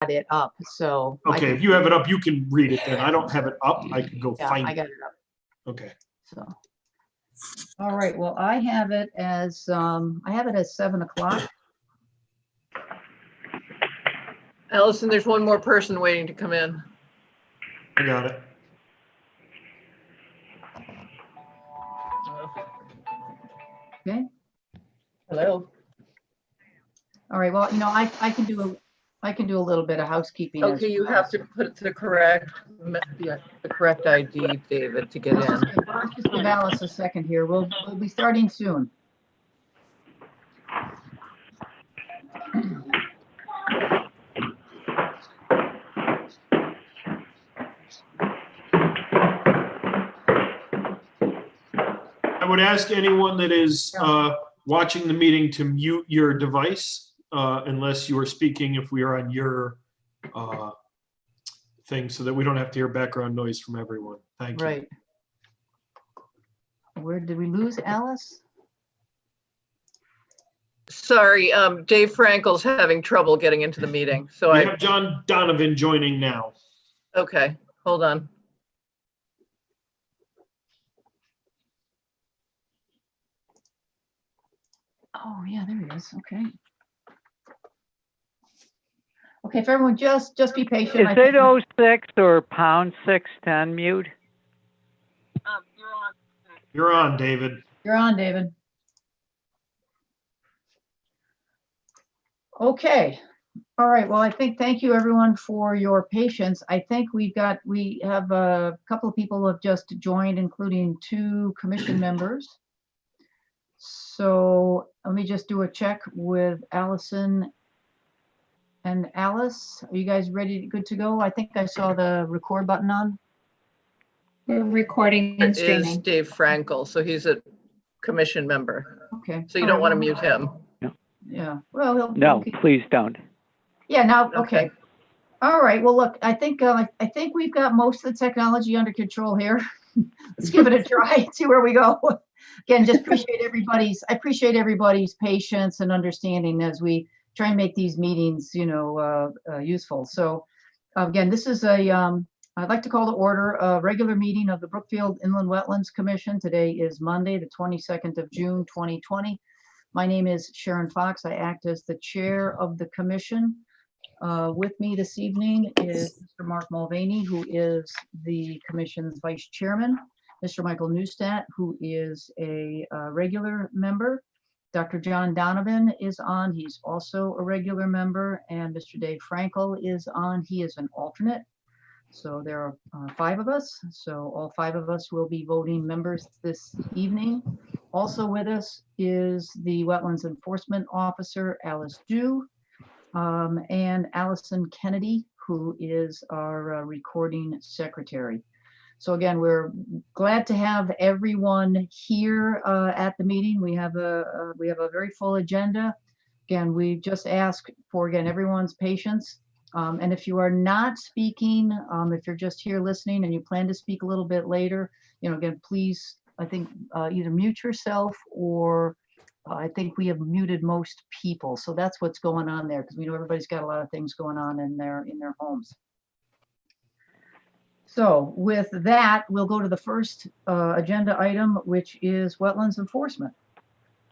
it up, so. I Okay, can- if you have it up, you can read it then. I don't have it up. I can go Yeah, find I it. got it up, Okay. so. All right, well, I have it as 7 o'clock. Allison, there's one more person waiting to come in. I got it. Okay, Hello. all right, well, I can do a little bit of housekeeping. as Okay, you well. have to put the correct ID, David, to get Let's in. just give Alice a second here. We'll be starting soon. I would ask anyone that is watching the meeting to mute your device unless you are speaking if we are on your thing so that we don't have to hear background noise from everyone. Thank you. Right. Where did we lose Alice? Sorry, Dave Frankel's having trouble getting into the meeting, so We have John Donovan joining now. okay, hold on. Oh, yeah, there he is. Okay. Okay, if everyone just be patient. Is I think it 06 or #610 mute? You're on, David. You're on, David. Okay. All right. Well, thank you everyone for your patience. I think we have a couple of people who have just joined, including 2 commission members. So let me just do a check with Allison and Alice. Are you guys ready, good to go? I think I saw the record button on. We're recording and It is streaming. Dave Frankel, so he's a commission member. Okay. So you All don't right, want to mute him. Yeah. Well, he'll. No, okay. please don't. Yeah. Now. Okay. Okay. All right. Well, look, I think we've got most of the technology under control here. Let's give it a try. See where we go. Again, just I appreciate everybody's patience and understanding as we try and make these meetings, useful. So, again, this is I'd like to call to order a regular meeting of the Brookfield Inland Wetlands Commission. Today is Monday, the 22nd of June, 2020. My name is Sharon Fox. I act as the chair of the commission. With me this evening is Mr. Mark Mulvaney, who is the commission's vice chairman, Mr. Michael Neustadt, who is a regular member. Dr. John Donovan is on. He's also a regular member. And Mr. Dave Frankel is on. He is an alternate. So there are 5 of us. So all 5 of us will be voting members this evening. Also with us is the Wetlands Enforcement Officer, Alice Dew. And Allison Kennedy, who is our recording secretary. So again, we're glad to have everyone here at the meeting. We have a very full agenda. Again, we just ask for everyone's patience. And if you are not speaking, if you're just here listening and you plan to speak a little bit later, again, please, I think either mute yourself or I think we have muted most people. So that's what's going on there because we know everybody's got a lot of things going on in their homes. So with that, we'll go to the first agenda item, which is wetlands enforcement.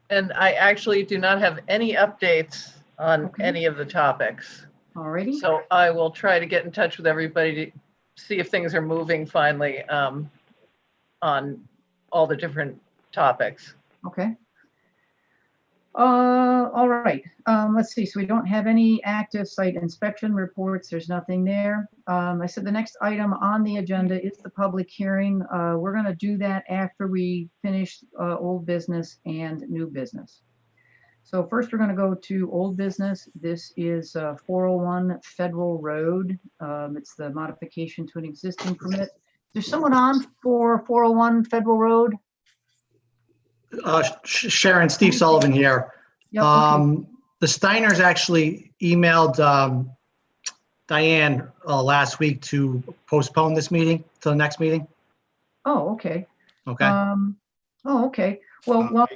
And I actually do not have any updates on Okay. any of the topics. Alrighty. So I will try to get in touch with everybody to see if things are moving finally on all the different topics. Okay. All right. Let's see. So we don't have any active site inspection reports. There's nothing there. I said the next item on the agenda is the public hearing. We're going to do that after we finish old business and new business. So first we're going to go to old business. This is 401 Federal Road. It's the modification to an existing permit. There's someone on for 401 Federal Road? Sharon, Steve Sullivan here. Yep, okay. The Steiners actually emailed Diane last week to postpone this meeting to the next meeting. Oh, okay. Okay. Oh, okay. Well,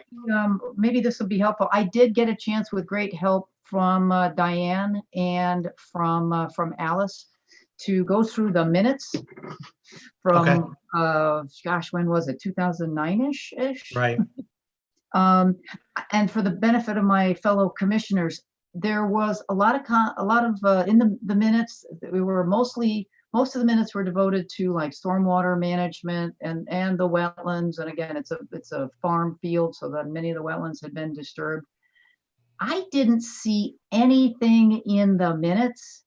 maybe this will be helpful. I did get a chance with great help from Diane and from Alice to go through the minutes from, gosh, when was it? 2009-ish? Right. And for the benefit of my fellow commissioners, there was a lot of in the minutes, most of the minutes were devoted to like stormwater management and the wetlands. And again, it's a farm field, so that many of the wetlands had been disturbed. I didn't see anything in the minutes,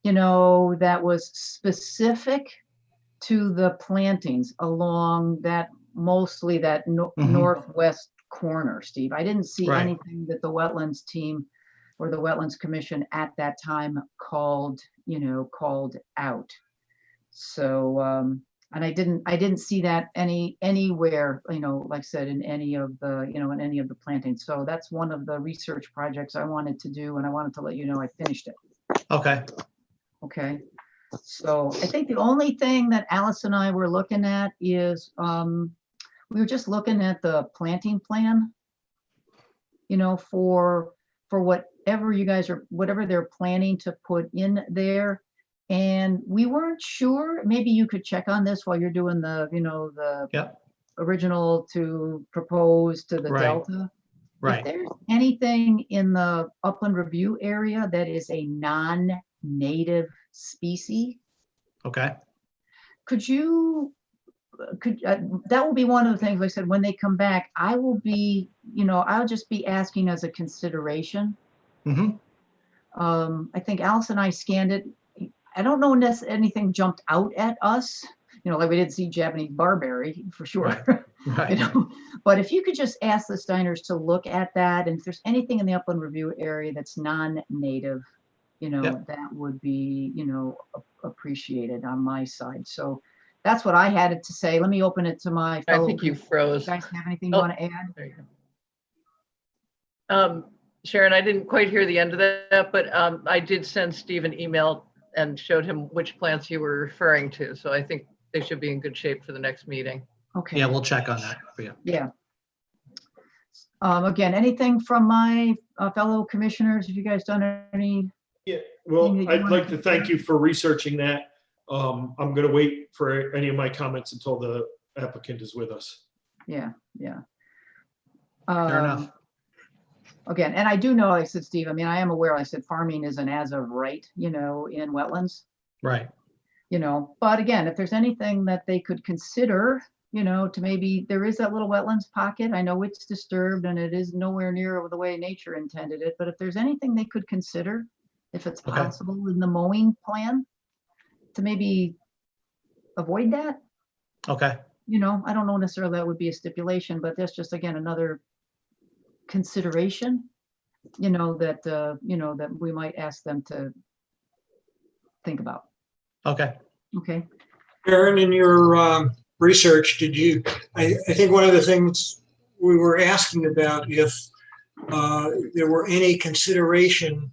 that was specific to the plantings along that, mostly that northwest corner, Steve. I didn't see Right. anything that the wetlands team or the wetlands commission at that time called out. So, and I didn't see that anywhere, like I said, in any of the plantings. So that's one of the research projects I wanted to do, and I wanted to let you know I finished it. Okay. Okay. So I think the only thing that Alice and I were looking at is, we were just looking at the planting plan, for whatever they're planning to put in there. And we weren't sure, maybe you could check on this while you're doing the, the Yep. original to propose to the Right. Delta. If Right. there's anything in the upland review area that is a non-native species, Okay. that will be one of the things, like I said, when they come back, I will be, I'll just be asking as a consideration. Mm-hmm. I think Alice and I scanned it. I don't know if anything jumped out at us, like we didn't see Japanese barberry for sure. Right. But if you could just ask the Steiners to look at that, and if there's anything in the upland review area that's non-native, Yep. that would be, appreciated on my side. So that's what I had to say. Let me open it to my I fellow. think you You froze. guys have anything you Oh. want to add? There you go. Sharon, I didn't quite hear the end of that, but I did send Steve an email and showed him which plants you were referring to. So I think they should be in good shape for the next meeting. Okay. Yeah, we'll check on that for you. Yeah. Again, anything from my fellow commissioners? Have you guys done any? Yeah, well, Thing that you I'd wanted like to thank you for researching that. I'm going to wait for any of my comments until the applicant is with us. Yeah. Fair enough. Again, and I do know, I said, Steve, I am aware, I said farming isn't as of right, in wetlands, Right. but again, if there's anything that they could consider, to maybe, there is that little wetlands pocket. I know it's disturbed and it is nowhere near the way nature intended it, but if there's anything they could consider, if it's Okay. possible in the mowing plan to maybe avoid that, Okay. I don't know necessarily that would be a stipulation, but that's just, again, another consideration, that we might ask them to think about. Okay. Okay. Aaron, in your research, I think one of the things we were asking about if there were any consideration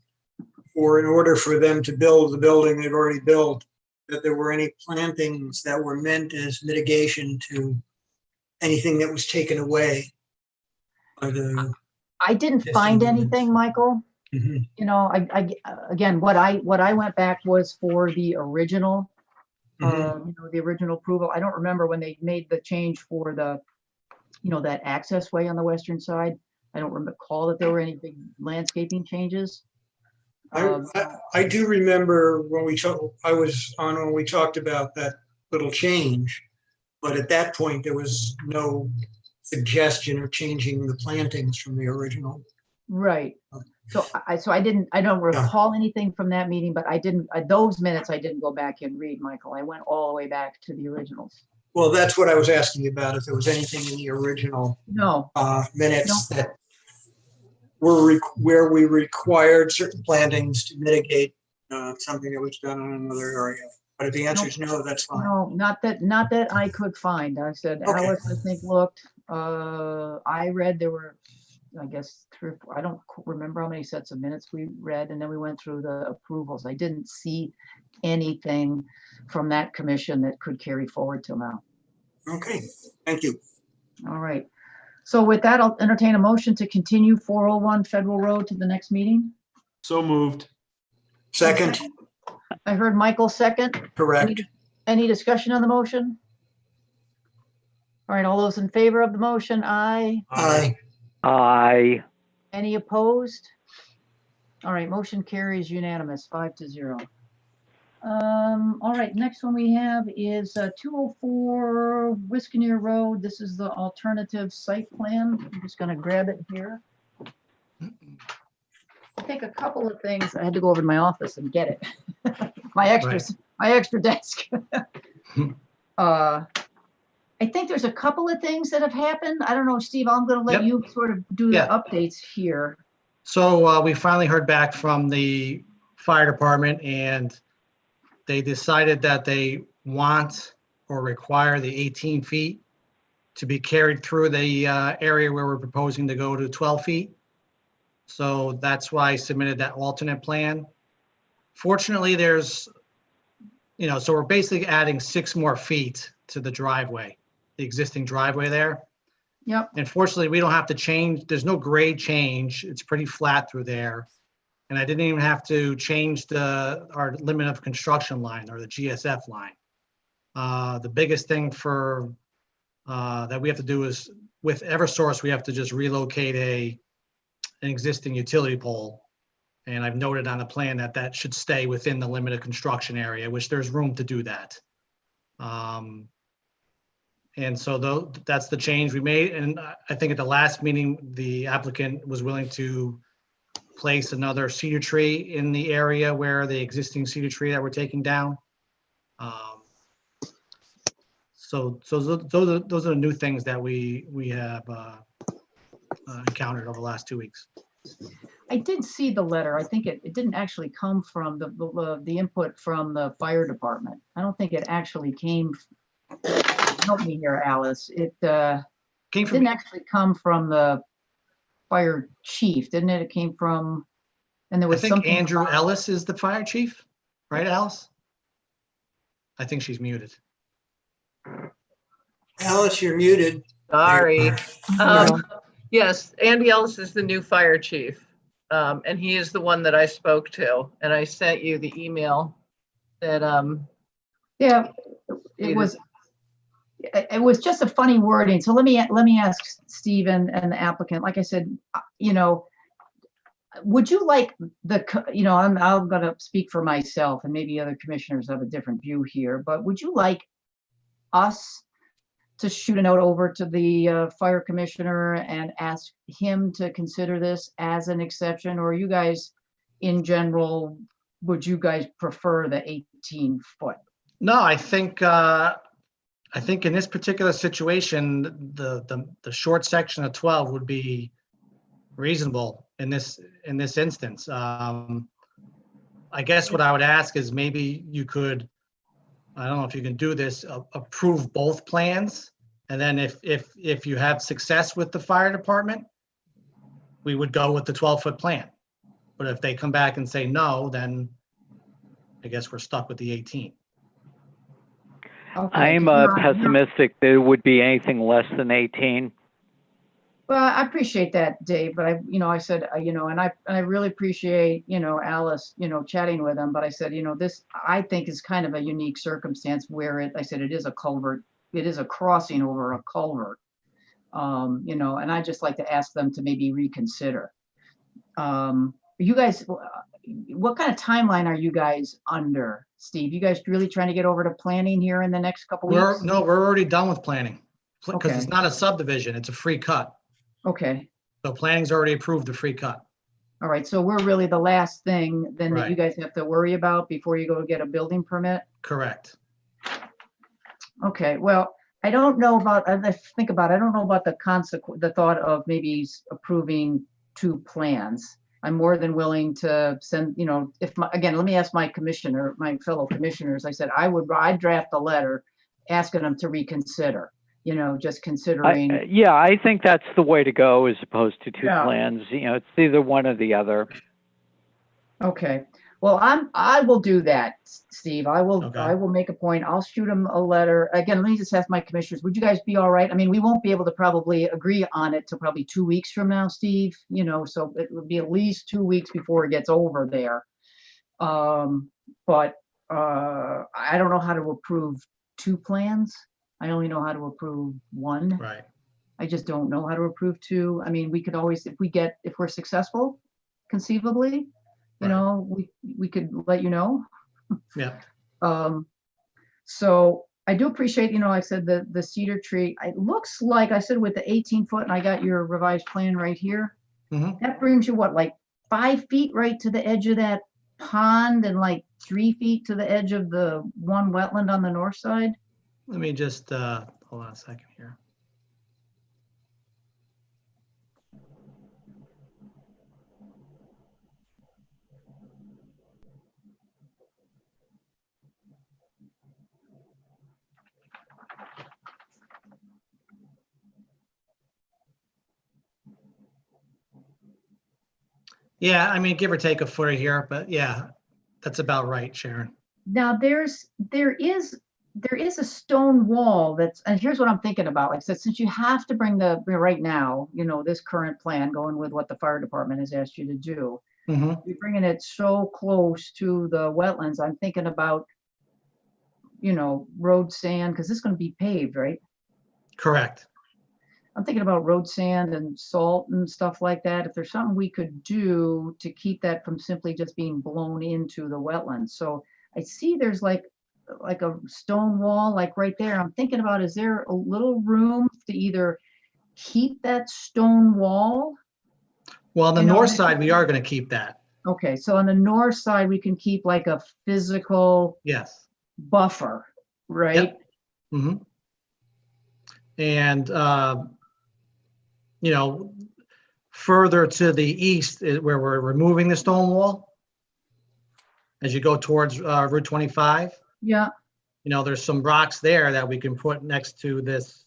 for, in order for them to build the building they've already built, that there were any plantings that were meant as mitigation to anything that was taken away by the. I didn't find anything, Michael. Mhm. Again, what I went back was for the original, the original approval. I don't remember when they made the change for the, that access way on the western side. I don't recall that there were any big landscaping changes. I do remember when I was on when we talked about that little change, but at that point there was no suggestion of changing the plantings from the original. Right. So I don't recall anything from that meeting, but those minutes I didn't go back and read, Michael. I went all the way back to the originals. Well, that's what I was asking about, if there was anything in the original No. minutes that were where we required certain plantings to mitigate something that was done in another area. But if the answer is no, that's fine. No, not that I could find. I said, Okay. Alice, I think, looked, I read there were, I guess, 3 or 4, I don't remember how many sets of minutes we read, and then we went through the approvals. I didn't see anything from that commission that could carry forward till now. Okay, thank you. All right. So with that, I'll entertain a motion to continue 401 Federal Road to the next meeting. So moved. Second, I heard Michael second. correct. Any discussion on the motion? All right, all those in favor of the motion, aye. Aye. Aye. Any opposed? All right, motion carries unanimous, 5-0. All right, next one we have is 204 Wiskaneer Road. This is the alternative site plan. I'm just gonna grab it here. I think a couple of things, I had to go over to my office and get it. My extra desk. I think there's a couple of things that have happened. I don't know, Steve, I'm gonna let Yep. you sort of do the Yeah. updates here. So we finally heard back from the fire department, and they decided that they want or require the 18 feet to be carried through the area where we're proposing to go to 12 feet. So that's why I submitted that alternate plan. Fortunately, there's, so we're basically adding 6 more feet to the driveway, the existing driveway there. Yep, And fortunately, we don't have to change, there's no grade change. It's pretty flat through there. And I didn't even have to change our limit of construction line or the GSF line. The biggest thing that we have to do is with Eversource, we have to just relocate an existing utility pole. And I've noted on the plan that should stay within the limit of construction area, which there's room to do that. And so that's the change we made. And I think at the last meeting, the applicant was willing to place another cedar tree in the area where the existing cedar tree that we're taking down. So those are the new things that we have encountered over the last 2 weeks. I did see the letter. I think it didn't actually come from the input from the fire department. I don't think it actually came, help me here, Alice. It Came from didn't actually come from the fire chief, didn't it? It came from, and there I was think something. Andrew about- Ellis is the fire chief, right, Alice? I think she's muted. Alice, you're muted. Sorry. Yeah. Yes, Andy Ellis is the new fire chief. And he is the one that I spoke to, and I sent you the email that, Yeah, it was just a funny wording. So let me ask Stephen and the applicant, like I said, would you like I'm gonna speak for myself, and maybe other commissioners have a different view here, but would you like us to shoot a note over to the fire commissioner and ask him to consider this as an exception? Or you guys, in general, would you guys prefer the 18-foot? No, I think in this particular situation, the short section of 12 would be reasonable in this instance. I guess what I would ask is maybe you could, I don't know if you can do this, approve both plans. And then if you have success with the fire department, we would go with the 12-foot plan. But if they come back and say no, then I guess we're stuck with the 18. Okay, I'm 'cause you're on- pessimistic that it would be anything less than 18. Well, I appreciate that, Dave, but I said, and I really appreciate, Alice, chatting with him, but I said, this, I think is kind of a unique circumstance where I said, it is a culvert, it is a crossing over a culvert. And I just like to ask them to maybe reconsider. You guys, what kind of timeline are you guys under, Steve? You guys really trying to get over to planning here in the next couple weeks? We're already done with planning because Okay. it's not a subdivision, it's a free cut. Okay. So planning's already approved the free cut. All right, so we're really the last thing then that you Right. guys have to worry about before you go to get a building permit? Correct. Okay, well, I don't know about, I think about it, I don't know about the thought of maybe approving 2 plans. I'm more than willing to send, again, let me ask my fellow commissioners, I said, I'd draft a letter asking them to reconsider, just considering. Yeah, I think that's the way to go as opposed to 2 Yeah. plans. It's either one or the other. Okay, Well, I will do that, Steve. I Okay. will make a point. I'll shoot him a letter. Again, let me just ask my commissioners, would you guys be all right? I mean, we won't be able to probably agree on it till probably 2 weeks from now, Steve, so it would be at least 2 weeks before it gets over there. But I don't know how to approve 2 plans. I only know how to approve 1. Right. I just don't know how to approve 2. I mean, we could always, if we're successful, conceivably, Right. we could let you know. Yeah. So I do appreciate, I said the cedar tree, it looks like I said with the 18 foot, and I got your revised plan right here. Mhm. That brings you what, like 5 feet right to the edge of that pond and like 3 feet to the edge of the one wetland on the north side? Let me just, hold on a second here. Yeah, I mean, give or take a foot here, but yeah, that's about right, Sharon. Now there is a stone wall and here's what I'm thinking about. Like I said, since you have to bring right now, this current plan going with what the fire department has asked you to do, Mhm. you're bringing it so close to the wetlands. I'm thinking about, road sand, because it's going to be paved, right? Correct. I'm thinking about road sand and salt and stuff like that. If there's something we could do to keep that from simply just being blown into the wetlands. So I see there's like a stone wall, like right there. I'm thinking about, is there a little room to either keep that stone wall? Well, on the You know, north that- side, we are going to keep that. Okay, so on the north side, we can keep like a physical Yes. buffer, right? Hmm. And, further to the east is where we're removing the stone wall. As you go towards Route 25, Yeah. there's some rocks there that we can put next to this.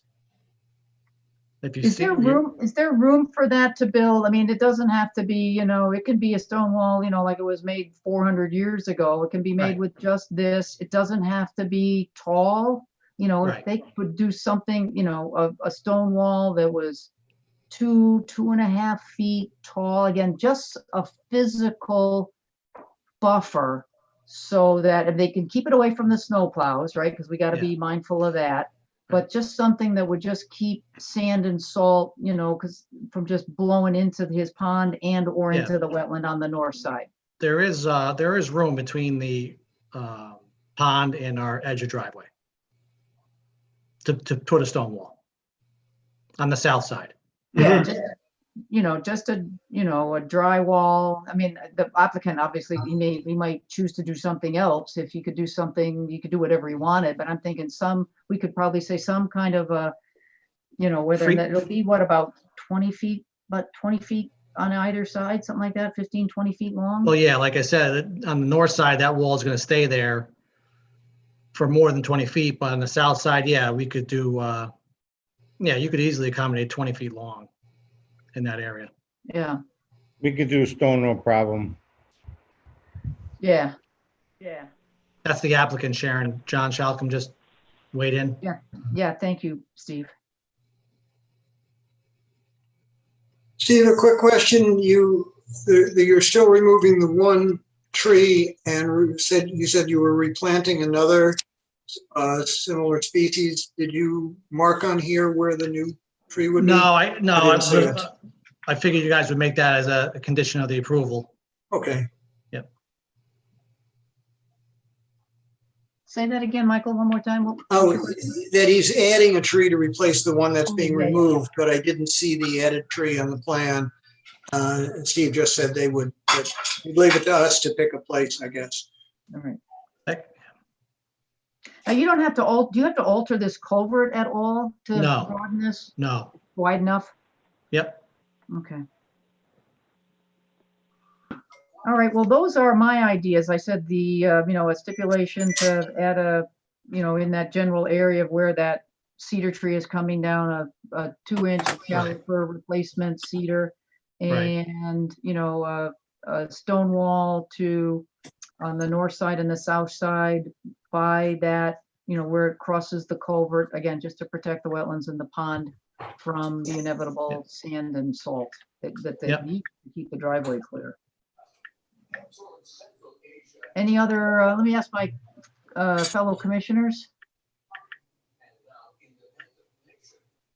If you Is see, there room for that to build? I mean, it doesn't have to be, it can be a stone wall, like it was made 400 years ago. It can be made Right. with just this. It doesn't have to be tall. If Right. they could do something, a stone wall that was 2.5 feet tall, again, just a physical buffer so that if they can keep it away from the snow plows, right? Because we got to Yeah. be mindful of that. But just something that would just keep sand and salt, because from just blowing into his pond or Yeah. into the wetland on the north side. there is room between the pond and our edge of driveway to put a stone wall on the south side. Yeah, just a drywall. I mean, the applicant, obviously, he might choose to do something else. If he could do something, he could do whatever he wanted, but I'm thinking we could probably say some kind of a, whether it'll be about 20 feet, but 20 feet on either side, something like that, 15, 20 feet long. Well, yeah, like I said, on the north side, that wall is going to stay there for more than 20 feet, but on the south side, yeah, we could do, you could easily accommodate 20 feet long in that area. Yeah, We could do stone, no problem. yeah. That's the applicant, Sharon. John Shalcom just weighed in. Yeah, thank you, Steve. Steve, a quick question. You're still removing the one tree and you said you were replanting another similar species. Did you mark on here where the new tree would be? I didn't see it. I figured you guys would make that as a condition of the approval. Okay. Yep. Say that again, Michael, one more time. Oh, that he's adding a tree to replace the one that's being Yeah, yeah. removed, but I didn't see the added tree on the plan. And Steve just said they would, but you'd leave it to us to pick a place, I guess. All right. Heck, Now, you don't have to do you have to alter this culvert at all to No. broaden this no. wide enough? Yep. Okay. All right, well, those are my ideas. I said a stipulation to add in that general area of where that cedar tree is coming down, a 2-inch caliper replacement cedar, Right. and, a stone wall to on the north side and the south side by that, where it crosses the culvert, again, just to protect the wetlands and the pond from the inevitable sand and salt that they Yep. need to keep the driveway clear. Any other, let me ask my fellow commissioners.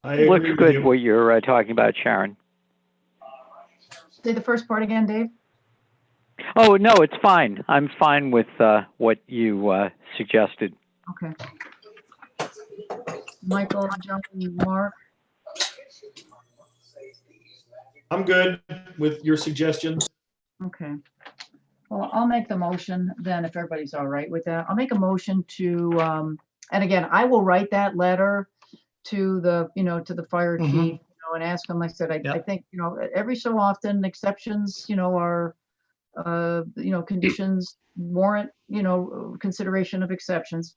I agree Looks with good you. what you're talking about, Sharon. Say the first part again, Dave. Oh, no, it's fine. I'm fine with what you suggested. Okay. Michael, John, Mark. I'm good with your suggestions. Okay. Well, I'll make the motion then, if everybody's all right with that. I'll make a motion to, and again, I will write that letter to the, to the fire Mhm. chief, and ask him, like I said, I Yep. think, every so often exceptions, are, conditions warrant, consideration of exceptions.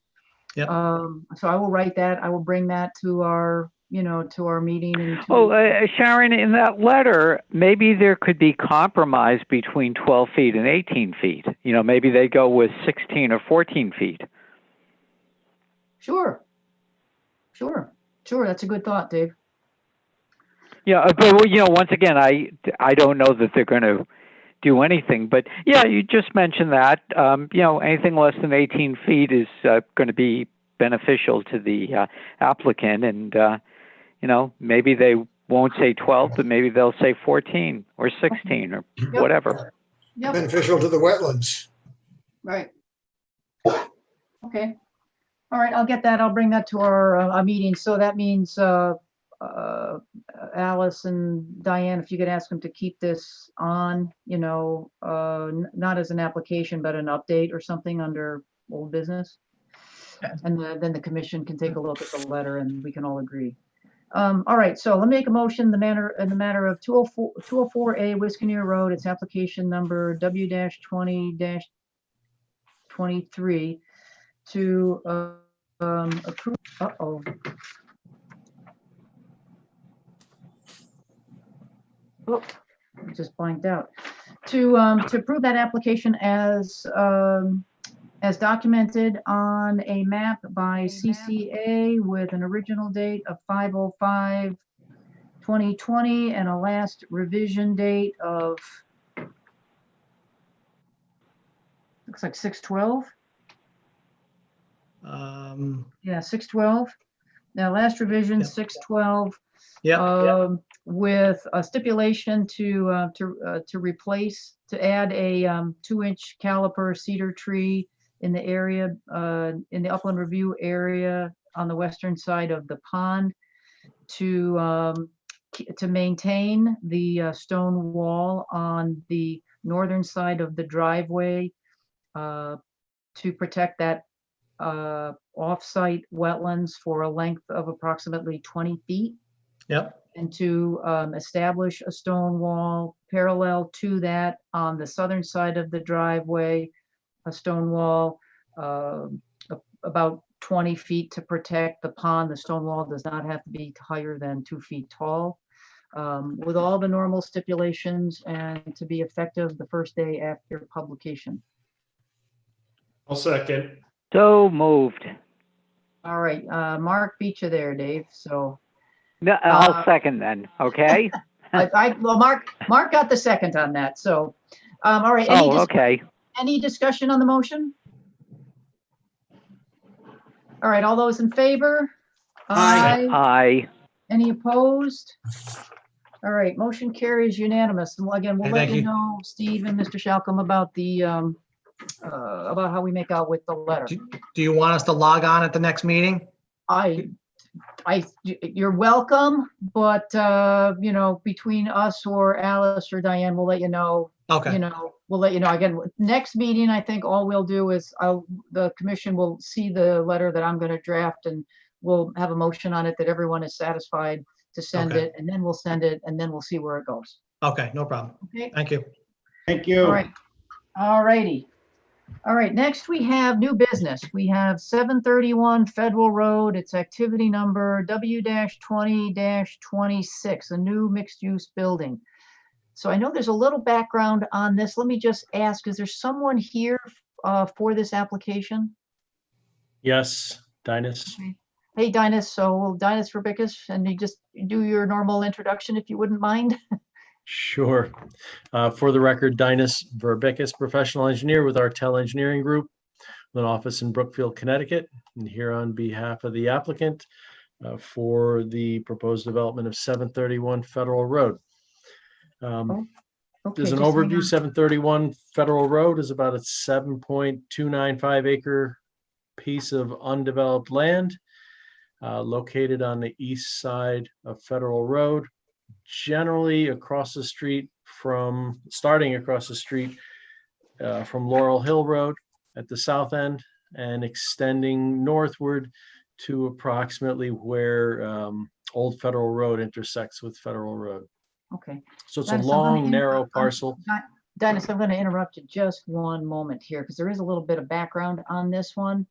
Yep. So I will write that. I will bring that to our, to our meeting in 2 Oh, weeks. Sharon, in that letter, maybe there could be compromise between 12 feet and 18 feet. Maybe they go with 16 or 14 feet. Sure. That's a good thought, Dave. Yeah, but once again, I don't know that they're going to do anything. But yeah, you just mentioned that. Anything less than 18 feet is going to be beneficial to the applicant, and maybe they won't say 12, but maybe they'll say 14 or 16 or whatever. Yep. Beneficial to the wetlands. Right. Okay. All right, I'll get that. I'll bring that to our meeting. So that means Alice and Diane, if you could ask them to keep this on, not as an application, but an update or something under old business. And then the commission can take a look at the letter and we can all agree. All right, so let me make a motion in the matter of 204A Wisconsin Road. It's application number W-20-23 to approve. Oh, just blanked out. To approve that application as documented on a map by CCA with an original date of 5/05/2020 and a last revision date of, looks like 6/12. Yeah, 6/12. Now, last revision, Yep. 6/12. Yep. With a stipulation to add a 2-inch caliper cedar tree in the area, in the upland review area on the western side of the pond, to maintain the stone wall on the northern side of the driveway, to protect that off-site wetlands for a length of approximately 20 feet. Yep. And to establish a stone wall parallel to that on the southern side of the driveway, a stone wall about 20 feet to protect the pond. The stone wall does not have to be higher than 2 feet tall, with all the normal stipulations, and to be effective the first day after publication. I'll second. So moved. All right, Mark beat you there, Dave, so. No, I'll second then, okay? Well, Mark got the second on that, so, all right. Oh, okay. Any discussion on the motion? All right, all those in favor? Aye. Aye. Any opposed? All right, motion carries unanimous. And again, we'll Hey, let thank you you. know, Steve and Mr. Shalcom, about the, about how we make out with the letter. Do you want us to log on at the next meeting? You're welcome, but, between us or Alice or Diane, we'll let you know. Okay. We'll let you know. Again, next meeting, I think all we'll do is the commission will see the letter that I'm going to draft, and we'll have a motion on it that everyone is satisfied to send Okay. it, and then we'll send it, and then we'll see where it goes. Okay, no problem. Okay. Thank you. Thank you. All right. All righty. All right, next we have new business. We have 731 Federal Road. It's activity number W-20-26, a new mixed-use building. So I know there's a little background on this. Let me just ask, is there someone here for this application? Yes, Dinus. Hey, Dinus, so Dinus Verbicus, and you just do your normal introduction if you wouldn't mind. Sure. For the record, Dinus Verbicus, professional engineer with Artel Engineering Group, with an office in Brookfield, Connecticut, and here on behalf of the applicant for the proposed development of 731 Federal Road. Okay, There's an just hang overview. on. 731 Federal Road is about a 7.295 acre piece of undeveloped land located on the east side of Federal Road, generally across the street from, starting across the street from Laurel Hill Road at the south end and extending northward to approximately where Old Federal Road intersects with Federal Road. Okay. So it's a Dennis, I'm gonna long, narrow interrupt- parcel. Dennis, I'm going to interrupt you just one moment here because there is a little bit of background on this one.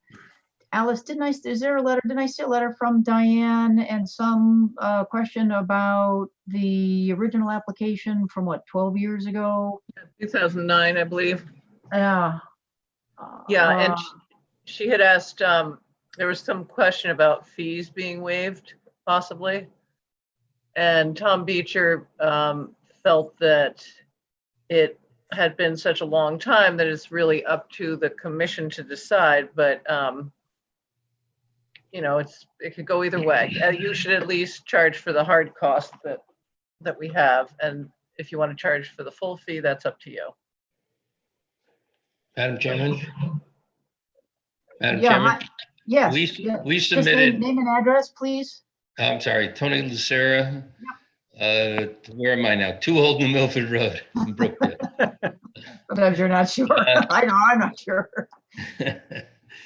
Alice, is there a letter? Didn't I see a letter from Diane and some question about the original application from what, 12 years ago? 2009, I believe. Yeah. Yeah, and she had asked, there was some question about fees being waived, possibly. And Tom Beecher felt that it had been such a long time that it's really up to the commission to decide, but you know, it could go either way. You should at least charge for the hard cost that we have, and if you want to charge for the full fee, that's up to you. Madam Chairman? Madam Yeah, Chairman? yes. We yeah. we Just name submitted, name and address, please. I'm sorry, Tony Lucera. Where am I now? 2 Old New Milford Road in Brookfield. Sometimes you're not sure. I know, I'm not sure.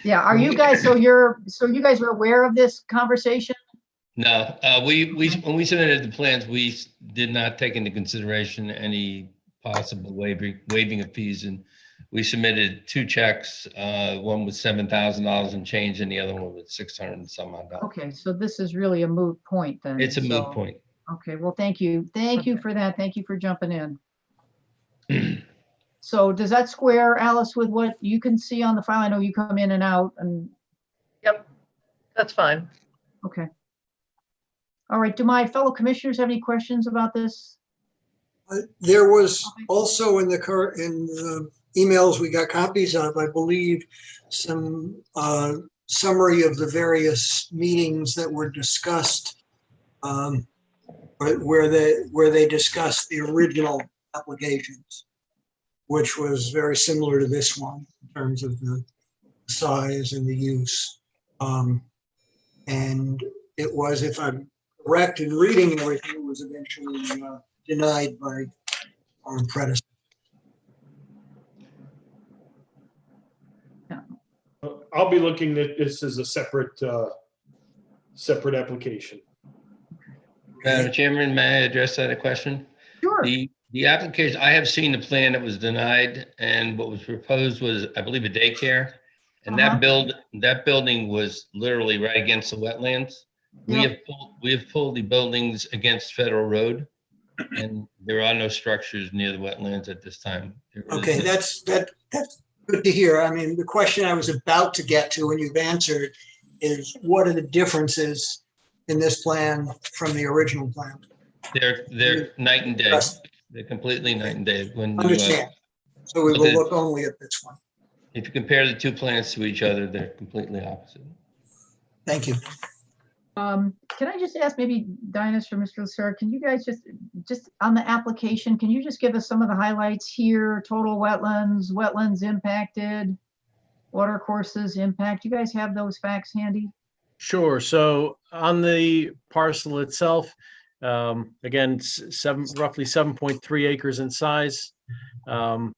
Yeah, are you guys, so you guys are aware of this conversation? No, when we submitted the plans, we did not take into consideration any possible waiving of fees, and we submitted 2 checks, one with $7,000 and change, and the other one with 600 and some odd dollars. Okay, so this is really a moot point then. It's a moot so- point. Okay, well, thank you. Thank you for that. Thank you for jumping in. So does that square, Alice, with what you can see on the file? I know you come in and out and, Yep, that's fine. okay. All right, do my fellow commissioners have any questions about this? There was also in the emails we got copies of, I believe, some summary of the various meetings that were discussed, where they discussed the original applications, which was very similar to this one in terms of the size and the use. And it was, if I'm correct in reading everything, it was eventually denied by our predecessor. I'll be looking at this as a separate application. Madam Chairman, may I address that question? Sure. The application, I have seen the plan that was denied, and what was proposed was, I believe, a daycare. And that building was literally right against the wetlands. We have pulled the buildings against Federal Road, and there are no structures near the wetlands at this time. Okay, that's good to hear. I mean, the question I was about to get to, and you've answered, is what are the differences in this plan from the original plan? They're night and day. They're completely night and day. When you, Understand. So we will look only at this one. if you compare the 2 plans to each other, they're completely opposite. Thank you. Can I just ask maybe Dinus or Mr. Lucera, can you guys just on the application, can you just give us some of the highlights here? Total wetlands, wetlands impacted, water courses impact. You guys have those facts handy? Sure. So on the parcel itself, again, roughly 7.3 acres in size. The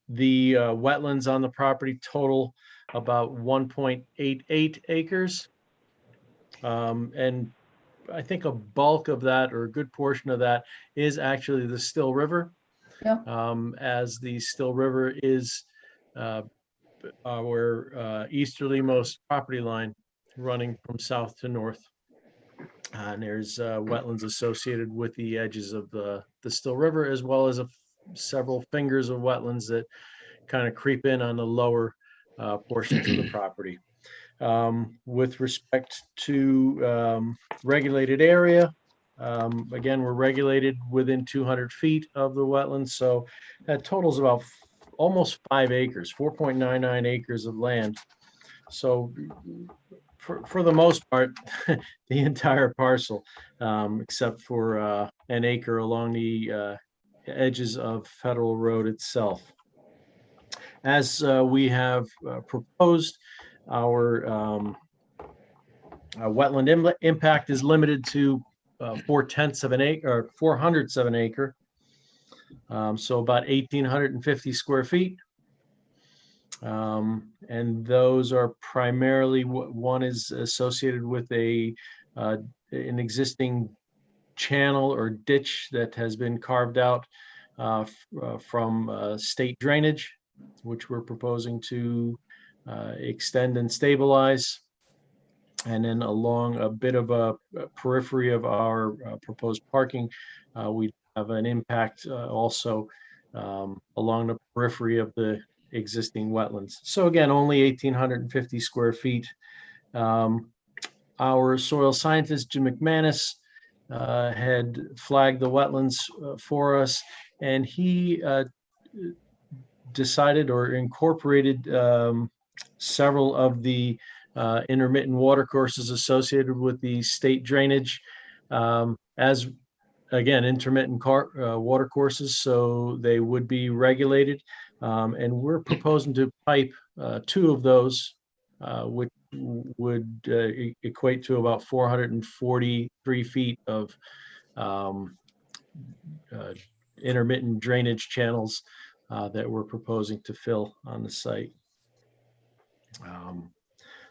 wetlands on the property total about 1.88 acres. And I think a bulk of that, or a good portion of that, is actually the Still River. Yep. As the Still River is our easterlymost property line, running from south to north. And there's wetlands associated with the edges of the Still River, as well as several fingers of wetlands that kind of creep in on the lower portions of the property. With respect to regulated area, again, we're regulated within 200 feet of the wetlands, so that totals about almost 5 acres, 4.99 acres of land. So for the most part, the entire parcel, except for an acre along the edges of Federal Road itself. As we have proposed, our wetland impact is limited to 4/10 of an acre, or 400ths of an acre. So about 1,850 square feet. And those are primarily, one is associated with an existing channel or ditch that has been carved out from state drainage, which we're proposing to extend and stabilize. And then along a bit of a periphery of our proposed parking, we have an impact also along the periphery of the existing wetlands. So again, only 1,850 square feet. Our soil scientist, Jim McManus, had flagged the wetlands for us, and he decided or incorporated several of the intermittent water courses associated with the state drainage as, again, intermittent water courses, so they would be regulated. And we're proposing to pipe 2 of those, which would equate to about 443 feet of intermittent drainage channels that we're proposing to fill on the site.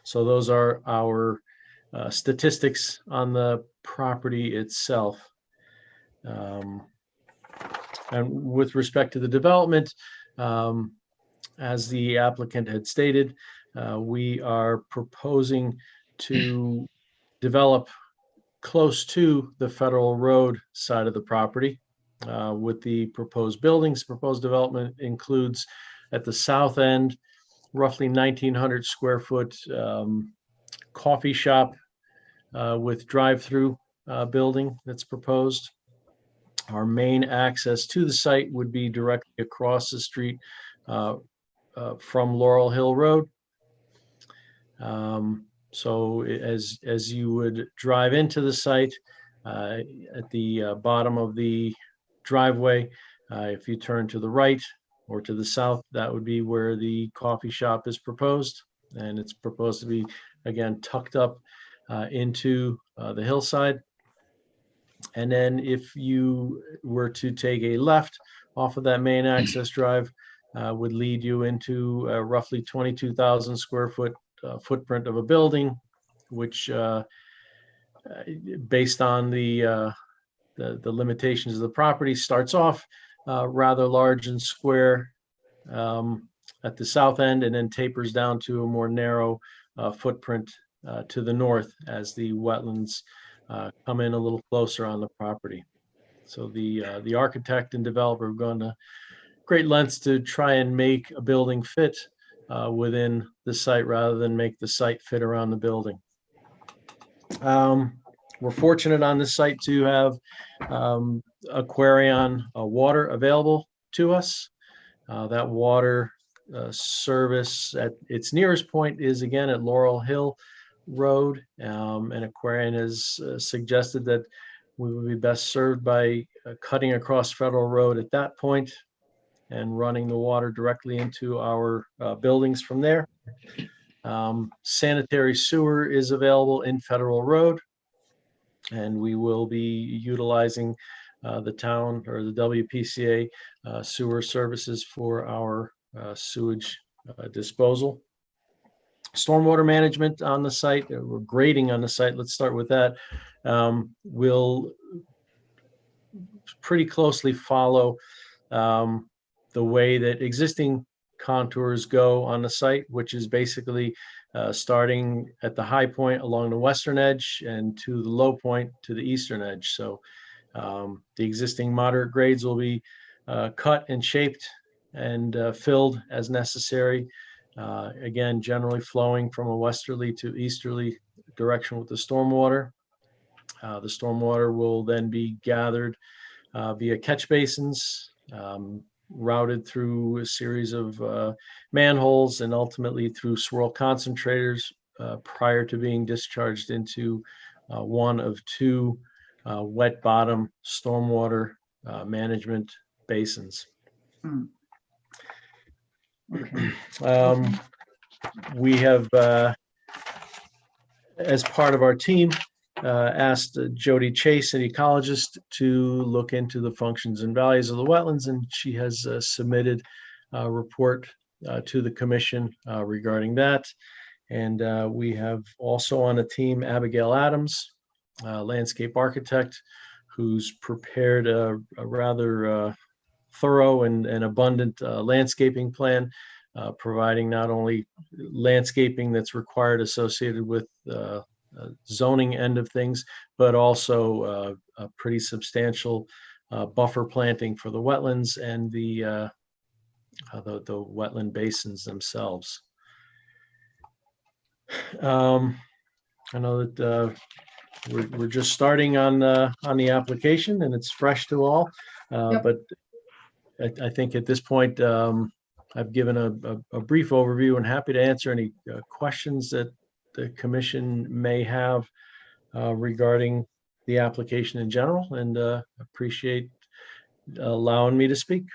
So those are our statistics on the property itself. And with respect to the development, as the applicant had stated, we are proposing to develop close to the Federal Road side of the property with the proposed buildings. Proposed development includes at the south end, roughly 1,900 square foot coffee shop with drive-through building that's proposed. Our main access to the site would be directly across the street from Laurel Hill Road. So as you would drive into the site, at the bottom of the driveway, if you turn to the right or to the south, that would be where the coffee shop is proposed. And it's proposed to be, again, tucked up into the hillside. And then if you were to take a left off of that main access drive, would lead you into a roughly 22,000 square foot footprint of a building, which based on the limitations of the property, starts off rather large and square at the south end, and then tapers down to a more narrow footprint to the north as the wetlands come in a little closer on the property. So the architect and developer have gone to great lengths to try and make a building fit within the site rather than make the site fit around the building. We're fortunate on this site to have Aquarion water available to us. That water service at its nearest point is again at Laurel Hill Road, and Aquarion has suggested that we would be best served by cutting across Federal Road at that point and running the water directly into our buildings from there. Sanitary sewer is available in Federal Road, and we will be utilizing the town or the WPCA sewer services for our sewage disposal. Stormwater management on the site, or grading on the site, let's start with that, will pretty closely follow the way that existing contours go on the site, which is basically starting at the high point along the western edge and to the low point to the eastern edge. So the existing moderate grades will be cut and shaped and filled as necessary. Again, generally flowing from a westerly to easterly direction with the stormwater. The stormwater will then be gathered via catch basins, routed through a series of manholes, and ultimately through swirl concentrators prior to being discharged into one of two wet bottom stormwater management basins. Okay. We have, as part of our team, asked Jody Chase, an ecologist, to look into the functions and values of the wetlands, and she has submitted a report to the commission regarding that. And we have also on the team Abigail Adams, landscape architect, who's prepared a rather thorough and abundant landscaping plan, providing not only landscaping that's required associated with zoning end of things, but also a pretty substantial buffer planting for the wetlands and the wetland basins themselves. I know that we're just starting on the application, and it's fresh to all. Yep. But I think at this point, I've given a brief overview, and happy to answer any questions that the commission may have regarding the application in general, and appreciate allowing me to speak.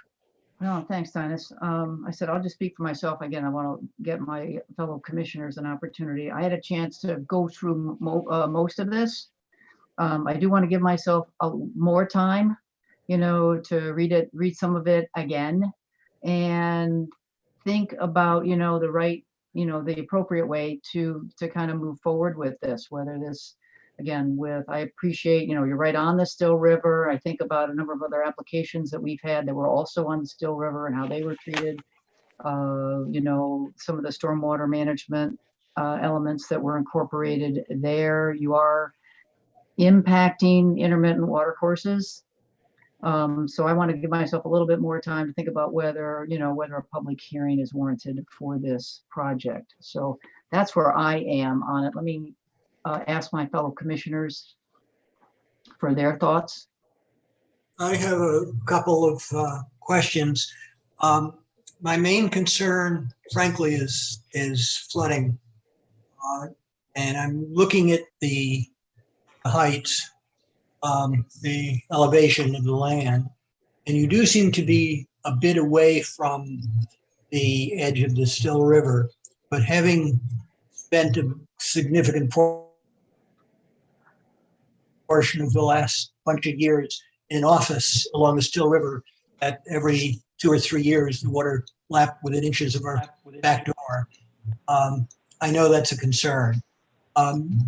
No, thanks, Dennis. I said, I'll just speak for myself. Again, I want to get my fellow commissioners an opportunity. I had a chance to go through most of this. I do want to give myself more time, to read some of it again and think about, the appropriate way to kind of move forward with this, whether this, again, I appreciate, you're right on the Still River. I think about a number of other applications that we've had that were also on the Still River and how they were treated. Some of the stormwater management elements that were incorporated there. You are impacting intermittent water courses. So I want to give myself a little bit more time to think about whether a public hearing is warranted for this project. So that's where I am on it. Let me ask my fellow commissioners for their thoughts. I have a couple of questions. My main concern, frankly, is flooding. And I'm looking at the heights, the elevation of the land, and you do seem to be a bit away from the edge of the Still River, but having spent a significant portion of the last bunch of years in office along the Still River, at every 2 or 3 years, the water lapped within inches of our back door. I know that's a concern. I'm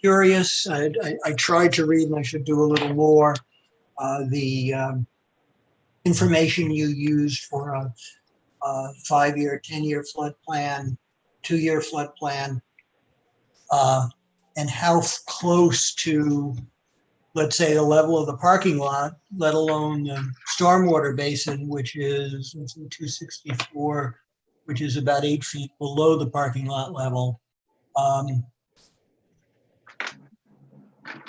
curious. I tried to read, and I should do a little more, the information you used for a 5-year, 10-year flood plan, 2-year flood plan, and how close to, let's say, the level of the parking lot, let alone the stormwater basin, which is 264, which is about 8 feet below the parking lot level.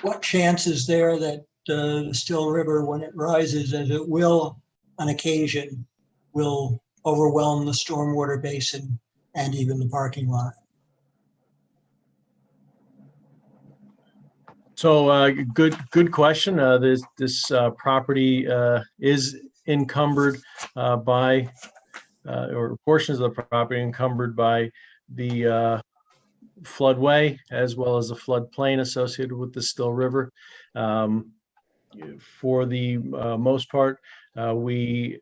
What chance is there that the Still River, when it rises, as it will on occasion, will overwhelm the stormwater basin and even the parking lot? So good question. This property is encumbered by, or portions of the property encumbered by the floodway as well as the floodplain associated with the Still River. For the most part, we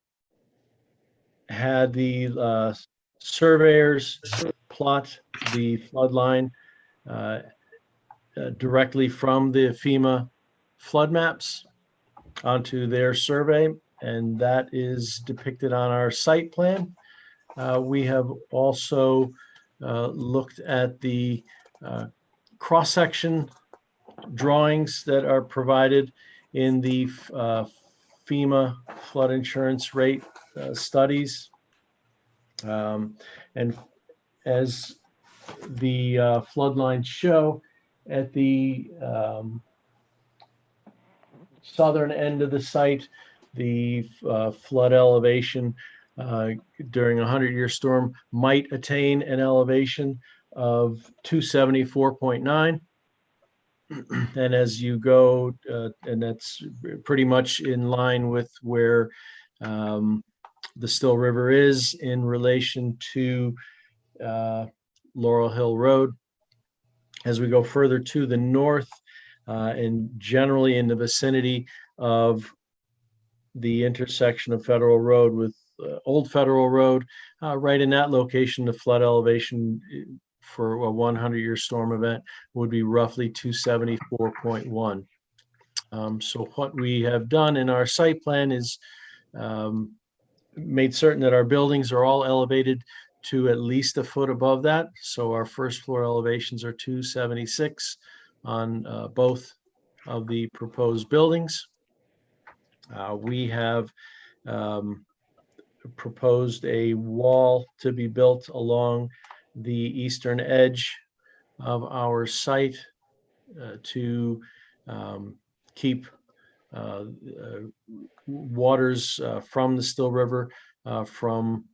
had the surveyors plot the flood line directly from the FEMA flood maps onto their survey, and that is depicted on our site plan. We have also looked at the cross-section drawings that are provided in the FEMA flood insurance rate studies. And as the flood lines show, at the southern end of the site, the flood elevation during a 100-year storm might attain an elevation of 274.9. And as you go, and that's pretty much in line with where the Still River is in relation to Laurel Hill Road. As we go further to the north, and generally in the vicinity of the intersection of Federal Road with Old Federal Road, right in that location, the flood elevation for a 100-year storm event would be roughly 274.1. So what we have done in our site plan is made certain that our buildings are all elevated to at least a foot above that. So our first floor elevations are 276 on both of the proposed buildings. We have proposed a wall to be built along the eastern edge of our site to keep waters from the Still River from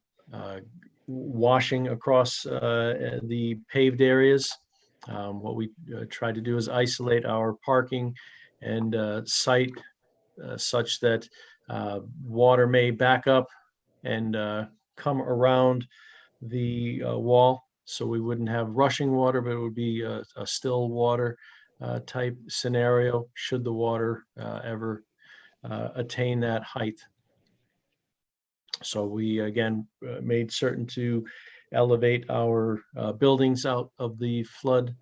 washing across the paved areas. What we try to do is isolate our parking and site such that water may back up and come around the wall. So we wouldn't have rushing water, but it would be a still water type scenario should the water ever attain that height. So we again made certain to elevate our buildings out of the flood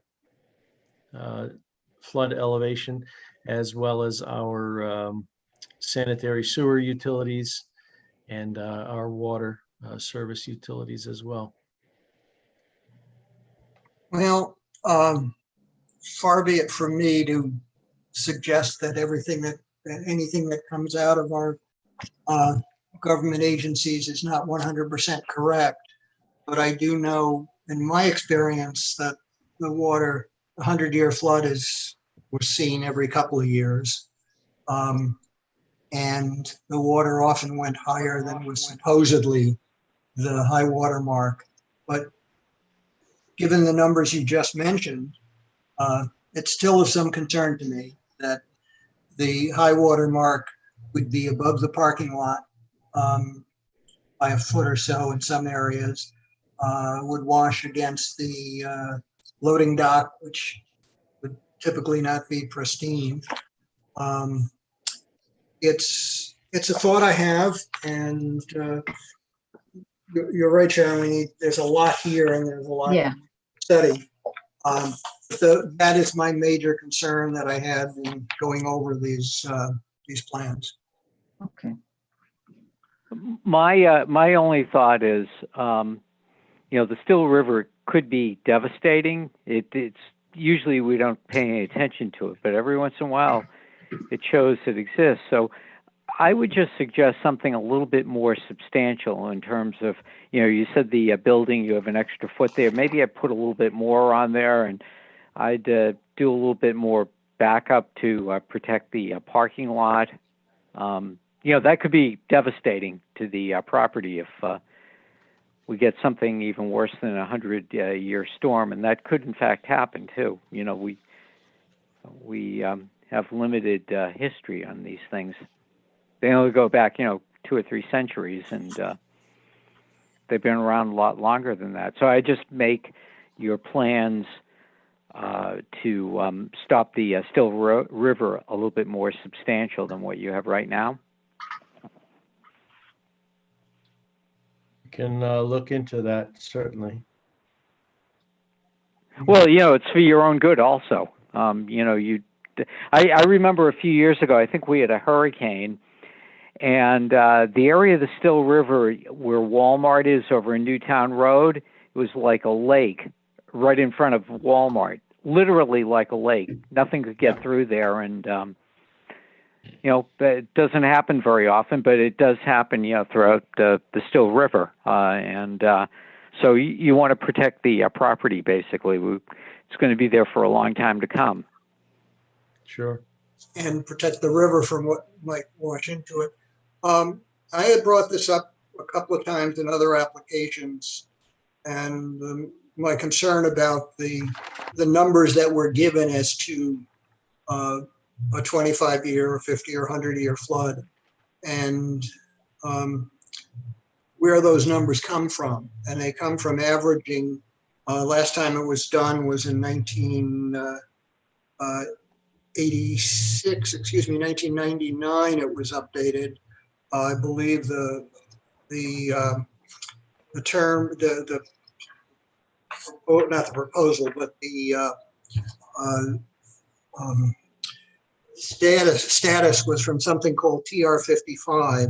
elevation, as well as our sanitary sewer utilities and our water service utilities as well. Well, far be it from me to suggest that anything that comes out of our government agencies is not 100% correct. But I do know in my experience that the 100-year flood was seen every couple of years. And the water often went higher than was supposedly the high water mark. But given the numbers you just mentioned, it's still of some concern to me that the high water mark would be above the parking lot by a foot or so in some areas, would wash against the loading dock, which would typically not be pristine. It's a thought I have, and you're right, Sharon. There's a lot here, and there's a lot to study. So that is my major concern that I had in going over these plans. Okay. My only thought is, the Still River could be devastating. It's usually we don't pay any attention to it, but every once in a while it shows it exists. So I would just suggest something a little bit more substantial in terms of, you said the building, you have an extra foot there. Maybe I put a little bit more on there, and I'd do a little bit more backup to protect the parking lot. That could be devastating to the property if we get something even worse than a 100-year storm, and that could in fact happen too. We have limited history on these things. They only go back, 2 or 3 centuries, and they've been around a lot longer than that. So I just make your plans to stop the Still River a little bit more substantial than what you have right now. Can look into that, certainly. Well, it's for your own good also. I remember a few years ago, I think we had a hurricane, and the area of the Still River where Walmart is over in Newtown Road, it was like a lake right in front of Walmart, literally like a lake. Nothing could get through there, and it doesn't happen very often, but it does happen, throughout the Still River. So you want to protect the property, basically. It's going to be there for a long time to come. Sure. And protect the river from what might wash into it. I had brought this up a couple of times in other applications, and my concern about the numbers that were given as to a 25-year or 50 or 100-year flood, and where those numbers come from. And they come from averaging, last time it was done was in 1999, it was updated. I believe the term, not the proposal, but the status was from something called TR 55.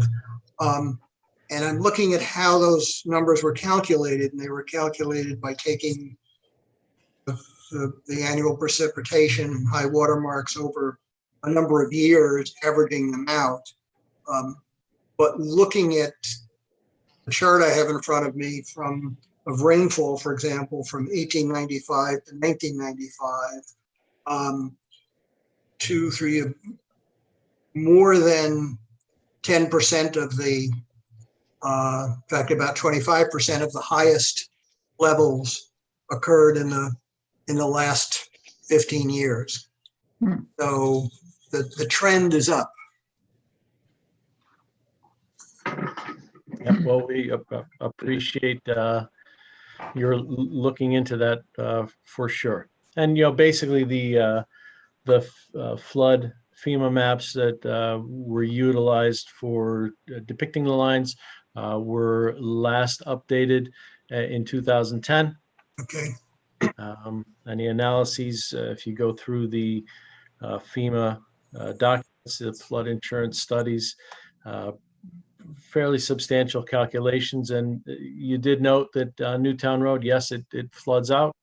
And I'm looking at how those numbers were calculated, and they were calculated by taking the annual precipitation, high water marks over a number of years, averaging them out. But looking at the chart I have in front of me of rainfall, for example, from 1895 to 1995, more than 10% of the, in fact, about 25% of the highest levels occurred in the last 15 years. So the trend is up. Yeah, well, we appreciate your looking into that for sure. And basically the flood FEMA maps that were utilized for depicting the lines were last updated in 2010. Okay. And the analyses, if you go through the FEMA documents, the flood insurance studies, fairly substantial calculations. And you did note that Newtown Road, yes, it floods out,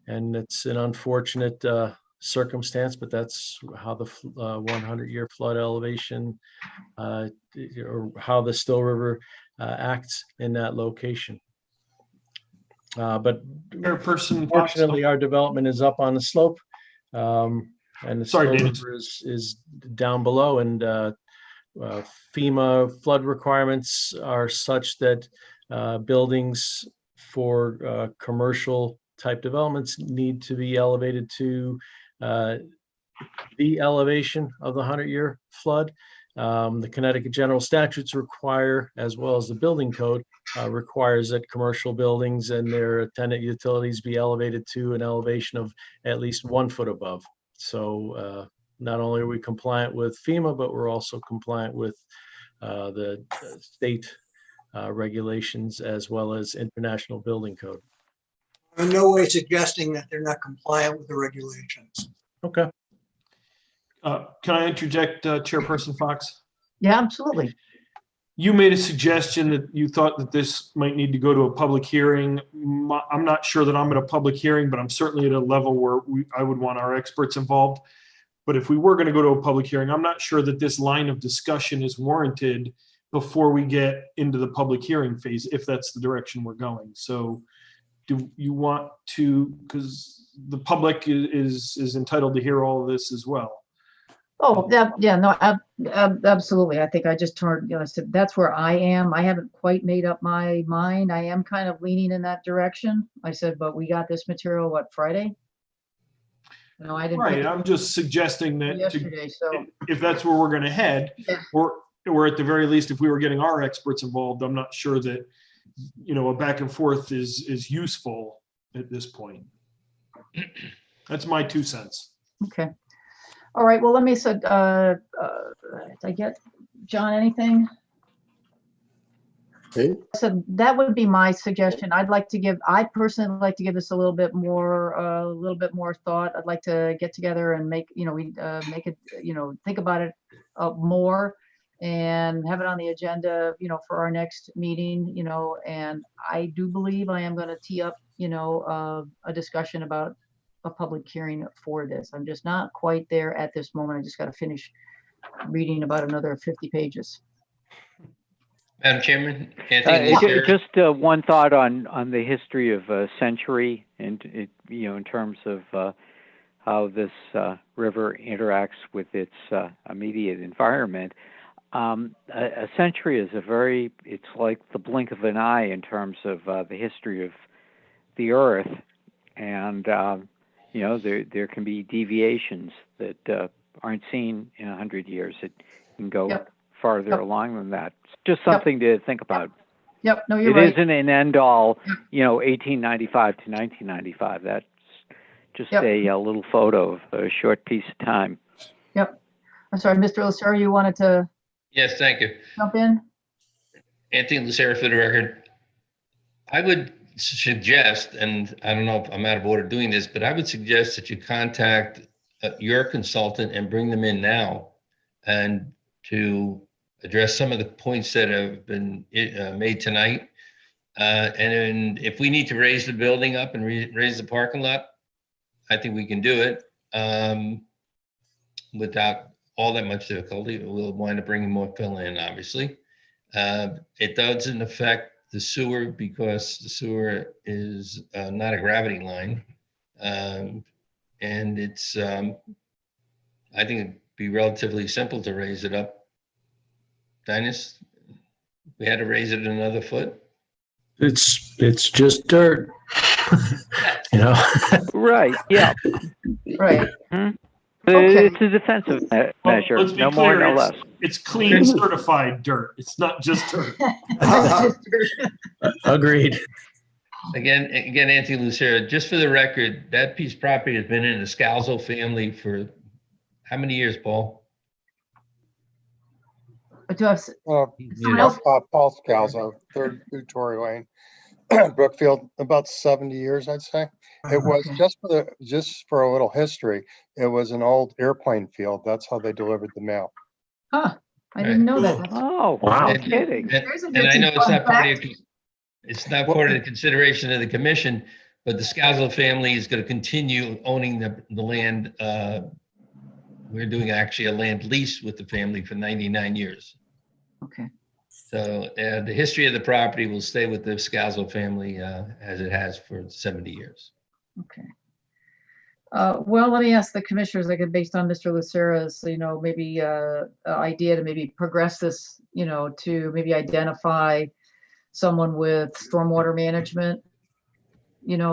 and it's an unfortunate circumstance, but that's how the 100-year flood elevation or how the Still River acts in that location. But fortunately, our development is up on the slope, and the Still River is down below, and FEMA flood requirements are such that buildings for commercial type developments need to be elevated to the elevation of the 100-year flood. The Connecticut General Statutes require, as well as the building code, requires that commercial buildings and their attendant utilities be elevated to an elevation of at least 1 foot above. So not only are we compliant with FEMA, but we're also compliant with the state regulations as well as international building code. I'm in no way suggesting that they're not compliant with the regulations. Okay. Can I interject, Chairperson Fox? Yeah, absolutely. You made a suggestion that you thought that this might need to go to a public hearing. I'm not sure that I'm at a public hearing, but I'm certainly at a level where I would want our experts involved. But if we were going to go to a public hearing, I'm not sure that this line of discussion is warranted before we get into the public hearing phase, if that's the direction we're going. So do you want to, because the public is entitled to hear all of this as well. Oh, yeah, no, absolutely. I think I just turned, I said, that's where I am. I haven't quite made up my mind. I am kind of leaning in that direction. I said, but we got this material, what, Friday? No, I didn't. Right, I'm just suggesting that yesterday, so if that's where we're going to head, yeah. or at the very least, if we were getting our experts involved, I'm not sure that, a back and forth is useful at this point. That's my 2 cents. Okay. All right. Well, let me say, did I get John anything? Okay. So that would be my suggestion. I personally like to give this a little bit more thought. I'd like to get together and make it, think about it more and have it on the agenda, for our next meeting, and I do believe I am going to tee up, a discussion about a public hearing for this. I'm just not quite there at this moment. I just got to finish reading about another 50 pages. Madam Chairman, Anthony Lucero. Just one thought on the history of Century and in terms of how this river interacts with its immediate environment. A century is it's like the blink of an eye in terms of the history of the Earth, and there can be deviations that aren't seen in 100 years. It can go farther along than that. It's just something to think about. Yep. No, you're right. It isn't an end all. 1895 to 1995. That's just a little photo of a short piece of time. Yep. I'm sorry, Mr. Lucero, you wanted to Yes, thank you. jump in? Anthony Lucero for the record. I would suggest, and I don't know if I'm out of order doing this, but I would suggest that you contact your consultant and bring them in now and to address some of the points that have been made tonight. And then if we need to raise the building up and raise the parking lot, I think we can do it without all that much difficulty. We'll wind up bringing more fill in, obviously. It doesn't affect the sewer because the sewer is not a gravity line. And it's, I think it'd be relatively simple to raise it up. Dennis, we had to raise it another foot. It's just dirt. Right. Yeah. Right. Okay. It's a defensive measure, Let's be no clear, more, no less. It's clean certified dirt. It's not just dirt. Agreed. Again, Anthony Lucero, just for the record, that piece of property has been in the Scalzo family for how many years, Paul? Do I have someone else? Paul Scalzo, 3rd Tory Lane, Brookfield, about 70 years, I'd say. It was just for a little history. It was an old airplane field. That's how they delivered the mail. Huh. I didn't know that. Oh, wow. And- Kidding. And I know it's not part of the consideration of the commission, but the Scalzo family is going to continue owning the land. We're doing actually a land lease with the family for 99 years. Okay. So the history of the property will stay with the Scalzo family as it has for 70 years. Okay. Well, let me ask the commissioners, like based on Mr. Lucero's, maybe idea to maybe progress this, to maybe identify someone with stormwater management,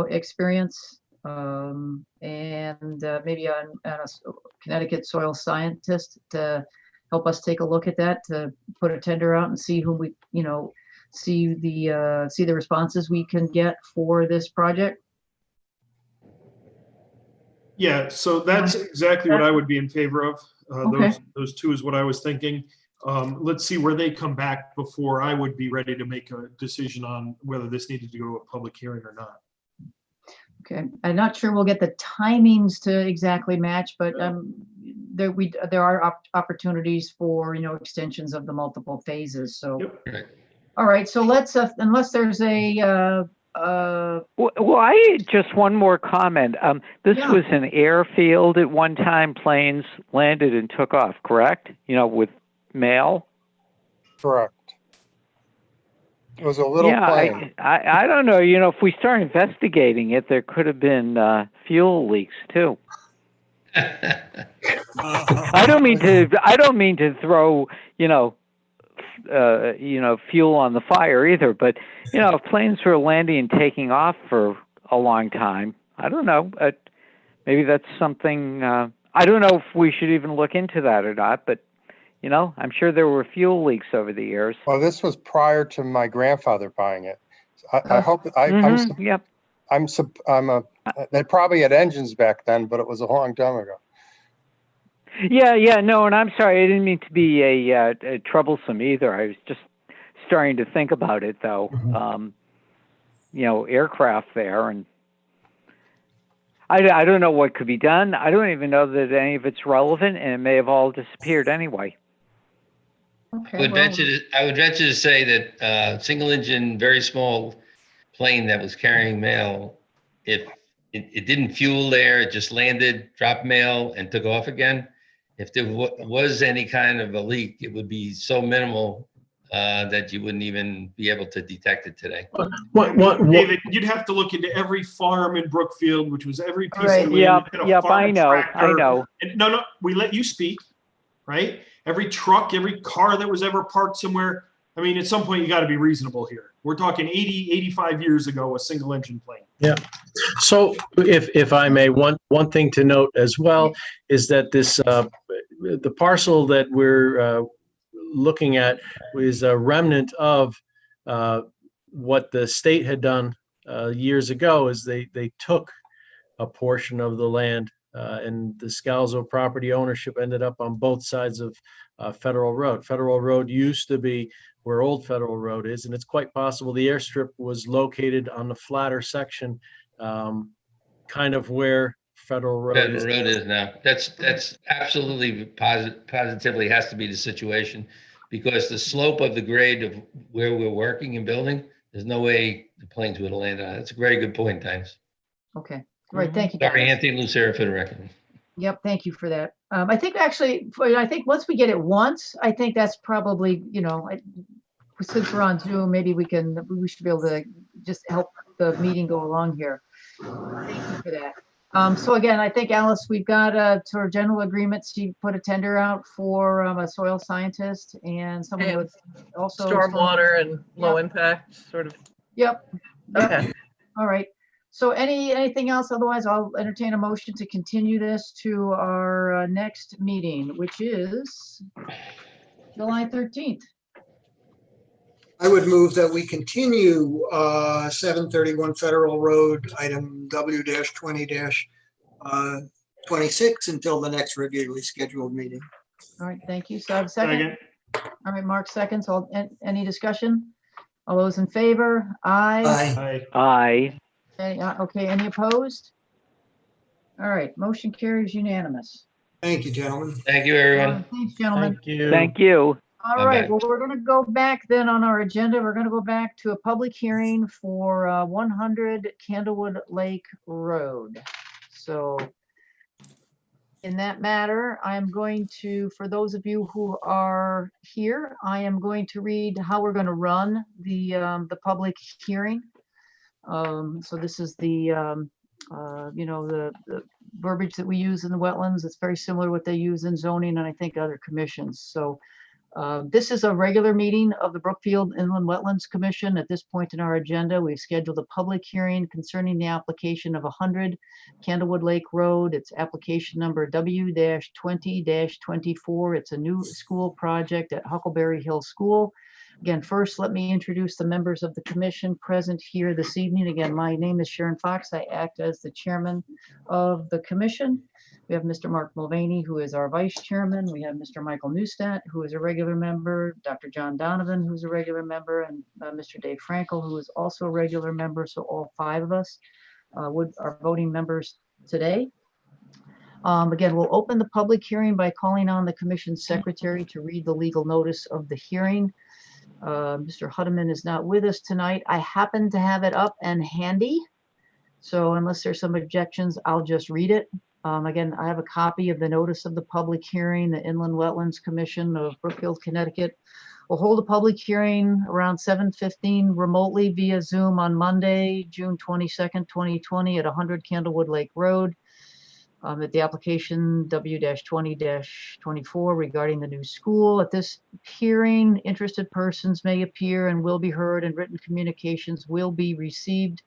experience, and maybe a Connecticut soil scientist to help us take a look at that, to put a tender out and see who we, see the responses we can get for this project. Yeah, so that's exactly what I would be in favor of. Okay. Those two is what I was thinking. Let's see where they come back before I would be ready to make a decision on whether this needed to go to a public hearing or not. Okay, I'm not sure we'll get the timings to exactly match, but there are opportunities for extensions of the multiple phases. So, Yep. All right. So let's unless there's a Well, just one more comment. This was an airfield at one time. Planes landed and took off, correct? With mail. Correct. It was a little plane. I don't know. If we start investigating it, there could have been fuel leaks too. I don't mean to throw fuel on the fire either, but if planes were landing and taking off for a long time, I don't know. Maybe that's something. I don't know if we should even look into that or not, but I'm sure there were fuel leaks over the years. Well, this was prior to my grandfather buying it. I hope Yep. They probably had engines back then, but it was a long time ago. Yeah, no, and I'm sorry, I didn't mean to be a troublesome either. I was just starting to think about it, though. Aircraft there, and I don't know what could be done. I don't even know that any of it's relevant, and it may have all disappeared anyway. okay. I would venture to say that single engine, very small plane that was carrying mail, if it didn't fuel there, it just landed, dropped mail, and took off again. if there was any kind of a leak, it would be so minimal that you wouldn't even be able to detect it today. David, you'd have to look into every farm in Brookfield, which was every piece Right. of land. Yep, that had a yep, farm I know, I tractor. know. And no, we let you speak, right? Every truck, every car that was ever parked somewhere. I mean, at some point, you got to be reasonable here. We're talking 80, 85 years ago, a single engine plane. Yeah. So if I may, one thing to note as well is that this, the parcel that we're looking at is a remnant of what the state had done years ago, is they took a portion of the land and the Scalzo property ownership ended up on both sides of Federal Road. Federal Road used to be where Old Federal Road is, and it's quite possible the airstrip was located on the flatter section, kind of where Federal Road Federal is. Road is now. That's absolutely positively has to be the situation, because the slope of the grade of where we're working and building, there's no way the planes would have landed on it. That's a very good point, Dennis. Okay, great, thank you, Sorry, Dennis. Anthony Lucero for the record. Yep, thank you for that. I think actually, I think once we get it once, I think that's probably, since we're on Zoom, maybe we should be able to just help the meeting go along here. Thank you for that. So again, I think, Alice, we've got sort of general agreements. You put a tender out for a soil scientist and someone And with also. Stormwater and low impact, sort of. Yep. Okay. All right. So anything else? Otherwise, I'll entertain a motion to continue this to our next meeting, which is July 13th. I would move that we continue 731 Federal Road, item W-20-26 until the next regularly scheduled meeting. All right, thank you. So I have a second. All right, Mark seconds. Any discussion? All those in favor? Aye. Aye. Okay, any opposed? All right, motion carries unanimous. Thank you, gentlemen. Thank you, everyone. Thanks, gentlemen. Thank you. Thank you. All right, well, we're gonna go back then on our agenda. We're gonna go back to a public hearing for 100 Candlewood Lake Road. So in that matter, I am going to, for those of you who are here, I am going to read how we're gonna run the public hearing. So this is the verbiage that we use in the wetlands. It's very similar to what they use in zoning and I think other commissions. So this is a regular meeting of the Brookfield Inland Wetlands Commission. At this point in our agenda, we've scheduled a public hearing concerning the application of 100 Candlewood Lake Road. It's application number W-20-24. It's a new school project at Huckleberry Hill School. Again, first, let me introduce the members of the commission present here this evening. Again, my name is Sharon Fox. I act as the chairman of the commission. We have Mr. Mark Mulvaney, who is our vice chairman. We have Mr. Michael Neustadt, who is a regular member, Dr. John Donovan, who's a regular member, and Mr. Dave Frankel, who is also a regular member. So all five of us are voting members today. Again, we'll open the public hearing by calling on the commission secretary to read the legal notice of the hearing. Mr. Huddeman is not with us tonight. I happen to have it up and handy. So unless there's some objections, I'll just read it. Again, I have a copy of the notice of the public hearing. The Inland Wetlands Commission of Brookfield, Connecticut will hold a public hearing around 7:15 remotely via Zoom on Monday, June 22nd, 2020 at 100 Candlewood Lake Road. At the application W-20-24 regarding the new school. At this hearing, interested persons may appear and will be heard, and written communications will be received.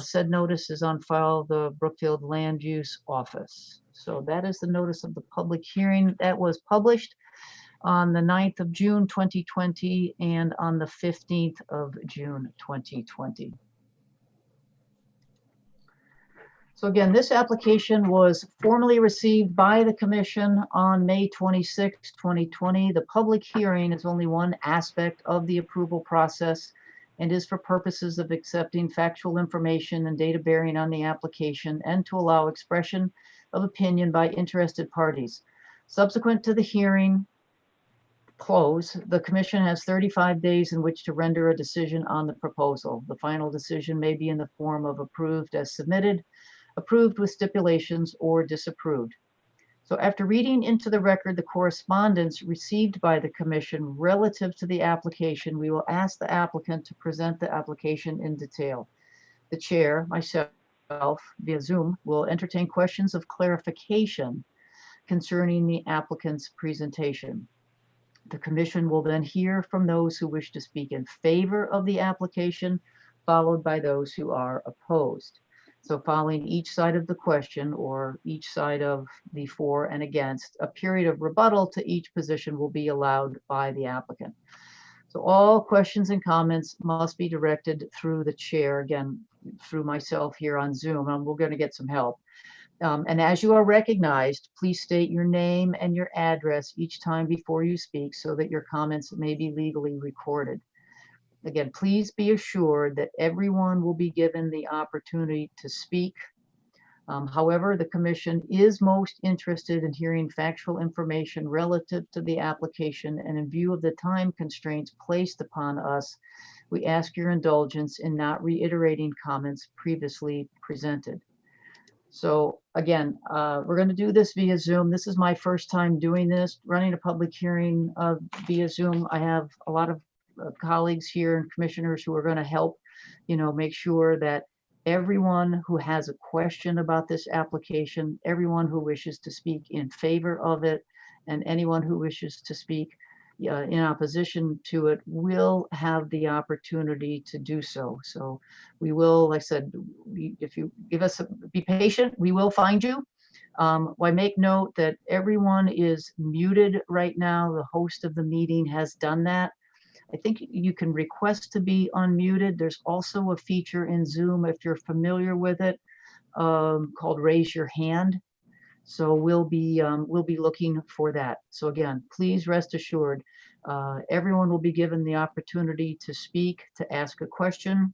Said notice is on file at the Brookfield Land Use Office. So that is the notice of the public hearing that was published on the 9th of June 2020 and on the 15th of June 2020. So again, this application was formally received by the commission on May 26, 2020. The public hearing is only one aspect of the approval process and is for purposes of accepting factual information and data bearing on the application and to allow expression of opinion by interested parties. Subsequent to the hearing close, the commission has 35 days in which to render a decision on the proposal. The final decision may be in the form of approved as submitted, approved with stipulations, or disapproved. So after reading into the record the correspondence received by the commission relative to the application, we will ask the applicant to present the application in detail. The chair, myself, via Zoom, will entertain questions of clarification concerning the applicant's presentation. The commission will then hear from those who wish to speak in favor of the application, followed by those who are opposed. So following each side of the question or each side of the for and against, a period of rebuttal to each position will be allowed by the applicant. So all questions and comments must be directed through the chair, again, through myself here on Zoom, and we're going to get some help. And as you are recognized, please state your name and your address each time before you speak so that your comments may be legally recorded. Again, please be assured that everyone will be given the opportunity to speak. However, the commission is most interested in hearing factual information relative to the application, and in view of the time constraints placed upon us, we ask your indulgence in not reiterating comments previously presented. So again, we're going to do this via Zoom. This is my first time doing this, running a public hearing via Zoom. I have a lot of colleagues here and commissioners who are going to help, make sure that everyone who has a question about this application, everyone who wishes to speak in favor of it, and anyone who wishes to speak in opposition to it will have the opportunity to do so. So we will, like I said, if you be patient, we will find you. I make note that everyone is muted right now. The host of the meeting has done that. I think you can request to be unmuted. There's also a feature in Zoom, if you're familiar with it, called Raise Your Hand. So we'll be looking for that. So again, please rest assured, everyone will be given the opportunity to speak, to ask a question.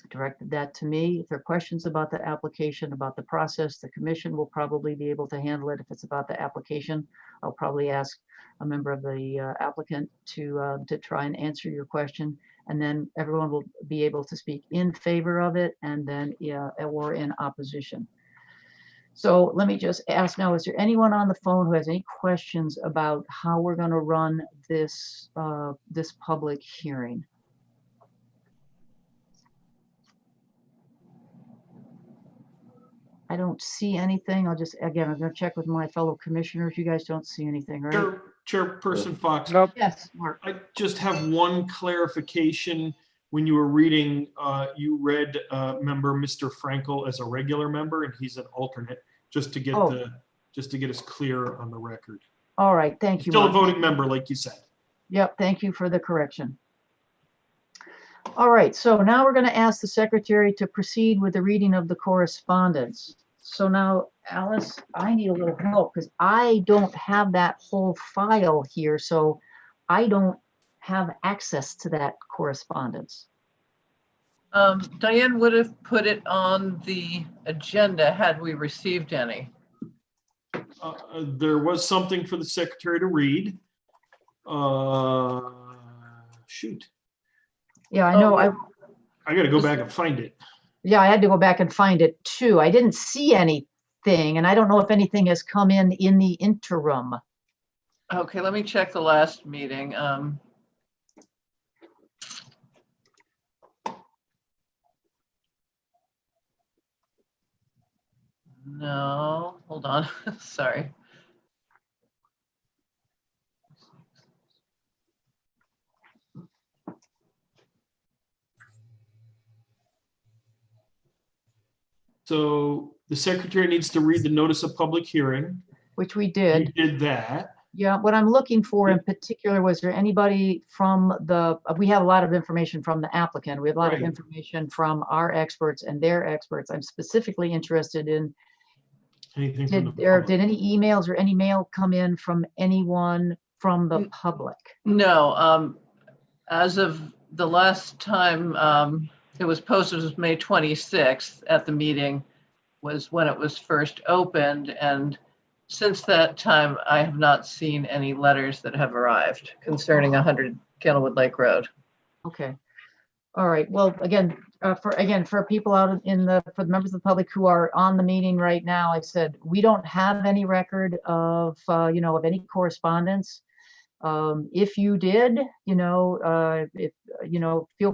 Directed that to me. If there are questions about the application, about the process, the commission will probably be able to handle it. If it's about the application, I'll probably ask a member of the applicant to try and answer your question, and then everyone will be able to speak in favor of it, and then or in opposition. So let me just ask now, is there anyone on the phone who has any questions about how we're going to run this this public hearing? I don't see anything. I'm going to check with my fellow commissioners. You guys don't see anything, right? Chairperson Fox. Nope. Yes, Mark. I just have one clarification. When you were reading, you read member Mr. Frankel as a regular member, and he's an alternate, just to get us clear on the record. All right, thank you, Still a Mark. voting member, like you said. Yep, thank you for the correction. All right, so now we're going to ask the secretary to proceed with the reading of the correspondence. So now, Alice, I need a little help because I don't have that whole file here, so I don't have access to that correspondence. Diane would have put it on the agenda had we received any. There was something for the secretary to read. Shoot. Yeah, I know. I got to go back and find it. Yeah, I had to go back and find it too. I didn't see anything, and I don't know if anything has come in the interim. Okay, let me check the last meeting. No, hold on. Sorry. So the secretary needs to read the notice of public hearing. Which we did. You did that. Yeah, what I'm looking for in particular, was there anybody from we have a lot of information from the applicant. We have a lot of Right. information from our experts and their experts. I'm specifically interested in, Anything from the did any emails or any mail come in from anyone from the public? No, as of the last time it was posted was May 26th at the meeting was when it was first opened. And since that time, I have not seen any letters that have arrived concerning 100 Candlewood Lake Road. Okay. All right, well, again, for people out in for the members of the public who are on the meeting right now, I said, we don't have any record of, of any correspondence. If you did, feel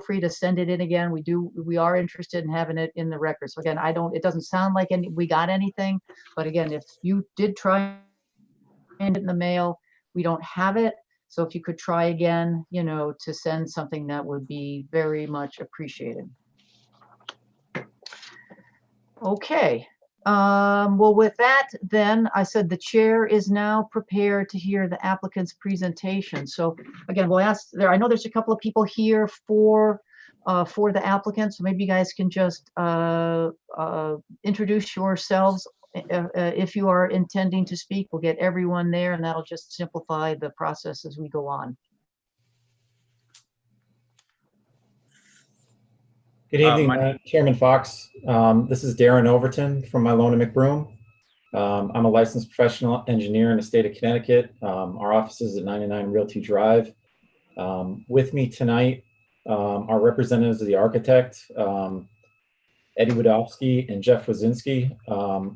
free to send it in again. We are interested in having it in the record. So again, it doesn't sound like we got anything, but again, if you did try and it in the mail, we don't have it. So if you could try again, to send something, that would be very much appreciated. Okay. Well, with that, then I said the chair is now prepared to hear the applicant's presentation. So again, we'll ask there. I know there's a couple of people here for the applicant, so maybe you guys can just introduce yourselves. If you are intending to speak, we'll get everyone there, and that'll just simplify the process as we go on. Good evening, Chairman Fox. This is Darren Overton from Mylona McBroom. I'm a licensed professional engineer in the state of Connecticut. Our office is at 99 Realty Drive. With me tonight are representatives of the architect, Eddie Wadowski and Jeff Wazinski,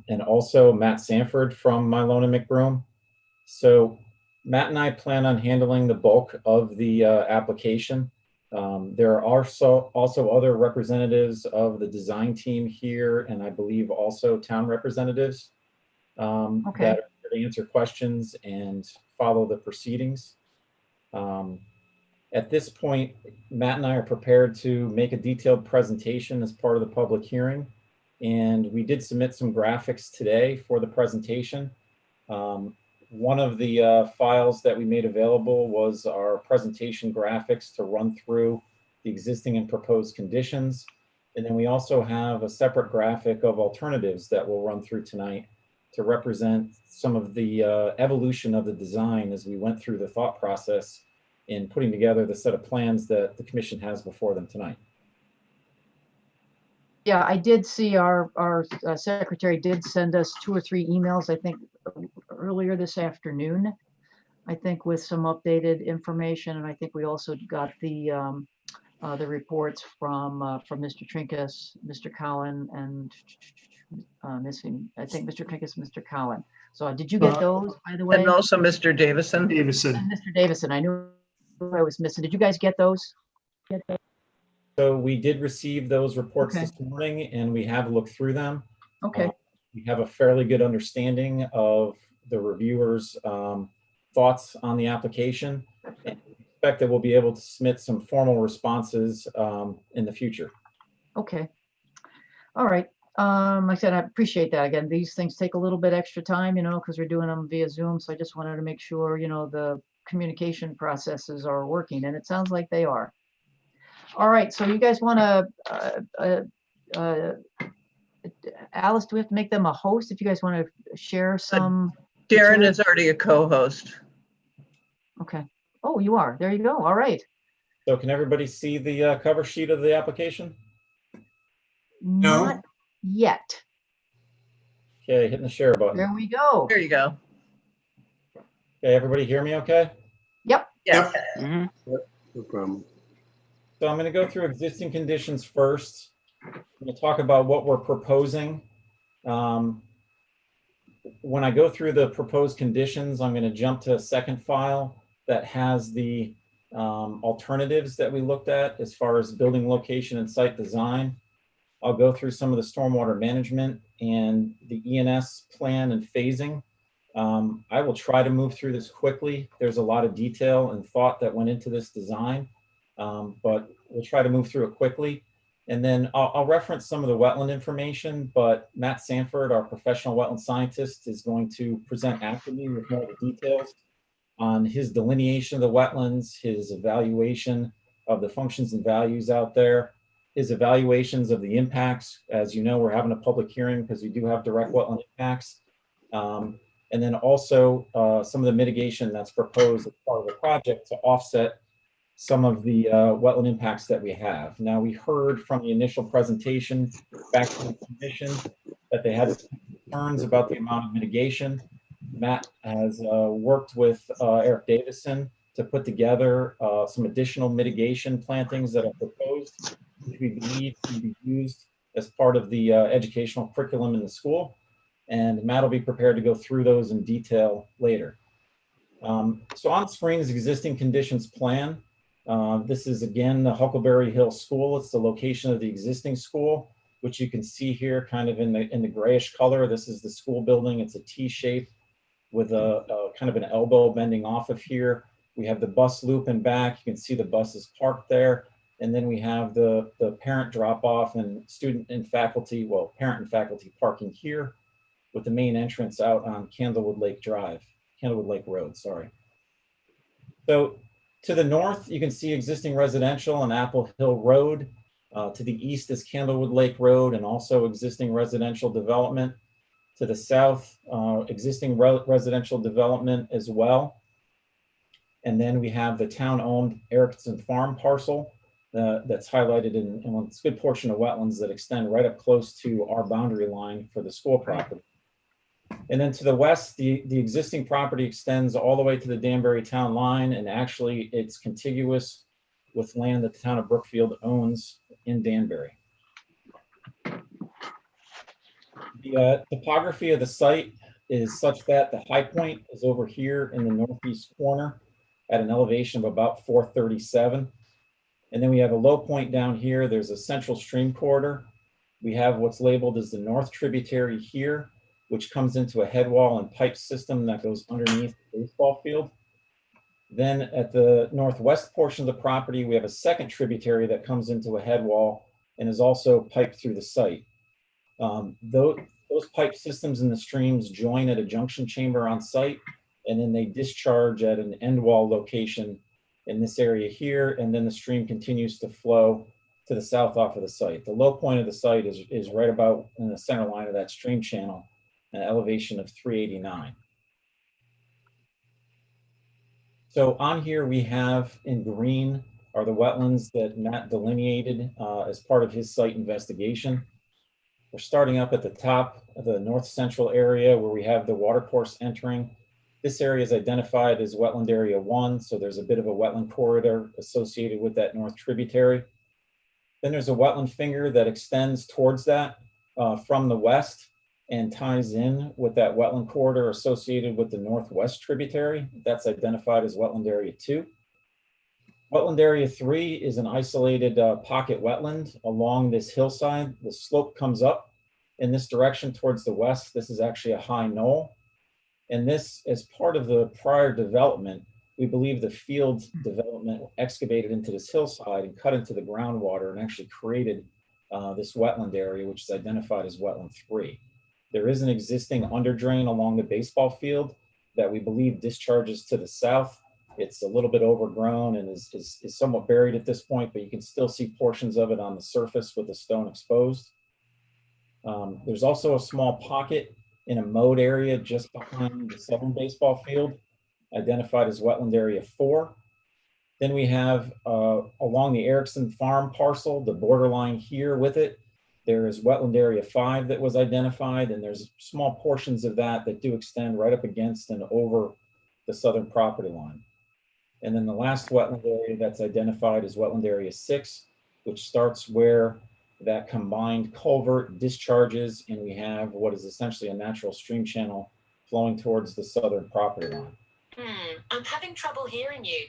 and also Matt Sanford from Mylona McBroom. So Matt and I plan on handling the bulk of the application. There are also other representatives of the design team here, and I believe also town representatives that are here to answer questions and follow the proceedings. At this point, Matt and I are prepared to make a detailed presentation as part of the public hearing, and we did submit some graphics today for the presentation. One of the files that we made available was our presentation graphics to run through the existing and proposed conditions. And then we also have a separate graphic of alternatives that we'll run through tonight to represent some of the evolution of the design as we went through the thought process in putting together the set of plans that the commission has before them tonight. Yeah, I did see our secretary did send us 2 or 3 emails, I think, earlier this afternoon, I think, with some updated information. And I think we also got the reports from Mr. Trinkus, Mr. Collin, and I think Mr. Trinkus, Mr. Collin. So did you get those, by the way? And also Mr. Davison. And Mr. Davison, I knew I was missing. Did you guys get those? So we did receive those reports this morning, and we have looked through them. Okay. We have a fairly good understanding of the reviewers' thoughts on the application, and we expect that we'll be able to submit some formal responses in the future. Okay. All right. Like I said, I appreciate that. Again, these things take a little bit extra time, because we're doing them via Zoom. So I just wanted to make sure, the communication processes are working, and it sounds like they are. All right. So you guys want to, Alice, do we have to make them a host if you guys want to share some? Darren is already a co-host. Okay. Oh, you are. There you go. All right. So can everybody see the cover sheet of the application? No. Not yet. Okay, hitting the share button. There we go. There you go. Okay, everybody hear me okay? Yep. Yes. Mm-hmm. No problem. So I'm going to go through existing conditions first. I'm going to talk about what we're proposing. When I go through the proposed conditions, I'm going to jump to a second file that has the alternatives that we looked at as far as building location and site design. I'll go through some of the stormwater management and the ENS plan and phasing. I will try to move through this quickly. There's a lot of detail and thought that went into this design, but we'll try to move through it quickly. And then I'll reference some of the wetland information, but Matt Sanford, our professional wetland scientist, is going to present after me with more of the details on his delineation of the wetlands, his evaluation of the functions and values out there, his evaluations of the impacts. As you know, we're having a public hearing because we do have direct wetland impacts. And then also some of the mitigation that's proposed as part of the project to offset some of the wetland impacts that we have. Now, we heard from the initial presentation back to the commission that they had concerns about the amount of mitigation. Matt has worked with Eric Davison to put together some additional mitigation plantings that are proposed proposed, which we believe can be used as part of the educational curriculum in the school. And Matt will be prepared to go through those in detail later. So on screen is existing conditions plan. This is again the Huckleberry Hill School. It's the location of the existing school, which you can see here kind of in the grayish color. This is the school building. It's a T shape with a kind of an elbow bending off of here. We have the bus loop in back. You can see the buses parked there. And then we have the parent drop off and student and faculty, well, parent and faculty parking here with the main entrance out on Candlewood Lake Road, sorry. So to the north, you can see existing residential on Apple Hill Road. To the east is Candlewood Lake Road and also existing residential development. To the south, existing residential development as well. And then we have the town-owned Erickson Farm parcel that's highlighted in a good portion of wetlands that extend right up close to our boundary line for the school property. And then to the west, the existing property extends all the way to the Danbury town line, and actually it's contiguous with land that the town of Brookfield owns in Danbury. The topography of the site is such that the high point is over here in the northeast corner at an elevation of about 437. And then we have a low point down here. There's a central stream corridor. We have what's labeled as the north tributary here, which comes into a head wall and pipe system that goes underneath the baseball field. Then at the northwest portion of the property, we have a second tributary that comes into a head wall and is also piped through the site. Those pipe systems in the streams join at a junction chamber on site, and then they discharge at an end wall location in this area here, and then the stream continues to flow to the south off of the site. The low point of the site is right about in the center line of that stream channel, an elevation of 389. So on here we have in green are the wetlands that Matt delineated as part of his site investigation. We're starting up at the top of the north central area where we have the water course entering. This area is identified as wetland area 1, so there's a bit of a wetland corridor associated with that north tributary. Then there's a wetland finger that extends towards that from the west and ties in with that wetland corridor associated with the northwest tributary. That's identified as wetland area 2. Wetland area 3 is an isolated pocket wetland along this hillside. The slope comes up in this direction towards the west. This is actually a high knoll. And this, as part of the prior development, we believe the field development excavated into this hillside and cut into the groundwater and actually created this wetland area, which is identified as wetland 3. There is an existing underdrain along the baseball field that we believe discharges to the south. It's a little bit overgrown and is somewhat buried at this point, but you can still see portions of it on the surface with the stone exposed. There's also a small pocket in a mowed area just behind the southern baseball field, identified as wetland area 4. Then we have along the Erickson Farm parcel, the borderline here with it, there is wetland area 5 that was identified, and there's small portions of that that do extend right up against and over the southern property line. And then the last wetland area that's identified is wetland area 6, which starts where that combined culvert discharges, and we have what is essentially a natural stream channel flowing towards the southern property line. I'm having trouble hearing you.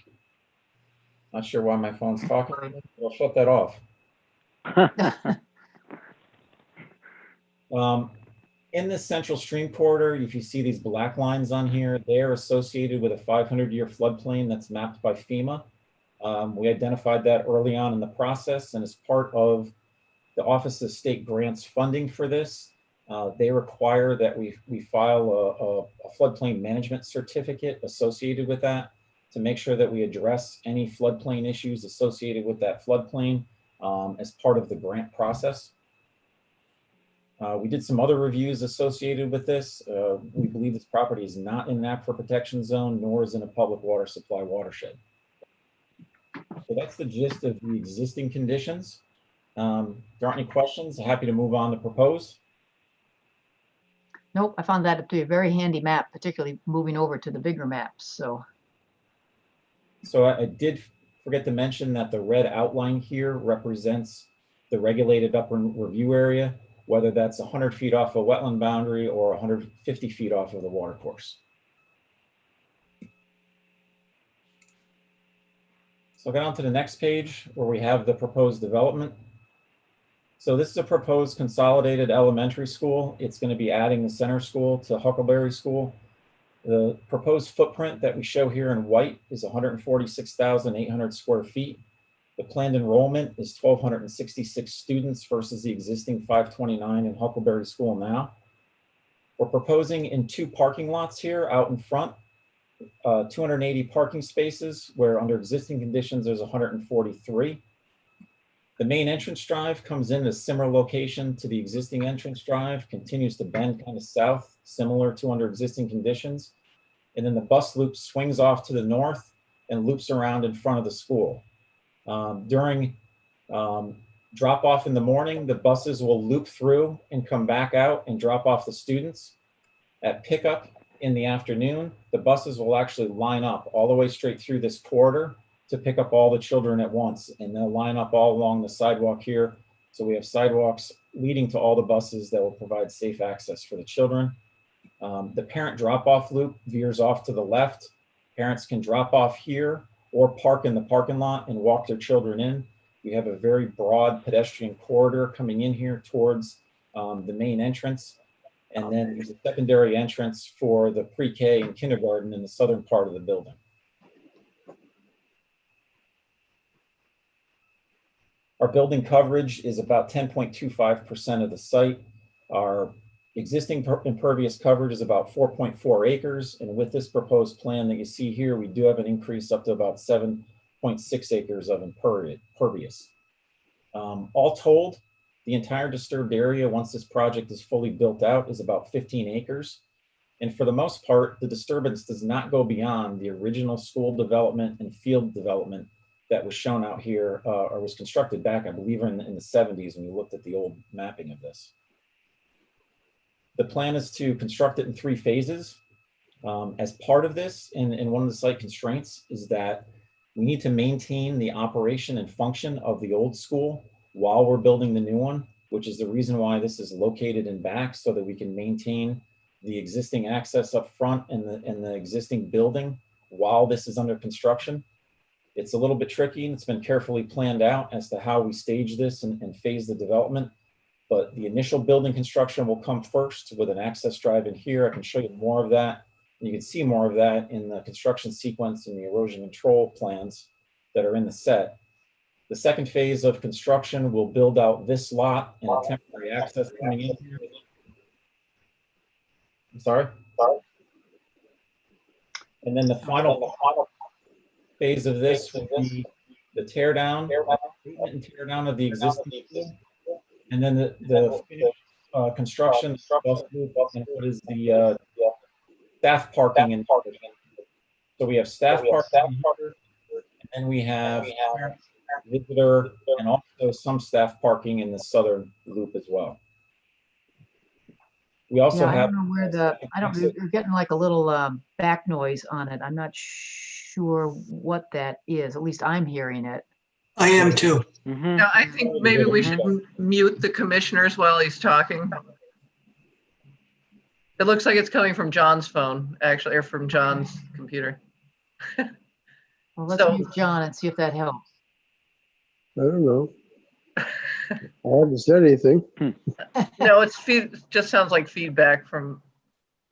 Not sure why my phone's talking. I'll shut that off. In this central stream corridor, if you see these black lines on here, they are associated with a 500-year floodplain that's mapped by FEMA. We identified that early on in the process, and as part of the Office of State Grants funding for this, they require that we file a floodplain management certificate associated with that to make sure that we address any floodplain issues associated with that floodplain as part of the grant process. We did some other reviews associated with this. We believe this property is not in an aquifer protection zone, nor is in a public water supply watershed. So that's the gist of the existing conditions. If there aren't any questions, I'm happy to move on to propose. Nope, I found that to be a very handy map, particularly moving over to the bigger maps. So I did forget to mention that the red outline here represents the regulated upland review area, whether that's 100 feet off a wetland boundary or 150 feet off of the water course. So I'll get on to the next page where we have the proposed development. So this is a proposed consolidated elementary school. It's going to be adding the center school to Huckleberry School. The proposed footprint that we show here in white is 146,800 square feet. The planned enrollment is 1,266 students versus the existing 529 in Huckleberry School now. We're proposing in 2 parking lots here out in front, 280 parking spaces, where under existing conditions, there's 143. The main entrance drive comes in a similar location to the existing entrance drive, continues to bend kind of south, similar to under existing conditions. And then the bus loop swings off to the north and loops around in front of the school. During drop off in the morning, the buses will loop through and come back out and drop off the students. At pickup in the afternoon, the buses will actually line up all the way straight through this corridor to pick up all the children at once. And they'll line up all along the sidewalk here. So we have sidewalks leading to all the buses that will provide safe access for the children. The parent drop-off loop veers off to the left. Parents can drop off here or park in the parking lot and walk their children in. We have a very broad pedestrian corridor coming in here towards the main entrance. And then there's a secondary entrance for the pre-K and kindergarten in the southern part of the building. Our building coverage is about 10.25% of the site. Our existing impervious coverage is about 4.4 acres. And with this proposed plan that you see here, we do have an increase up to about 7.6 acres of impervious. All told, the entire disturbed area, once this project is fully built out, is about 15 acres. And for the most part, the disturbance does not go beyond the original school development and field development that was shown out here, or was constructed back, I believe, in the 70s when you looked at the old mapping of this. The plan is to construct it in 3 phases. As part of this, and one of the site constraints is that we need to maintain the operation and function of the old school while we're building the new one, which is the reason why this is located in back, so that we can maintain the existing access up front and the existing building while this is under construction. It's a little bit tricky, and it's been carefully planned out as to how we stage this and phase the development. But the initial building construction will come first with an access drive in here. I can show you more of that. And you can see more of that in the construction sequence and the erosion control plans that are in the set. The second phase of construction will build out this lot and a temporary access coming in here. I'm sorry? And then the final phase of this will be the tear down and tear down of the existing school. And then the construction and what is the staff parking. And so we have staff parking here, and then we have visitor and also some staff parking in the southern loop as well. We also have. I don't know where you're getting like a little back noise on it. I'm not sure what that is. At least I'm hearing it. I am too. No, I think maybe we should mute the commissioners while he's talking. It looks like it's coming from John's phone, actually, or from John's computer. Well, let's mute John and see if that helps. I don't know. I haven't said anything. No, just sounds like feedback from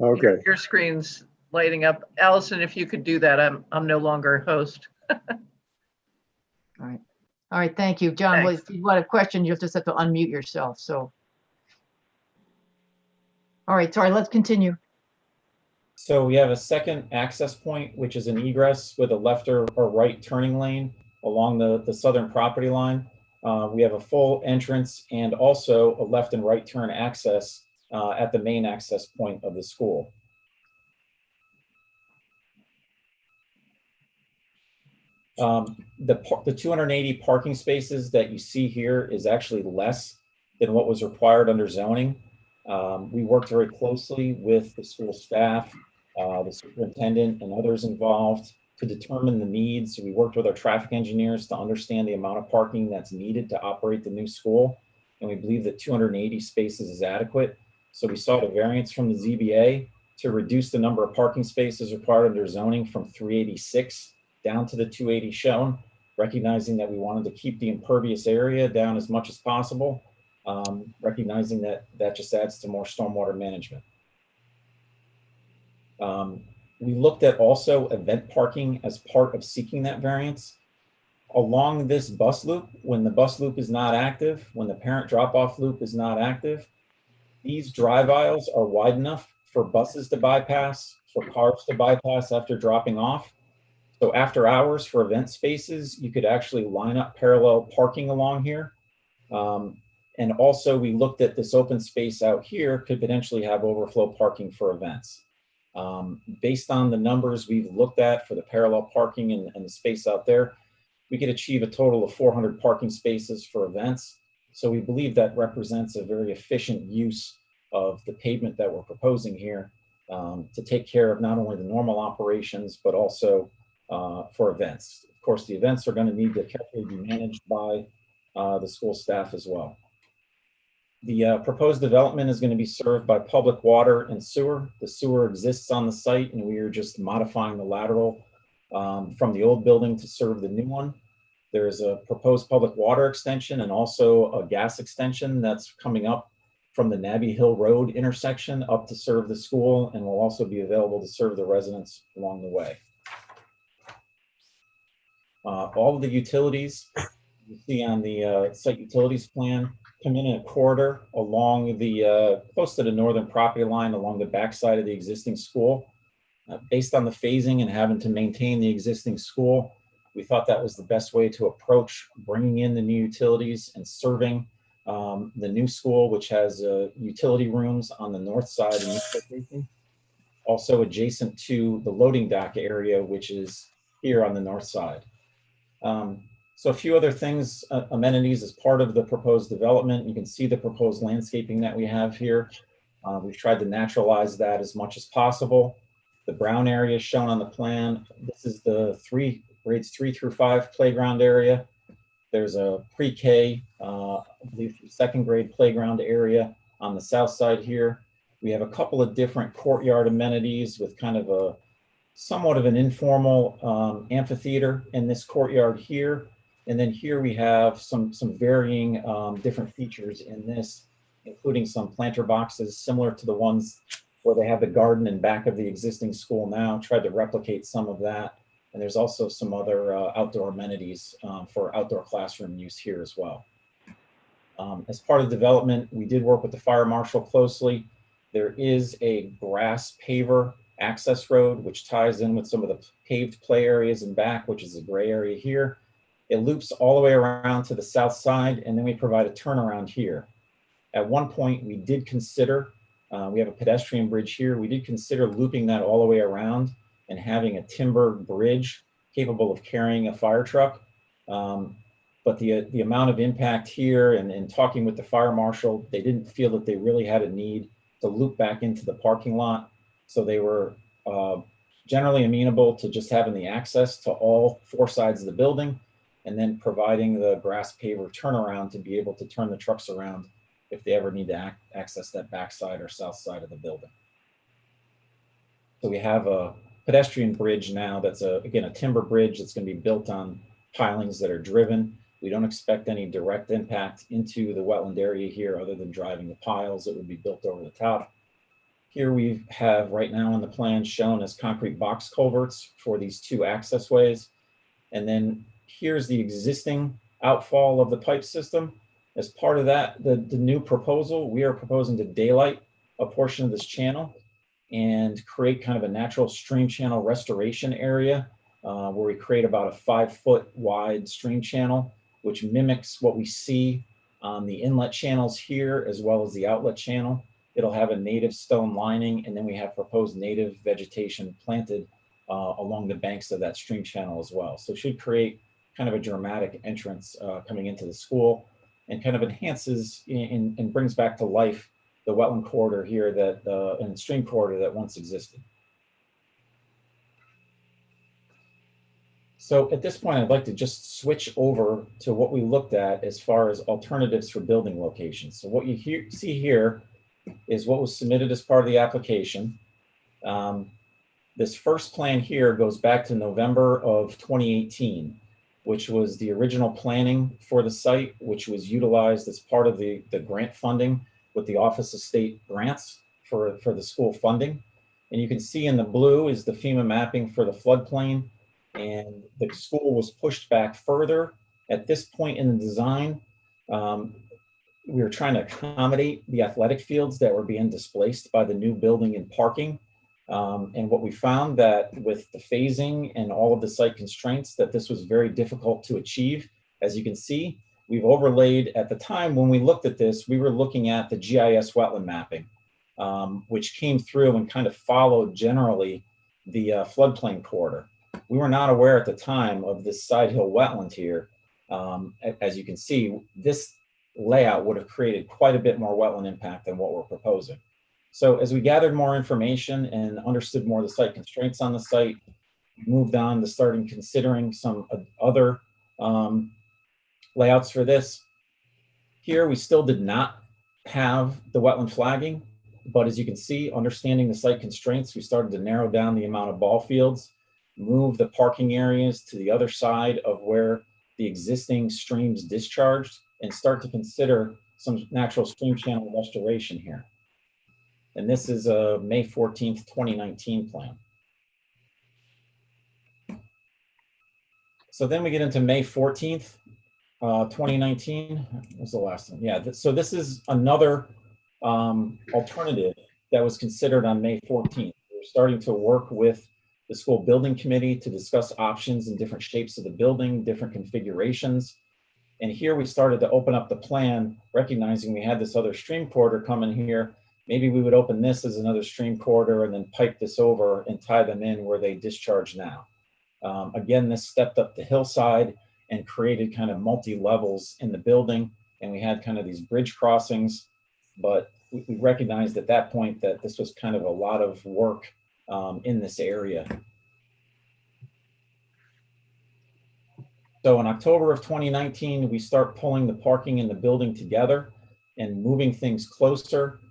Okay. your screen's lighting up. Allison, if you could do that, I'm no longer a host. All right, thank you. John, well, if you want a question, you just have to unmute yourself, so. All right, sorry, let's continue. So we have a second access point, which is an egress with a left or right turning lane along the southern property line. We have a full entrance and also a left and right turn access at the main access point of the school. The 280 parking spaces that you see here is actually less than what was required under zoning. We worked very closely with the school staff, the superintendent, and others involved to determine the needs. We worked with our traffic engineers to understand the amount of parking that's needed to operate the new school. And we believe that 280 spaces is adequate. So we sought a variance from the ZBA to reduce the number of parking spaces required under zoning from 386 down to the 280 shown, recognizing that we wanted to keep the impervious area down as much as possible, recognizing that that just adds to more stormwater management. We looked at also event parking as part of seeking that variance. Along this bus loop, when the bus loop is not active, when the parent drop-off loop is not active, these drive aisles are wide enough for buses to bypass, for cars to bypass after dropping off. So after hours for event spaces, you could actually line up parallel parking along here. And also we looked at this open space out here could potentially have overflow parking for events. Based on the numbers we've looked at for the parallel parking and the space out there, we could achieve a total of 400 parking spaces for events. So we believe that represents a very efficient use of the pavement that we're proposing here to take care of not only the normal operations, but also for events. Of course, the events are going to need to carefully be managed by the school staff as well. The proposed development is going to be served by public water and sewer. The sewer exists on the site, and we are just modifying the lateral from the old building to serve the new one. There is a proposed public water extension and also a gas extension that's coming up from the Nabby Hill Road intersection up to serve the school, and will also be available to serve the residents along the way. All of the utilities you see on the site utilities plan come in a corridor along the close to the northern property line along the backside of the existing school. Based on the phasing and having to maintain the existing school, we thought that was the best way to approach bringing in the new utilities and serving the new school, which has utility rooms on the north side in this location, also adjacent to the loading dock area, which is here on the north side. So a few other things, amenities as part of the proposed development. You can see the proposed landscaping that we have here. We've tried to naturalize that as much as possible. The brown area is shown on the plan. This is the grades 3 through 5 playground area. There's a pre-K, I believe second grade playground area on the south side here. We have a couple of different courtyard amenities with kind of a somewhat of an informal amphitheater in this courtyard here. And then here we have some varying different features in this, including some planter boxes similar to the ones where they have the garden in back of the existing school now, tried to replicate some of that. And there's also some other outdoor amenities for outdoor classroom use here as well. As part of development, we did work with the fire marshal closely. There is a grass paver access road, which ties in with some of the paved play areas in back, which is a gray area here. It loops all the way around to the south side, and then we provide a turnaround here. At one point, we did consider, we have a pedestrian bridge here. We did consider looping that all the way around and having a timber bridge capable of carrying a fire truck. But the amount of impact here and talking with the fire marshal, they didn't feel that they really had a need to loop back into the parking lot. So they were generally amenable to just having the access to all 4 sides of the building and then providing the grass paver turnaround to be able to turn the trucks around if they ever need to access that backside or south side of the building. So we have a pedestrian bridge now that's again a timber bridge that's going to be built on pilings that are driven. We don't expect any direct impact into the wetland area here other than driving the piles that would be built over the top. Here we have right now on the plan shown as concrete box culverts for these 2 access ways. And then here's the existing outfall of the pipe system. As part of that, the new proposal, we are proposing to daylight a portion of this channel and create kind of a natural stream channel restoration area where we create about a 5-foot wide stream channel, which mimics what we see on the inlet channels here, as well as the outlet channel. It'll have a native stone lining, and then we have proposed native vegetation planted along the banks of that stream channel as well. So it should create kind of a dramatic entrance coming into the school and kind of enhances and brings back to life the wetland corridor here that and stream corridor that once existed. So at this point, I'd like to just switch over to what we looked at as far as alternatives for building locations. So what you see here is what was submitted as part of the application. This first plan here goes back to November of 2018, which was the original planning for the site, which was utilized as part of the grant funding with the Office of State Grants for the school funding. And you can see in the blue is the FEMA mapping for the floodplain. And the school was pushed back further. At this point in the design, we were trying to accommodate the athletic fields that were being displaced by the new building and parking. And what we found that with the phasing and all of the site constraints, that this was very difficult to achieve. As you can see, we've overlaid, at the time when we looked at this, we were looking at the GIS wetland mapping, which came through and kind of followed generally the floodplain corridor. We were not aware at the time of this side hill wetland here. As you can see, this layout would have created quite a bit more wetland impact than what we're proposing. So as we gathered more information and understood more of the site constraints on the site, we moved on to starting considering some other layouts for this. Here, we still did not have the wetland flagging, but as you can see, understanding the site constraints, we started to narrow down the amount of ball fields, move the parking areas to the other side of where the existing streams discharged, and start to consider some natural stream channel restoration here. And this is a May 14th, 2019 plan. So then we get into May 14th, 2019. What was the last one? Yeah, so this is another alternative that was considered on May 14th. We're starting to work with the school building committee to discuss options and different shapes of the building, different configurations. And here we started to open up the plan, recognizing we had this other stream corridor coming here. Maybe we would open this as another stream corridor and then pipe this over and tie them in where they discharge now. Again, this stepped up the hillside and created kind of multi-levels in the building. And we had kind of these bridge crossings, but we recognized at that point that this was kind of a lot of work in this area. So in October of 2019, we start pulling the parking in the building together and moving things closer,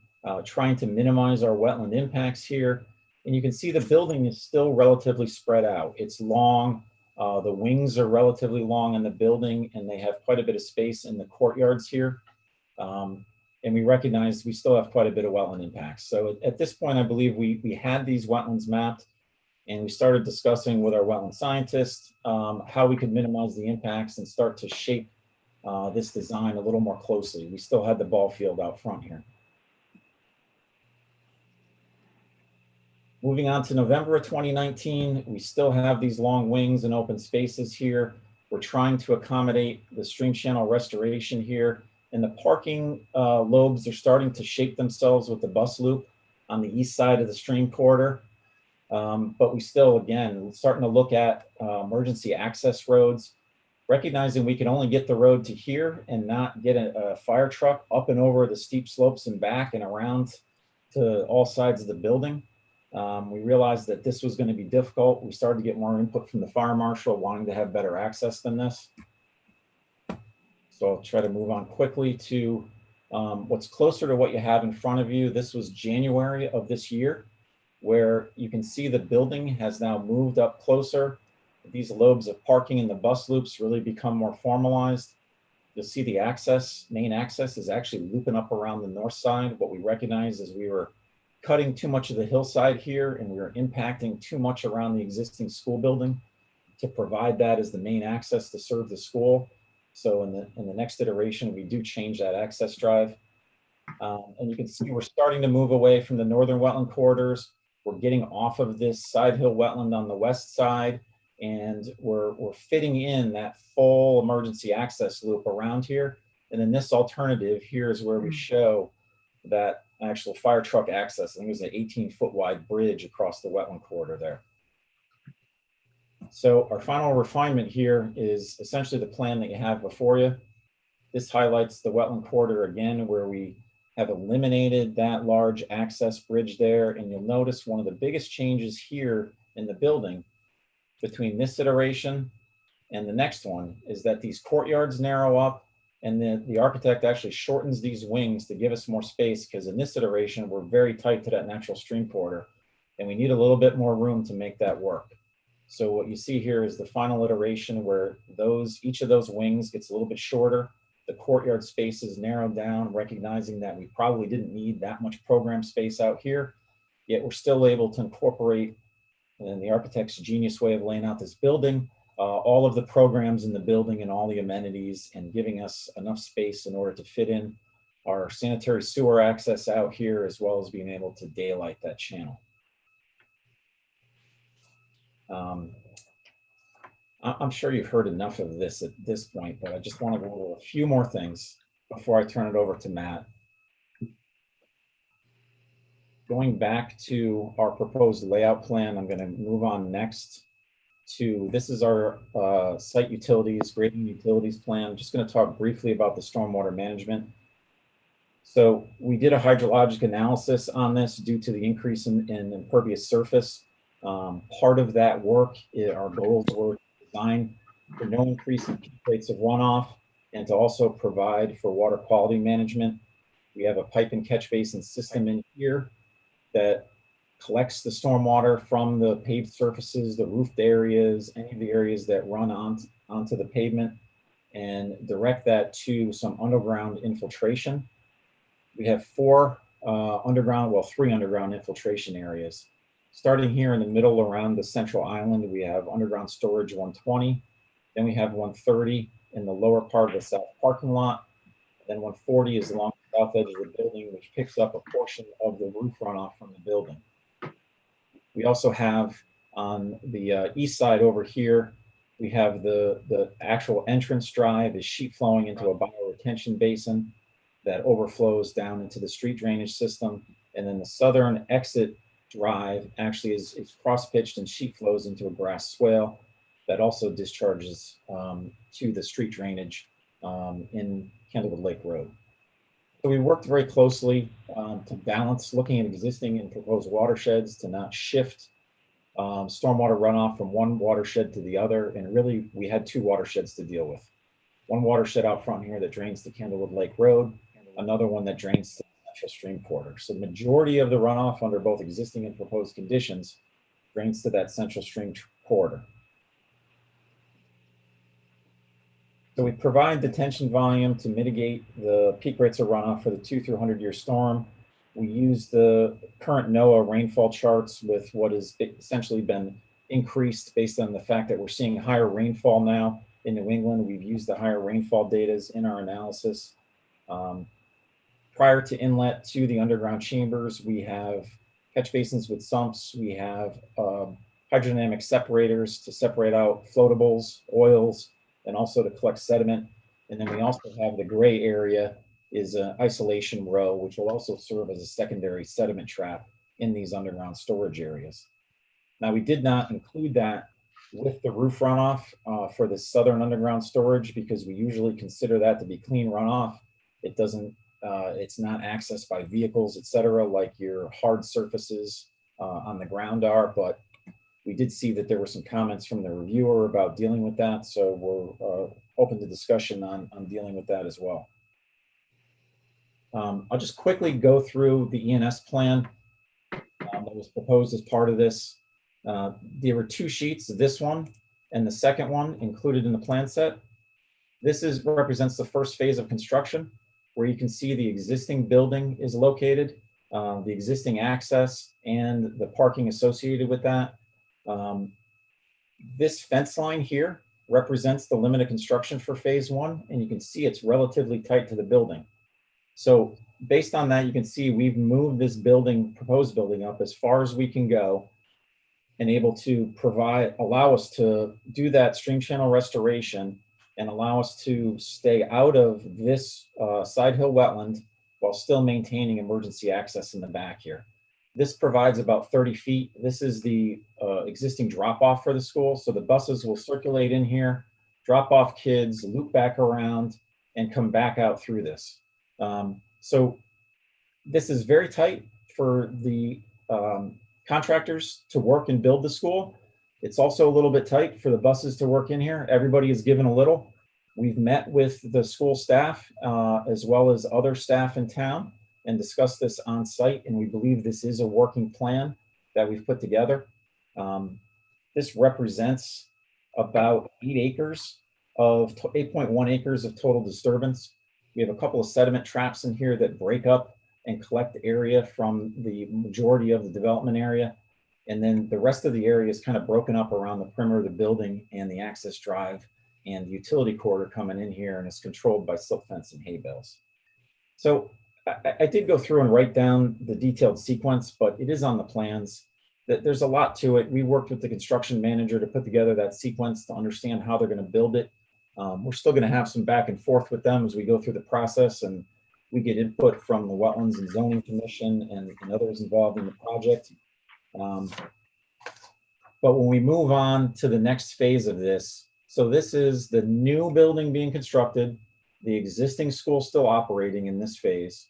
trying to minimize our wetland impacts here. And you can see the building is still relatively spread out. It's long, the wings are relatively long in the building, and they have quite a bit of space in the courtyards here. And we recognize we still have quite a bit of wetland impacts. So at this point, I believe we had these wetlands mapped, and we started discussing with our wetland scientists how we could minimize the impacts and start to shape this design a little more closely. We still had the ball field out front here. Moving on to November of 2019, we still have these long wings and open spaces here. We're trying to accommodate the stream channel restoration here, and the parking lobes are starting to shape themselves with the bus loop on the east side of the stream corridor. But we still, again, starting to look at emergency access roads, recognizing we can only get the road to here and not get a fire truck up and over the steep slopes and back and around to all sides of the building. We realized that this was going to be difficult. We started to get more input from the fire marshal wanting to have better access than this. So I'll try to move on quickly to what's closer to what you have in front of you. This was January of this year, where you can see the building has now moved up closer. These lobes of parking in the bus loops really become more formalized. You'll see the access, main access is actually looping up around the north side. What we recognize is we were cutting too much of the hillside here, and we were impacting too much around the existing school building to provide that as the main access to serve the school. So in the next iteration, we do change that access drive. And you can see we're starting to move away from the northern wetland corridors. We're getting off of this side hill wetland on the west side, and we're fitting in that full emergency access loop around here. And then this alternative here is where we show that actual fire truck access. I think it was an 18-foot wide bridge across the wetland corridor there. So our final refinement here is essentially the plan that you have before you. This highlights the wetland corridor again, where we have eliminated that large access bridge there. And you'll notice one of the biggest changes here in the building between this iteration and the next one is that these courtyards narrow up, and the architect actually shortens these wings to give us more space, because in this iteration, we're very tight to that natural stream corridor, and we need a little bit more room to make that work. So what you see here is the final iteration where each of those wings gets a little bit shorter. The courtyard space is narrowed down, recognizing that we probably didn't need that much program space out here, yet we're still able to incorporate, in the architect's genius way of laying out this building, all of the programs in the building and all the amenities, and giving us enough space in order to fit in our sanitary sewer access out here, as well as being able to daylight that channel. I'm sure you've heard enough of this at this point, but I just want to go over a few more things before I turn it over to Matt. Going back to our proposed layout plan, I'm going to move on next to, this is our site utilities, grading utilities plan. I'm just going to talk briefly about the stormwater management. So we did a hydrologic analysis on this due to the increase in impervious surface. Part of that work, our goals were to design for no increase in peak rates of runoff, and to also provide for water quality management. We have a pipe and catch basin system in here that collects the stormwater from the paved surfaces, the roofed areas, any of the areas that run onto the pavement, and direct that to some underground infiltration. We have three underground infiltration areas. Starting here in the middle around the central island, we have underground storage 120. Then we have 130 in the lower part of the south parking lot. Then 140 is along the south edge of the building, which picks up a portion of the roof runoff from the building. We also have on the east side over here, we have the actual entrance drive is sheet flowing into a bioretention basin that overflows down into the street drainage system. And then the southern exit drive actually is cross-pitched and sheet flows into a grass swale that also discharges to the street drainage in Candlewood Lake Road. So we worked very closely to balance looking at existing and proposed watersheds to not shift stormwater runoff from one watershed to the other. And really, we had two watersheds to deal with. One watershed out front here that drains to Candlewood Lake Road, another one that drains to the central stream corridor. So the majority of the runoff under both existing and proposed conditions drains to that central stream corridor. So we provide detention volume to mitigate the peak rates of runoff for the 2 through 100-year storm. We use the current NOAA rainfall charts with what has essentially been increased based on the fact that we're seeing higher rainfall now in New England. We've used the higher rainfall data in our analysis. Prior to inlet to the underground chambers, we have catch basins with sumps. We have hydrodynamic separators to separate out floatables, oils, and also to collect sediment. And then we also have the gray area is an isolation row, which will also serve as a secondary sediment trap in these underground storage areas. Now, we did not include that with the roof runoff for the southern underground storage, because we usually consider that to be clean runoff. It doesn't, it's not accessed by vehicles, et cetera, like your hard surfaces on the ground are, but we did see that there were some comments from the reviewer about dealing with that. So we're open to discussion on dealing with that as well. I'll just quickly go through the ENS plan that was proposed as part of this. There were two sheets, this one and the second one included in the plan set. This represents the first phase of construction, where you can see the existing building is located, the existing access and the parking associated with that. This fence line here represents the limit of construction for phase one, and you can see it's relatively tight to the building. So based on that, you can see we've moved this building, proposed building, up as far as we can go, and able to allow us to do that stream channel restoration and allow us to stay out of this side hill wetland while still maintaining emergency access in the back here. This provides about 30 feet. This is the existing drop off for the school. So the buses will circulate in here, drop off kids, loop back around, and come back out through this. So this is very tight for the contractors to work and build the school. It's also a little bit tight for the buses to work in here. Everybody is given a little. We've met with the school staff as well as other staff in town and discussed this on site, and we believe this is a working plan that we've put together. This represents about 8.1 acres of total disturbance. We have a couple of sediment traps in here that break up and collect area from the majority of the development area. And then the rest of the area is kind of broken up around the perimeter of the building and the access drive and the utility corridor coming in here, and it's controlled by silt fence and hay bales. So I did go through and write down the detailed sequence, but it is on the plans. There's a lot to it. We worked with the construction manager to put together that sequence to understand how they're going to build it. We're still going to have some back and forth with them as we go through the process, and we get input from the Wetlands and Zoning Commission and others involved in the project. But when we move on to the next phase of this, so this is the new building being constructed, the existing school still operating in this phase.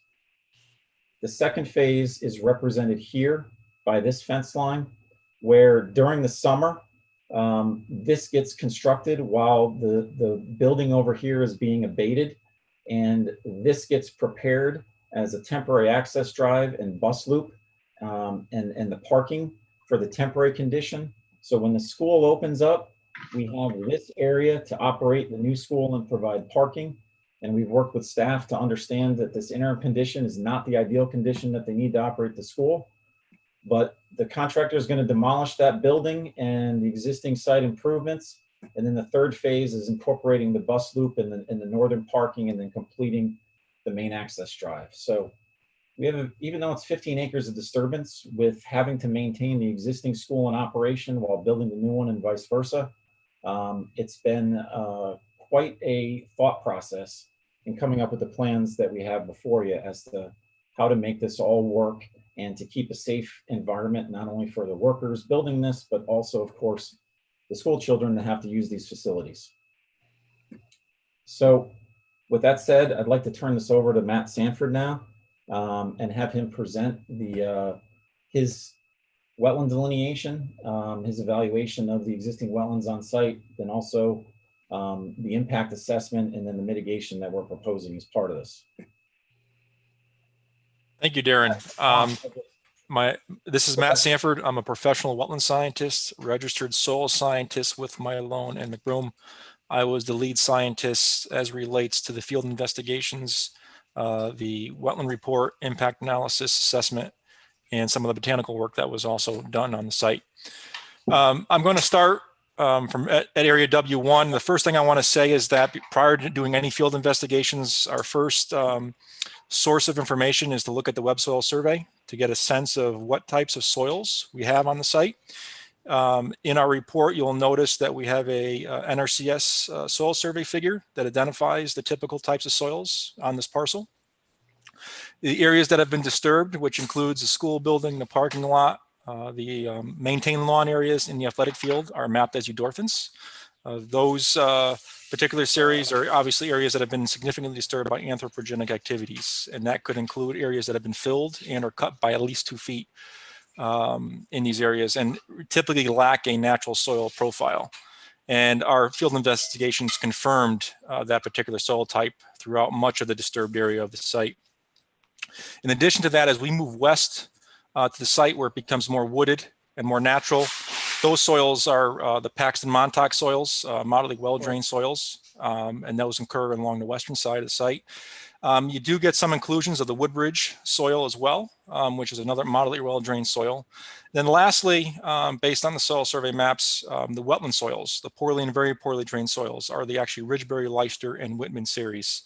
The second phase is represented here by this fence line, where during the summer, this gets constructed while the building over here is being abated, and this gets prepared as a temporary access drive and bus loop, and the parking for the temporary condition. So when the school opens up, we have this area to operate the new school and provide parking. And we've worked with staff to understand that this interim condition is not the ideal condition that they need to operate the school. But the contractor is going to demolish that building and the existing site improvements. And then the third phase is incorporating the bus loop and the northern parking, and then completing the main access drive. So we have, even though it's 15 acres of disturbance, with having to maintain the existing school in operation while building the new one and vice versa, it's been quite a thought process in coming up with the plans that we have before you as to how to make this all work and to keep a safe environment, not only for the workers building this, but also, of course, the school children that have to use these facilities. So with that said, I'd like to turn this over to Matt Sanford now, and have him present his wetland delineation, his evaluation of the existing wetlands on site, then also the impact assessment, and then the mitigation that we're proposing as part of this. Thank you, Darren. This is Matt Sanford. I'm a professional wetland scientist, registered soil scientist with Malone and McBroom. I was the lead scientist as relates to the field investigations, the wetland report, impact analysis, assessment, and some of the botanical work that was also done on the site. I'm going to start at area W1. The first thing I want to say is that prior to doing any field investigations, our first source of information is to look at the web soil survey to get a sense of what types of soils we have on the site. In our report, you'll notice that we have a NRCS soil survey figure that identifies the typical types of soils on this parcel. The areas that have been disturbed, which includes the school building, the parking lot, the maintained lawn areas in the athletic field, are mapped as eudorphins. Those particular series are obviously areas that have been significantly disturbed by anthropogenic activities, and that could include areas that have been filled and or cut by at least 2 feet in these areas, and typically lack a natural soil profile. And our field investigations confirmed that particular soil type throughout much of the disturbed area of the site. In addition to that, as we move west to the site where it becomes more wooded and more natural, those soils are the Paxton Montauk soils, moderately well-drained soils, and those occur along the western side of the site. You do get some inclusions of the Woodbridge soil as well, which is another moderately well-drained soil. Then lastly, based on the soil survey maps, the wetland soils, the poorly and very poorly drained soils, are the actually Ridgebury, Leicester, and Whitman series.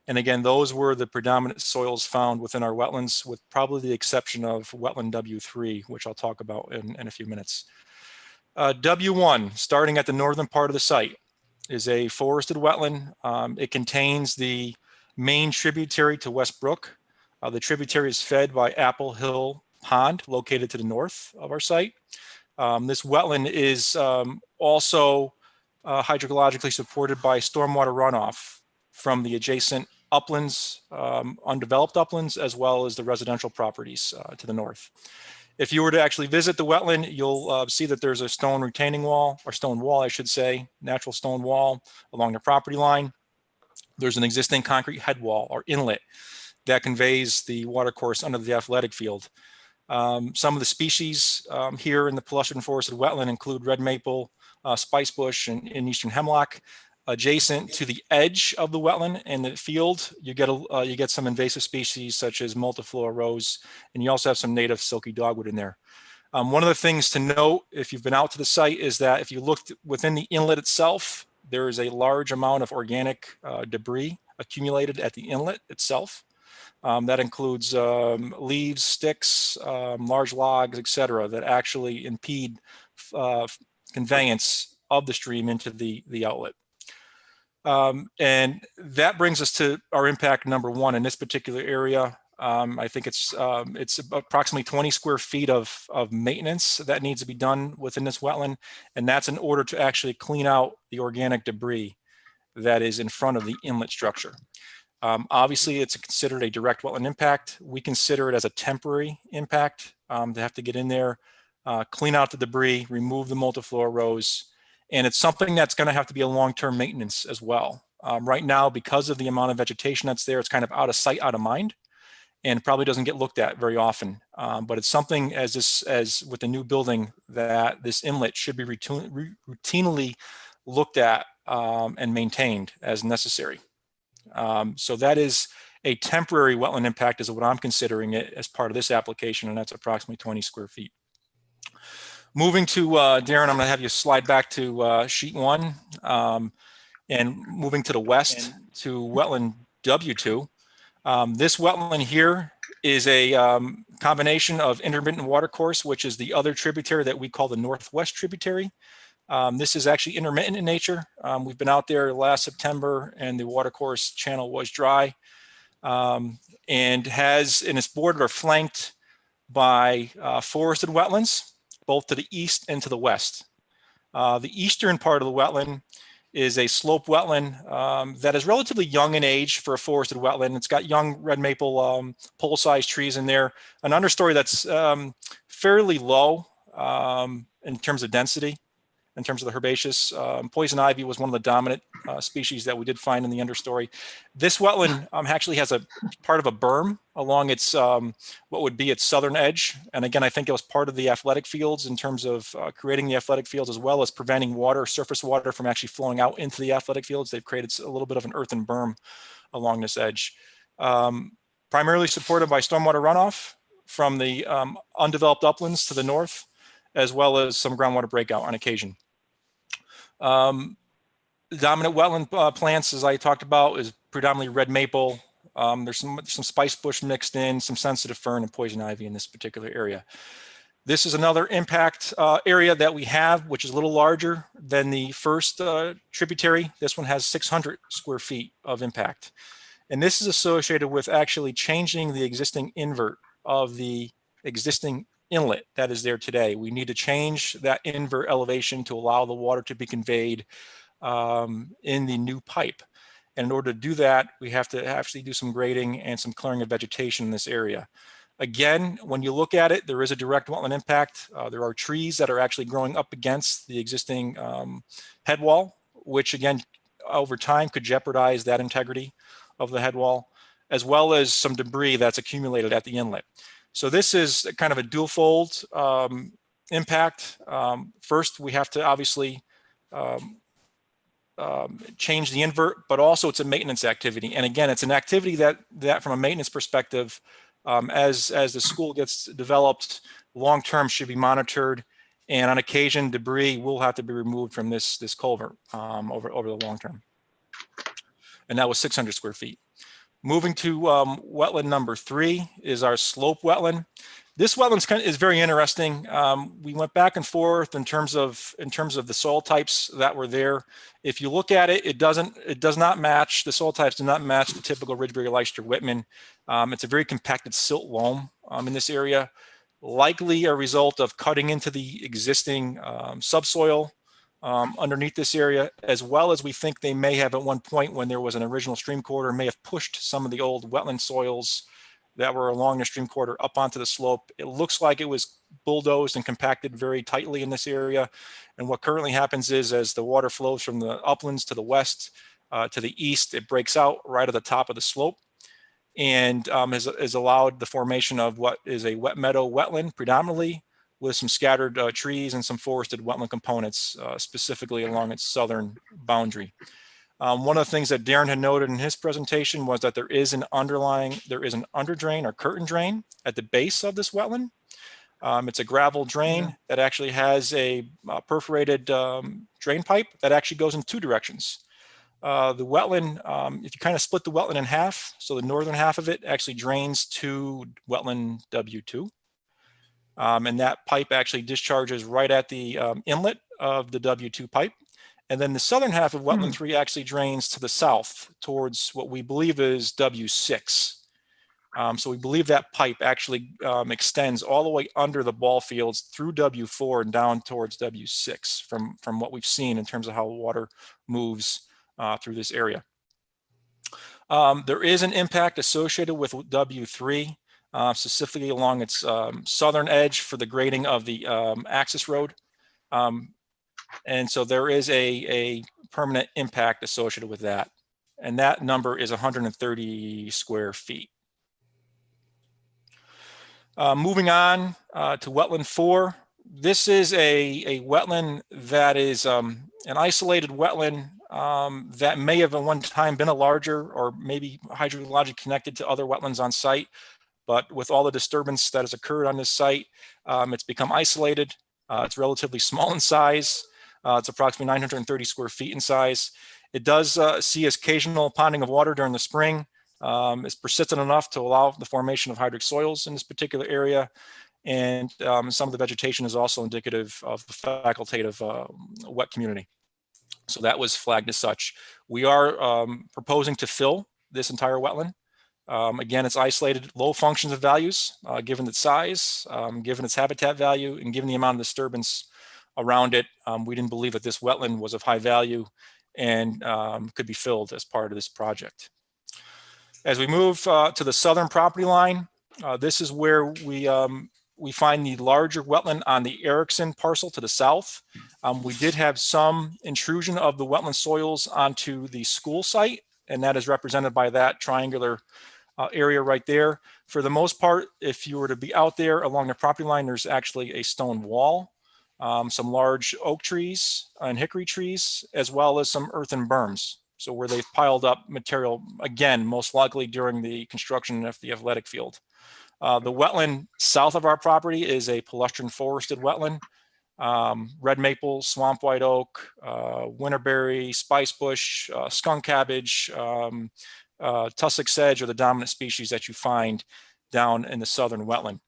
And again, those were the predominant soils found within our wetlands, with probably the exception of wetland W3, which I'll talk about in a few minutes. W1, starting at the northern part of the site, is a forested wetland. It contains the main tributary to West Brook. The tributary is fed by Apple Hill Pond, located to the north of our site. This wetland is also hydrologically supported by stormwater runoff from the adjacent uplands, undeveloped uplands, as well as the residential properties to the north. If you were to actually visit the wetland, you'll see that there's a stone retaining wall, or stone wall, I should say, natural stone wall along the property line. There's an existing concrete head wall or inlet that conveys the water course under the athletic field. Some of the species here in the Palushton forested wetland include red maple, spice bush, and eastern hemlock. Adjacent to the edge of the wetland and the field, you get some invasive species such as multiflora rose, and you also have some native silky dogwood in there. One of the things to note, if you've been out to the site, is that if you looked within the inlet itself, there is a large amount of organic debris accumulated at the inlet itself. That includes leaves, sticks, large logs, etc., that actually impede conveyance of the stream into the outlet. And that brings us to our impact number one in this particular area. I think it's approximately 20 square feet of maintenance that needs to be done within this wetland, and that's in order to actually clean out the organic debris that is in front of the inlet structure. Obviously, it's considered a direct wetland impact. We consider it as a temporary impact to have to get in there, clean out the debris, remove the multiflora rose, and it's something that's going to have to be a long-term maintenance as well. Right now, because of the amount of vegetation that's there, it's kind of out of sight, out of mind, and probably doesn't get looked at very often. But it's something as with the new building that this inlet should be routinely looked at and maintained as necessary. So that is a temporary wetland impact is what I'm considering it as part of this application, and that's approximately 20 square feet. Moving to Darren, I'm going to have you slide back to sheet 1 and moving to the west to wetland W2. This wetland here is a combination of intermittent watercourse, which is the other tributary that we call the northwest tributary. This is actually intermittent in nature. We've been out there last September and the watercourse channel was dry and it's bordered or flanked by forested wetlands, both to the east and to the west. The eastern part of the wetland is a slope wetland that is relatively young in age for a forested wetland. It's got young red maple pole-sized trees in there, an understory that's fairly low in terms of density, in terms of the herbaceous. Poison ivy was one of the dominant species that we did find in the understory. This wetland actually has a part of a berm along its what would be its southern edge. And again, I think it was part of the athletic fields in terms of creating the athletic fields, as well as preventing water, surface water, from actually flowing out into the athletic fields. They've created a little bit of an earthen berm along this edge. Primarily supported by stormwater runoff from the undeveloped uplands to the north, as well as some groundwater breakout on occasion. Dominant wetland plants, as I talked about, is predominantly red maple. There's some spice bush mixed in, some sensitive fern and poison ivy in this particular area. This is another impact area that we have, which is a little larger than the first tributary. This one has 600 square feet of impact. And this is associated with actually changing the existing invert of the existing inlet that is there today. We need to change that invert elevation to allow the water to be conveyed in the new pipe. And in order to do that, we have to actually do some grading and some clearing of vegetation in this area. Again, when you look at it, there is a direct wetland impact. There are trees that are actually growing up against the existing head wall, which again, over time could jeopardize that integrity of the head wall, as well as some debris that's accumulated at the inlet. So this is kind of a dual fold impact. First, we have to obviously change the invert, but also it's a maintenance activity. And again, it's an activity that from a maintenance perspective, as the school gets developed, long-term should be monitored. And on occasion, debris will have to be removed from this culvert over the long term. And that was 600 square feet. Moving to wetland number 3 is our slope wetland. This wetland is very interesting. We went back and forth in terms of the soil types that were there. If you look at it, it does not match, the soil types do not match the typical Ridgebury, Leicester, Whitman. It's a very compacted silt loam in this area, likely a result of cutting into the existing subsoil underneath this area, as well as we think they may have at one point, when there was an original stream corridor, may have pushed some of the old wetland soils that were along the stream corridor up onto the slope. It looks like it was bulldozed and compacted very tightly in this area. And what currently happens is, as the water flows from the uplands to the west, to the east, it breaks out right at the top of the slope, and has allowed the formation of what is a wet meadow wetland predominantly, with some scattered trees and some forested wetland components, specifically along its southern boundary. One of the things that Darren had noted in his presentation was that there is an underdrain or curtain drain at the base of this wetland. It's a gravel drain that actually has a perforated drain pipe that actually goes in two directions. The wetland, if you kind of split the wetland in half, so the northern half of it actually drains to wetland W2. And that pipe actually discharges right at the inlet of the W2 pipe. And then the southern half of wetland 3 actually drains to the south towards what we believe is W6. So we believe that pipe actually extends all the way under the ball fields through W4 and down towards W6 from what we've seen in terms of how water moves through this area. There is an impact associated with W3, specifically along its southern edge for the grading of the access road. And so there is a permanent impact associated with that. And that number is 130 square feet. Moving on to wetland 4. This is a wetland that is an isolated wetland that may have at one time been a larger or maybe hydrologically connected to other wetlands on site. But with all the disturbance that has occurred on this site, it's become isolated. It's relatively small in size. It's approximately 930 square feet in size. It does see occasional ponding of water during the spring. It's persistent enough to allow the formation of hydric soils in this particular area. And some of the vegetation is also indicative of the facultative wet community. So that was flagged as such. We are proposing to fill this entire wetland. Again, it's isolated, low functions of values, given its size, given its habitat value, and given the amount of disturbance around it. We didn't believe that this wetland was of high value and could be filled as part of this project. As we move to the southern property line, this is where we find the larger wetland on the Erickson parcel to the south. We did have some intrusion of the wetland soils onto the school site, and that is represented by that triangular area right there. For the most part, if you were to be out there along the property line, there's actually a stone wall, some large oak trees and hickory trees, as well as some earthen berms. So where they've piled up material, again, most likely during the construction of the athletic field. The wetland south of our property is a palustrin forested wetland. Red maple, swamp white oak, winterberry, spicebush, skunk cabbage, tussock sedge are the dominant species that you find down in the southern wetland.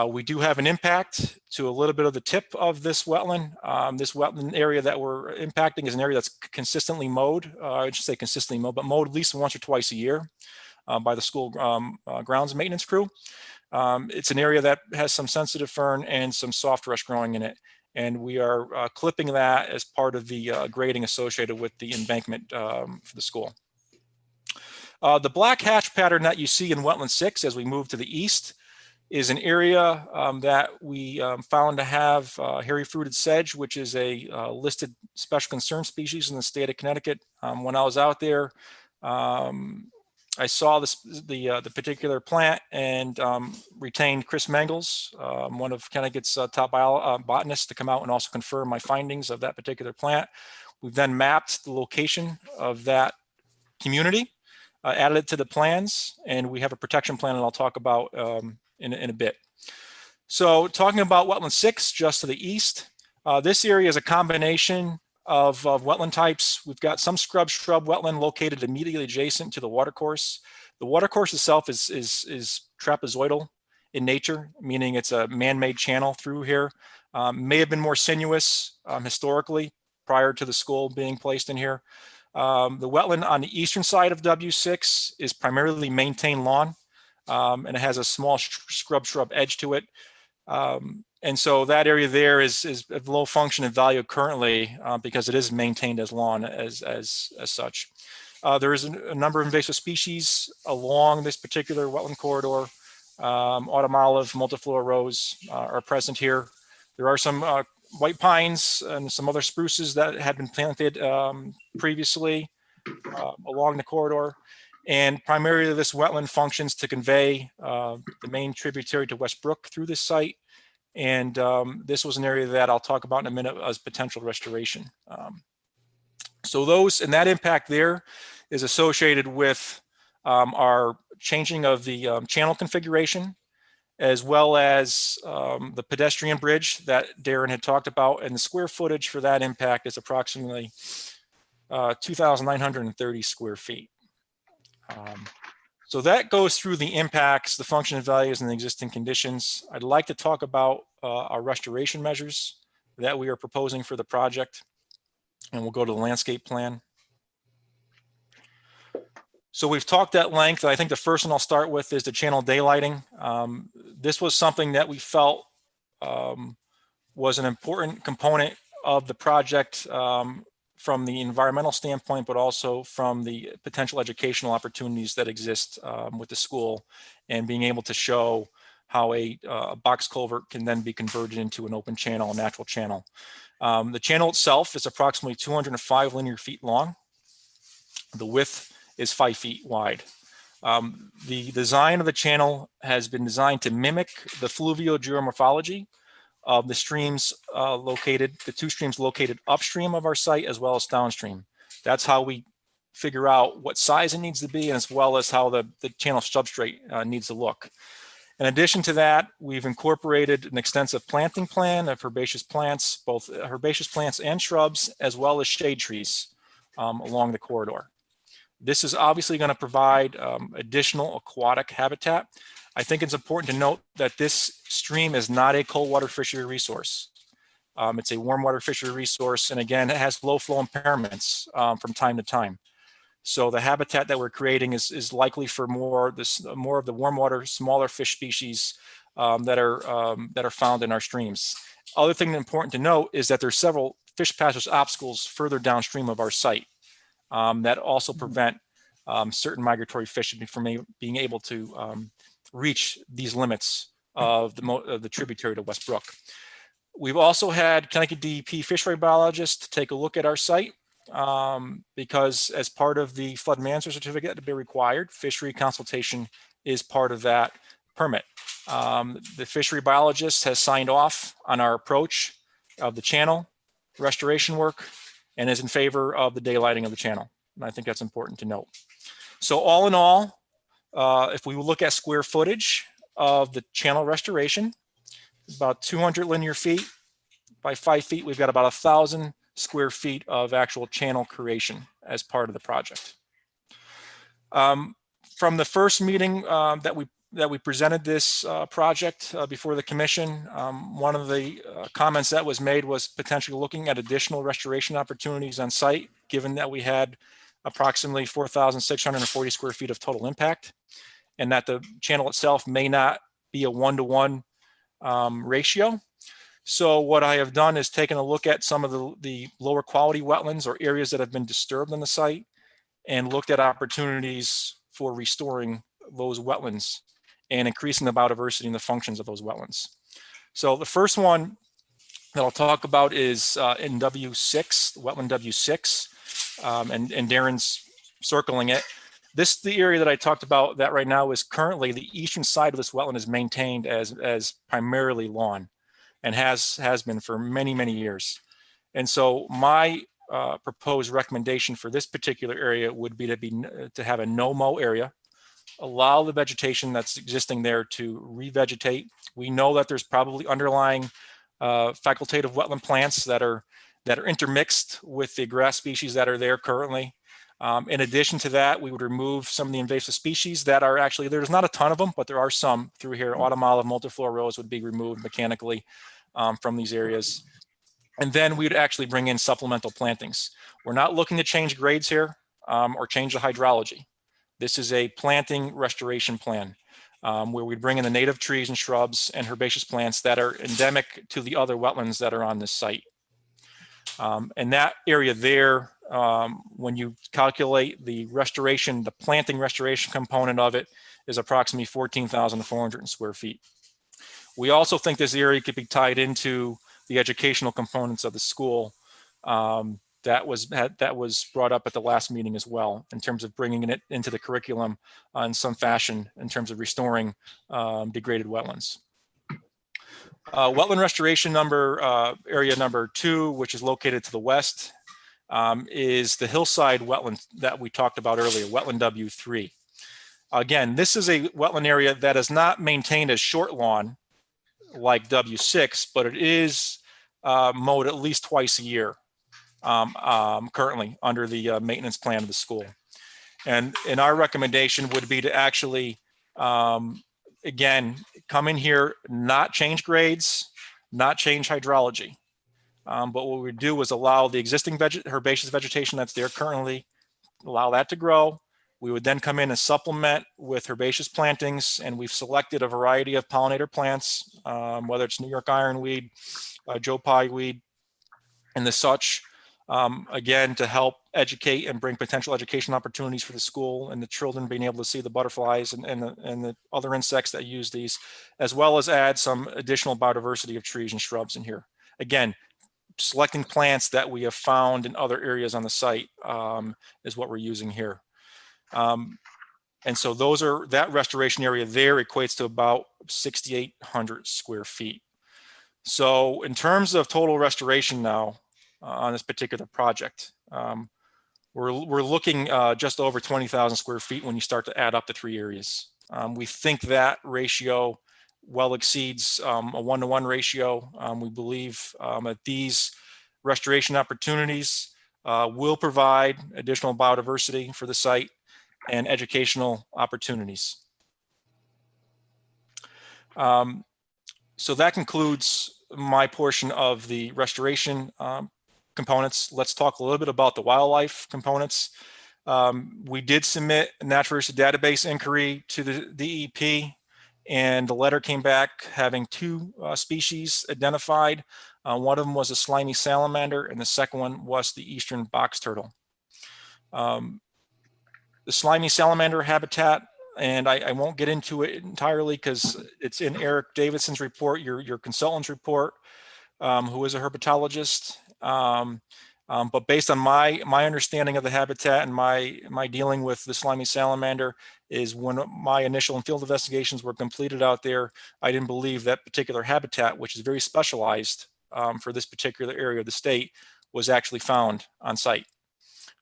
We do have an impact to a little bit of the tip of this wetland. This wetland area that we're impacting is an area that's consistently mowed. I should say consistently mowed, but mowed at least once or twice a year by the school grounds maintenance crew. It's an area that has some sensitive fern and some soft rush growing in it. And we are clipping that as part of the grading associated with the embankment for the school. The black hatch pattern that you see in wetland 6 as we move to the east is an area that we found to have hairy fruited sedge, which is a listed special concern species in the state of Connecticut. When I was out there, I saw the particular plant and retained Chris Mangels, one of Connecticut's top botanists, to come out and also confirm my findings of that particular plant. We've then mapped the location of that community, added it to the plans, and we have a protection plan that I'll talk about in a bit. So talking about wetland 6, just to the east, this area is a combination of wetland types. We've got some scrub shrub wetland located immediately adjacent to the watercourse. The watercourse itself is trapezoidal in nature, meaning it's a man-made channel through here. May have been more sinuous historically prior to the school being placed in here. The wetland on the eastern side of W6 is primarily maintained lawn, and it has a small scrub shrub edge to it. And so that area there is of low function and value currently because it is maintained as lawn as such. There is a number of invasive species along this particular wetland corridor. autumn olive, multiflora rose are present here. There are some white pines and some other spruces that had been planted previously along the corridor. And primarily this wetland functions to convey the main tributary to West Brook through this site. And this was an area that I'll talk about in a minute as potential restoration. So that impact there is associated with our changing of the channel configuration, as well as the pedestrian bridge that Darren had talked about, and the square footage for that impact is approximately 2,930 square feet. So that goes through the impacts, the function values, and the existing conditions. I'd like to talk about our restoration measures that we are proposing for the project, and we'll go to the landscape plan. So we've talked at length. I think the first one I'll start with is the channel daylighting. This was something that we felt was an important component of the project from the environmental standpoint, but also from the potential educational opportunities that exist with the school, and being able to show how a box culvert can then be converted into an open channel, a natural channel. The channel itself is approximately 205 linear feet long. The width is 5 feet wide. The design of the channel has been designed to mimic the fluvial geomorphology of the streams the two streams located upstream of our site as well as downstream. That's how we figure out what size it needs to be, and as well as how the channel substrate needs to look. In addition to that, we've incorporated an extensive planting plan of herbaceous plants, both herbaceous plants and shrubs, as well as shade trees along the corridor. This is obviously going to provide additional aquatic habitat. I think it's important to note that this stream is not a cold water fishery resource. It's a warm water fishery resource, and again, it has low flow impairments from time to time. So the habitat that we're creating is likely for more of the warm water, smaller fish species that are found in our streams. Other thing important to note is that there's several fish passage obstacles further downstream of our site that also prevent certain migratory fish from being able to reach these limits of the tributary to West Brook. We've also had Connecticut DEP fishery biologists take a look at our site because as part of the flood management certificate to be required, fishery consultation is part of that permit. The fishery biologist has signed off on our approach of the channel restoration work and is in favor of the daylighting of the channel. And I think that's important to note. So all in all, if we look at square footage of the channel restoration, about 200 linear feet by 5 feet, we've got about 1,000 square feet of actual channel creation as part of the project. From the first meeting that we presented this project before the commission, one of the comments that was made was potentially looking at additional restoration opportunities on site, given that we had approximately 4,640 square feet of total impact, and that the channel itself may not be a one-to-one ratio. So what I have done is taken a look at some of the lower quality wetlands or areas that have been disturbed on the site and looked at opportunities for restoring those wetlands and increasing the biodiversity and the functions of those wetlands. So the first one that I'll talk about is in W6, wetland W6, and Darren's circling it. The area that I talked about that right now is currently the eastern side of this wetland is maintained as primarily lawn and has been for many, many years. And so my proposed recommendation for this particular area would be to have a no-mow area, allow the vegetation that's existing there to revegetate. We know that there's probably underlying facultative wetland plants that are intermixed with the grass species that are there currently. In addition to that, we would remove some of the invasive species that are actually, there's not a ton of them, but there are some through here. Autumn olive, multiflora rose would be removed mechanically from these areas. And then we'd actually bring in supplemental plantings. We're not looking to change grades here or change the hydrology. This is a planting restoration plan where we bring in the native trees and shrubs and herbaceous plants that are endemic to the other wetlands that are on this site. And that area there, when you calculate the restoration, the planting restoration component of it, is approximately 14,400 square feet. We also think this area could be tied into the educational components of the school. That was brought up at the last meeting as well, in terms of bringing it into the curriculum in some fashion in terms of restoring degraded wetlands. Wetland restoration area number 2, which is located to the west, is the hillside wetland that we talked about earlier, wetland W3. Again, this is a wetland area that is not maintained as short lawn like W6, but it is mowed at least twice a year currently under the maintenance plan of the school. And our recommendation would be to actually, again, come in here, not change grades, not change hydrology. But what we do is allow the existing herbaceous vegetation that's there currently, allow that to grow. We would then come in and supplement with herbaceous plantings, and we've selected a variety of pollinator plants, whether it's New York ironweed, Joe Pye weed, and the such, again, to help educate and bring potential education opportunities for the school and the children being able to see the butterflies and the other insects that use these, as well as add some additional biodiversity of trees and shrubs in here. Again, selecting plants that we have found in other areas on the site is what we're using here. And so that restoration area there equates to about 6,800 square feet. So in terms of total restoration now on this particular project, we're looking just over 20,000 square feet when you start to add up the 3 areas. We think that ratio well exceeds a 1-to-1 ratio. We believe that these restoration opportunities will provide additional biodiversity for the site and educational opportunities. So that concludes my portion of the restoration components. Let's talk a little bit about the wildlife components. We did submit a natural resource database inquiry to the DEP, and the letter came back having 2 species identified. One of them was a slimy salamander, and the second one was the eastern box turtle. The slimy salamander habitat, and I won't get into it entirely because it's in Eric Davidson's report, your consultant's report, who is a herpetologist. But based on my understanding of the habitat and my dealing with the slimy salamander is when my initial field investigations were completed out there, I didn't believe that particular habitat, which is very specialized for this particular area of the state, was actually found on site.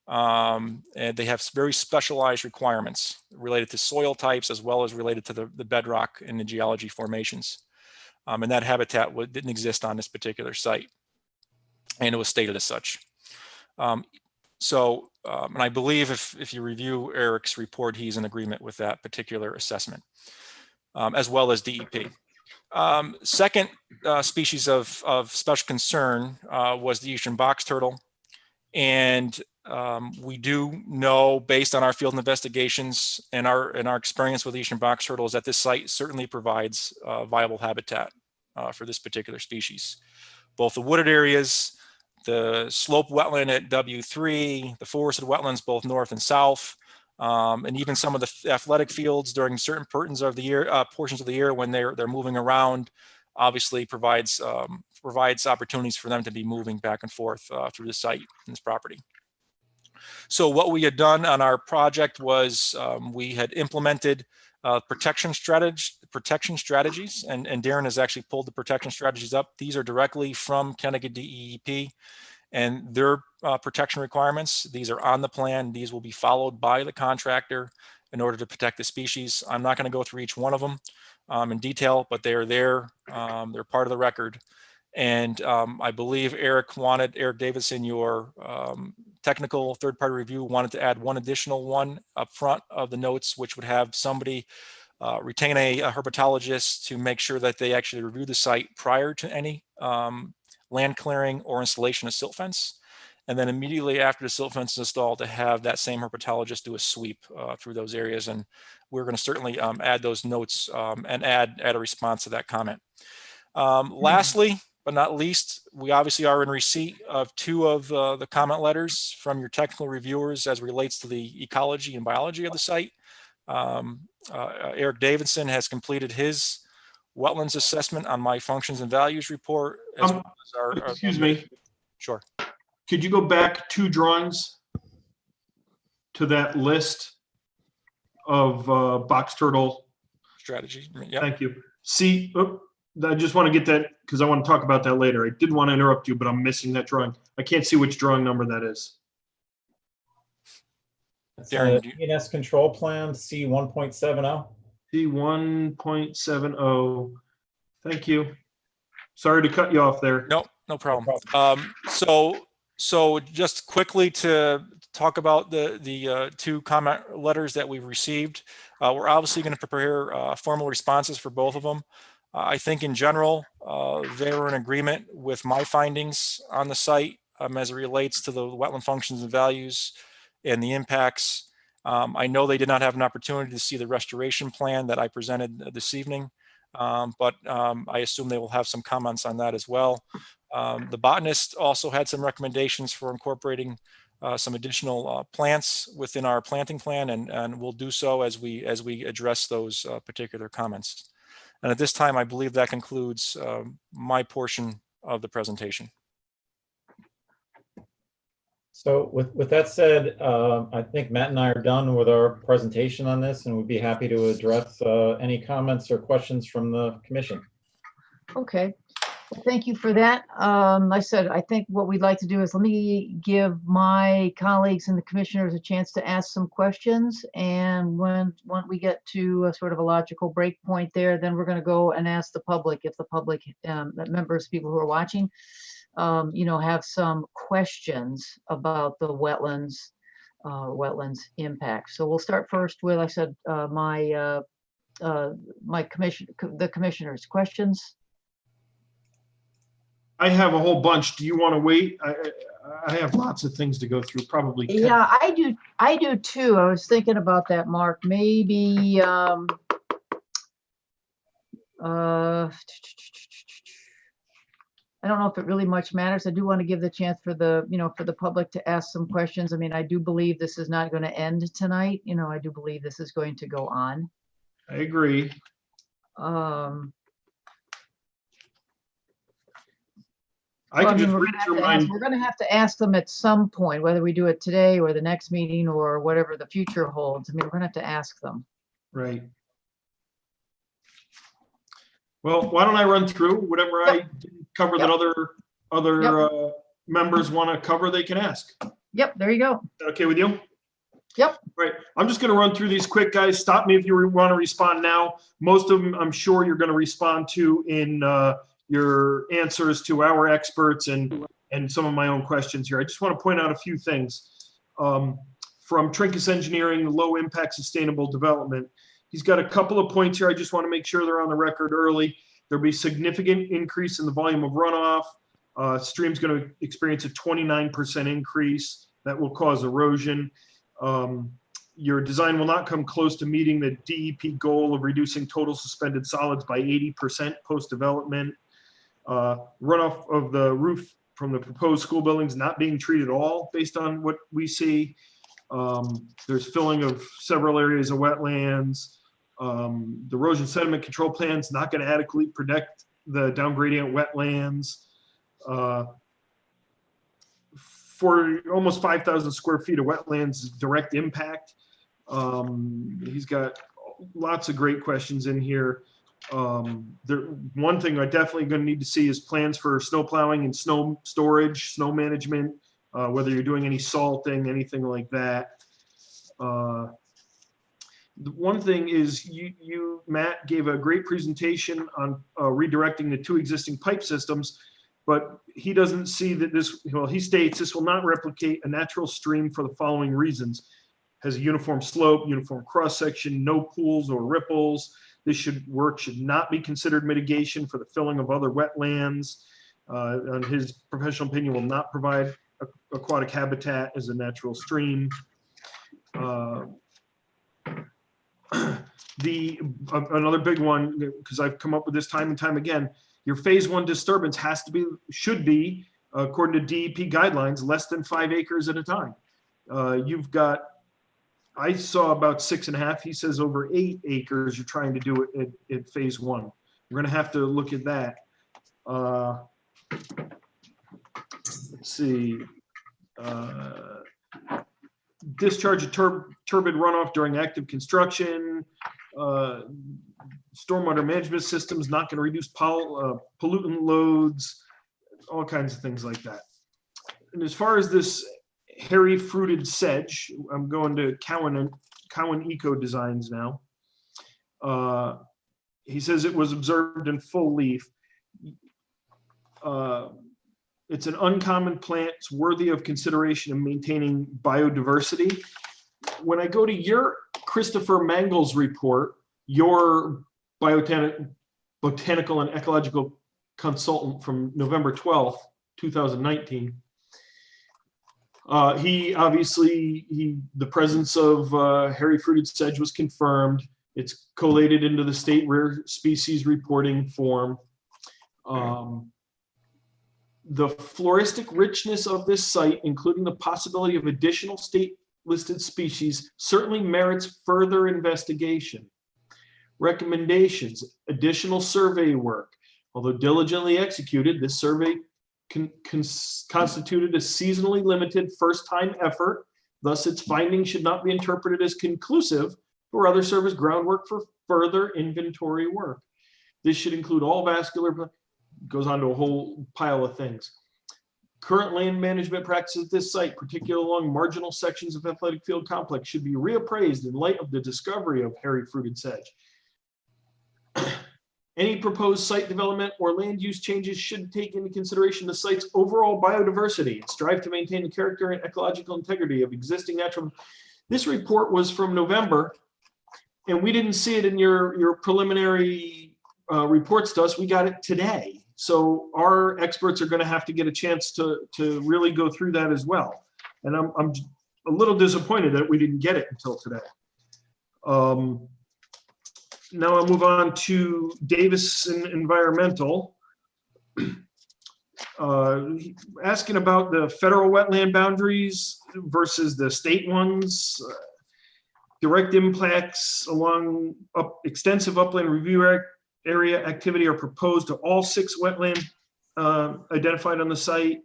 And they have very specialized requirements related to soil types as well as related to the bedrock and the geology formations. And that habitat didn't exist on this particular site, and it was stated as such. And I believe if you review Eric's report, he's in agreement with that particular assessment, as well as DEP. Second species of special concern was the eastern box turtle. And we do know, based on our field investigations and our experience with eastern box turtles, that this site certainly provides viable habitat for this particular species. Both the wooded areas, the slope wetland at W3, the forested wetlands both north and south, and even some of the athletic fields during certain portions of the year when they're moving around, obviously provides opportunities for them to be moving back and forth through the site and this property. So what we had done on our project was we had implemented protection strategies, and Darren has actually pulled the protection strategies up. These are directly from Connecticut DEP and their protection requirements. These are on the plan. These will be followed by the contractor in order to protect the species. I'm not going to go through each one of them in detail, but they are there. They're part of the record. And I believe Eric Davidson, your technical third-party review, wanted to add one additional one up front of the notes, which would have somebody retain a herpetologist to make sure that they actually review the site prior to any land clearing or installation of silt fence. And then immediately after the silt fence is installed, to have that same herpetologist do a sweep through those areas. And we're going to certainly add those notes and add a response to that comment. Lastly, but not least, we obviously are in receipt of 2 of the comment letters from your technical reviewers as relates to the ecology and biology of the site. Eric Davidson has completed his wetlands assessment on my functions and values report. As well as our, Excuse me. Sure. Could you go back 2 drawings to that list of box turtle? Strategy. Yep. Thank you. See, I just want to get that because I want to talk about that later. I didn't want to interrupt you, but I'm missing that drawing. I can't see which drawing number that is. It's Darren, a ENS control plan, C1.70. C1.70. Thank you. Sorry to cut you off there. No, no problem. So just quickly to talk about the 2 comment letters that we've received. We're obviously going to prepare formal responses for both of them. I think in general, they were in agreement with my findings on the site as it relates to the wetland functions and values and the impacts. I know they did not have an opportunity to see the restoration plan that I presented this evening, but I assume they will have some comments on that as well. The botanist also had some recommendations for incorporating some additional plants within our planting plan, and we'll do so as we address those particular comments. And at this time, I believe that concludes my portion of the presentation. So with that said, I think Matt and I are done with our presentation on this, and we'd be happy to address any comments or questions from the commission. Okay. Well, thank you for that. Like I said, I think what we'd like to do is let me give my colleagues and the commissioners a chance to ask some questions. And when we get to a sort of a logical break point there, then we're going to go and ask the public, if the public members, people who are watching, have some questions about the wetlands impact. So we'll start first with, like I said, the commissioners' questions. I have a whole bunch. Do you want to wait? I have lots of things to go through, probably 10. Yeah, I do too. I was thinking about that, Mark. Maybe I don't know if it really much matters. I do want to give the chance for the public to ask some questions. I mean, I do believe this is not going to end tonight. I do believe this is going to go on. I agree. I can just read through mine. We're going to have to ask them at some point, whether we do it today or the next meeting or whatever the future holds. I mean, we're going to have to ask them. Right. Well, why don't I run through whatever I didn't cover that other members want to cover, they can ask. Yep, there you go. Is that okay with you? Yep. Right. I'm just going to run through these quick, guys. Stop me if you want to respond now. Most of them, I'm sure you're going to respond to in your answers to our experts and some of my own questions here. I just want to point out a few things. From Trinkus Engineering, Low Impact Sustainable Development, he's got a couple of points here. I just want to make sure they're on the record early. There'll be significant increase in the volume of runoff. Stream's going to experience a 29% increase. That will cause erosion. Your design will not come close to meeting the DEP goal of reducing total suspended solids by 80% post-development. Runoff of the roof from the proposed school buildings not being treated at all based on what we see. There's filling of several areas of wetlands. The erosion sediment control plan is not going to adequately protect the down gradient wetlands. For almost 5,000 square feet of wetlands, direct impact. He's got lots of great questions in here. One thing I definitely going to need to see is plans for snow plowing and snow storage, snow management, whether you're doing any salting, anything like that. The one thing is you, Matt, gave a great presentation on redirecting the 2 existing pipe systems, but he doesn't see that this, well, he states this will not replicate a natural stream for the following reasons. Has a uniform slope, uniform cross-section, no pools or ripples. This should not be considered mitigation for the filling of other wetlands. And his professional opinion will not provide aquatic habitat as a natural stream. Another big one, because I've come up with this time and time again, your phase 1 disturbance should be, according to DEP guidelines, less than 5 acres at a time. You've got I saw about 6.5. He says over 8 acres you're trying to do it at phase 1. We're gonna have to look at that. Let's see. Discharge of turbid runoff during active construction. Stormwater management systems not going to reduce pollutant loads, all kinds of things like that. And as far as this hairy fruited sedge, I'm going to Cowan Eco Designs now. He says it was observed in full leaf. It's an uncommon plant. It's worthy of consideration in maintaining biodiversity. When I go to your Christopher Mangel's report, your botanical and ecological consultant from November 12th, 2019, the presence of hairy fruited sedge was confirmed. It's collated into the state rare species reporting form. The floristic richness of this site, including the possibility of additional state listed species, certainly merits further investigation. Recommendations: additional survey work. Although diligently executed, this survey constituted a seasonally limited first-time effort. Thus, its findings should not be interpreted as conclusive, but rather serve as groundwork for further inventory work. This should include all vascular, goes on to a whole pile of things. Current land management practices at this site, particularly along marginal sections of athletic field complex, should be reappraised in light of the discovery of hairy fruited sedge. Any proposed site development or land use changes should take into consideration the site's overall biodiversity and strive to maintain the character and ecological integrity of existing natural. This report was from November, and we didn't see it in your preliminary reports to us. We got it today. So our experts are going to have to get a chance to really go through that as well. And I'm a little disappointed that we didn't get it until today. Now I'll move on to Davison Environmental. Asking about the federal wetland boundaries versus the state ones. Direct impacts along extensive upland review area activity are proposed to all 6 wetlands identified on the site.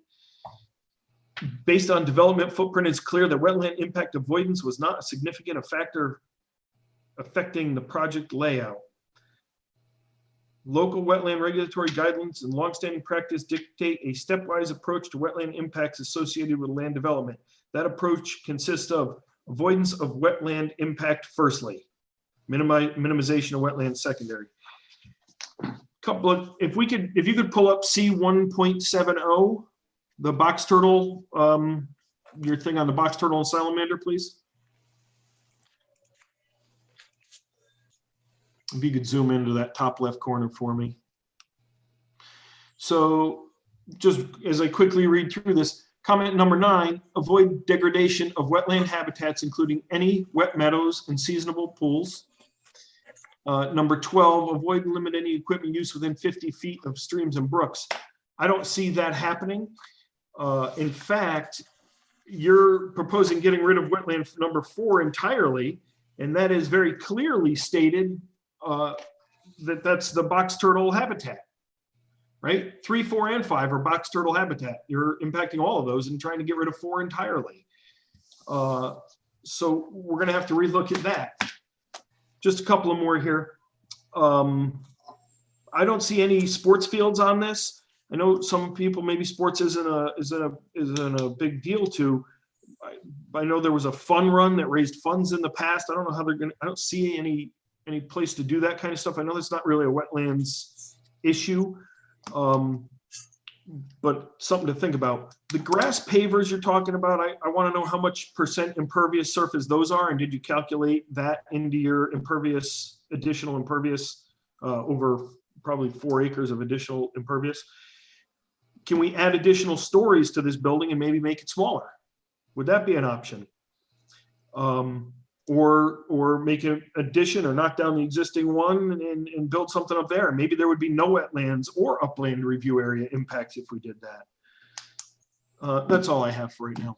Based on development footprint, it's clear that wetland impact avoidance was not a significant factor affecting the project layout. Local wetland regulatory guidelines and longstanding practice dictate a stepwise approach to wetland impacts associated with land development. That approach consists of avoidance of wetland impact firstly, minimization of wetland secondary. If you could pull up C1.70, the box turtle, your thing on the box turtle and salamander, please. If you could zoom into that top left corner for me. So just as I quickly read through this, comment number 9, avoid degradation of wetland habitats, including any wet meadows and seasonable pools. Number 12, avoid and limit any equipment use within 50 feet of streams and brooks. I don't see that happening. In fact, you're proposing getting rid of wetland number 4 entirely, and that is very clearly stated that's the box turtle habitat, right? 3, 4, and 5 are box turtle habitat. You're impacting all of those and trying to get rid of 4 entirely. So we're going to have to relook at that. Just a couple of more here. I don't see any sports fields on this. I know some people, maybe sports isn't a big deal to. I know there was a fun run that raised funds in the past. I don't know how they're going to, I don't see any place to do that kind of stuff. I know that's not really a wetlands issue, but something to think about. The grass pavers you're talking about, I want to know how much % impervious surface those are, and did you calculate that into your additional impervious over probably 4 acres of additional impervious? Can we add additional stories to this building and maybe make it smaller? Would that be an option? Or make an addition or knock down the existing one and build something up there. Maybe there would be no wetlands or upland review area impacts if we did that. That's all I have for right now.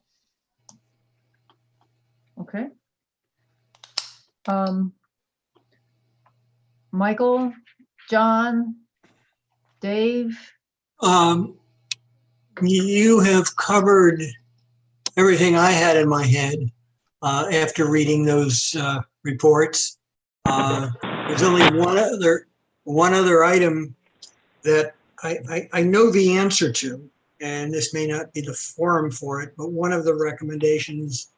Okay. Michael, John, Dave? You have covered everything I had in my head after reading those reports. There's only one other item that I know the answer to, and this may not be the forum for it, but one of the recommendations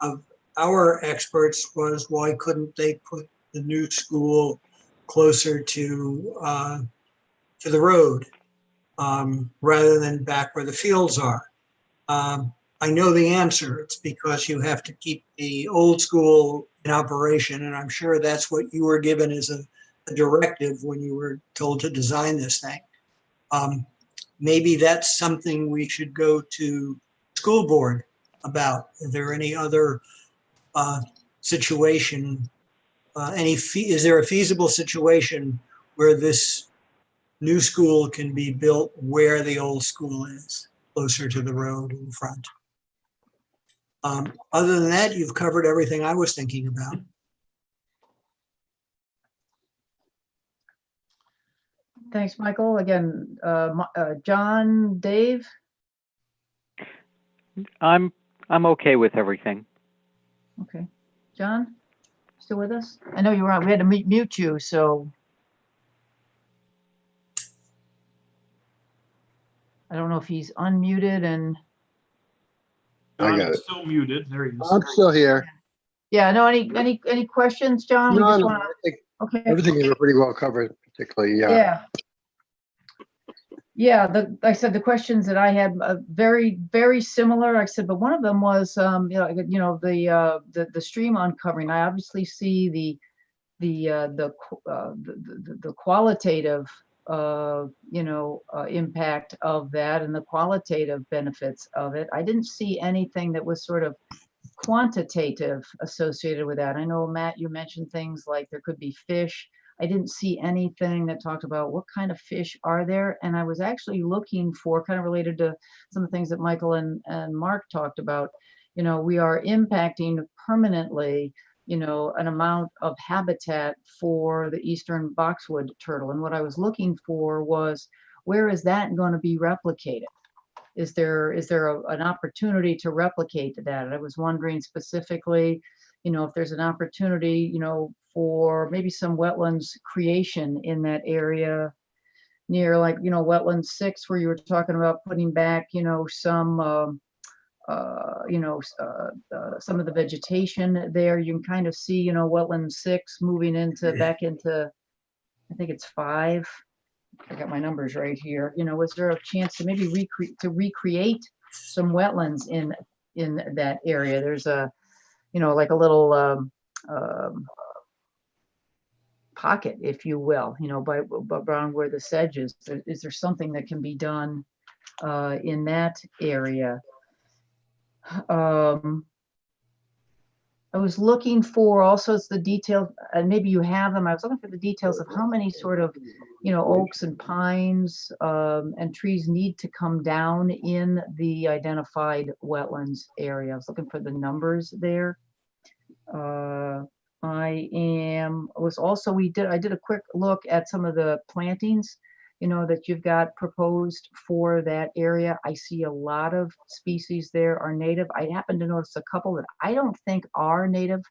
of our experts was, why couldn't they put the new school closer to the road rather than back where the fields are? I know the answer. It's because you have to keep the old school in operation, and I'm sure that's what you were given as a directive when you were told to design this thing. Maybe that's something we should go to school board about. Is there any other situation, is there a feasible situation where this new school can be built where the old school is, closer to the road in front? Other than that, you've covered everything I was thinking about. Thanks, Michael. Again, John, Dave? I'm okay with everything. Okay. John, still with us? I know you were on, we had to mute you, so. I don't know if he's unmuted and. John got is it. still muted. There he is. I'm still here. Yeah, no, any questions, John? We No, just no, wanna, I think okay. everything is pretty well covered, particularly, yeah. Yeah. Yeah, I said the questions that I had very, very similar. I said, but one of them was, the stream uncovering. I obviously see the qualitative, impact of that and the qualitative benefits of it. I didn't see anything that was sort of quantitative associated with that. I know, Matt, you mentioned things like there could be fish. I didn't see anything that talked about what kind of fish are there. And I was actually looking for, kind of related to some of the things that Michael and Mark talked about, we are impacting permanently, an amount of habitat for the eastern boxwood turtle. And what I was looking for was, where is that going to be replicated? Is there an opportunity to replicate that? And I was wondering specifically, if there's an opportunity, for maybe some wetlands creation in that area near, like, wetland 6, where you were talking about putting back, some some of the vegetation there. You can kind of see, wetland 6 moving back into, I think it's 5. I got my numbers right here. Was there a chance to maybe recreate some wetlands in that area? There's a, like a little pocket, if you will, by around where the sedge is. Is there something that can be done in that area? I was looking for also the details, and maybe you have them. I was looking for the details of how many sort of, oaks and pines and trees need to come down in the identified wetlands area. I was looking for the numbers there. I did a quick look at some of the plantings, that you've got proposed for that area. I see a lot of species there are native. I happen to notice a couple that I don't think are native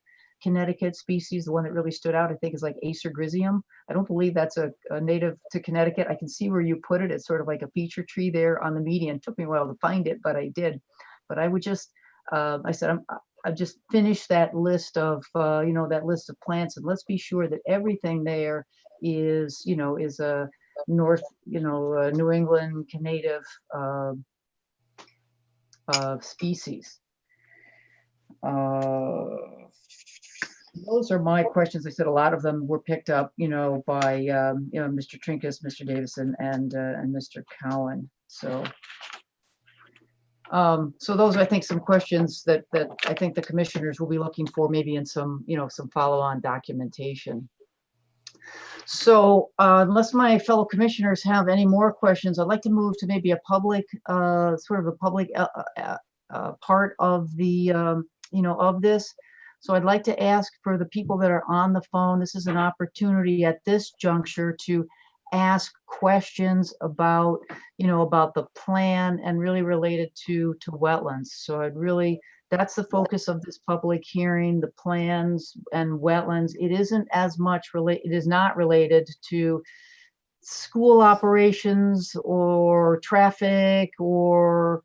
Connecticut species. The one that really stood out, I think, is like Acer griseum. I don't believe that's a native to Connecticut. I can see where you put it. It's sort of like a feature tree there on the median. It took me a while to find it, but I did. But I would just, I said, I've just finished that list of, that list of plants, and let's be sure that everything there is, is a North, New England native species. Those are my questions. I said a lot of them were picked up, by, Mr. Trinkus, Mr. Davison, and Mr. Cowan. So those are, I think, some questions that I think the commissioners will be looking for, maybe in some, some follow-on documentation. So unless my fellow commissioners have any more questions, I'd like to move to maybe a public, sort of a public part of the, of this. So I'd like to ask for the people that are on the phone, this is an opportunity at this juncture to ask questions about, about the plan and really related to wetlands. So that's the focus of this public hearing, the plans and wetlands. It is not related to school operations or traffic or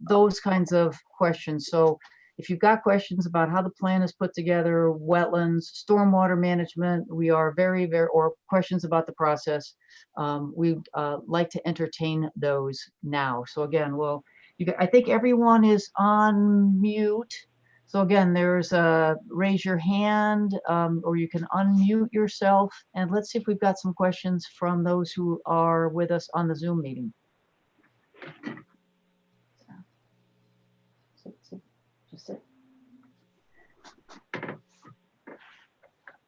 those kinds of questions. So if you've got questions about how the plan is put together, wetlands, stormwater management, we are or questions about the process, we'd like to entertain those now. So again, I think everyone is on mute. So again, there's raise your hand, or you can unmute yourself. And let's see if we've got some questions from those who are with us on the Zoom meeting.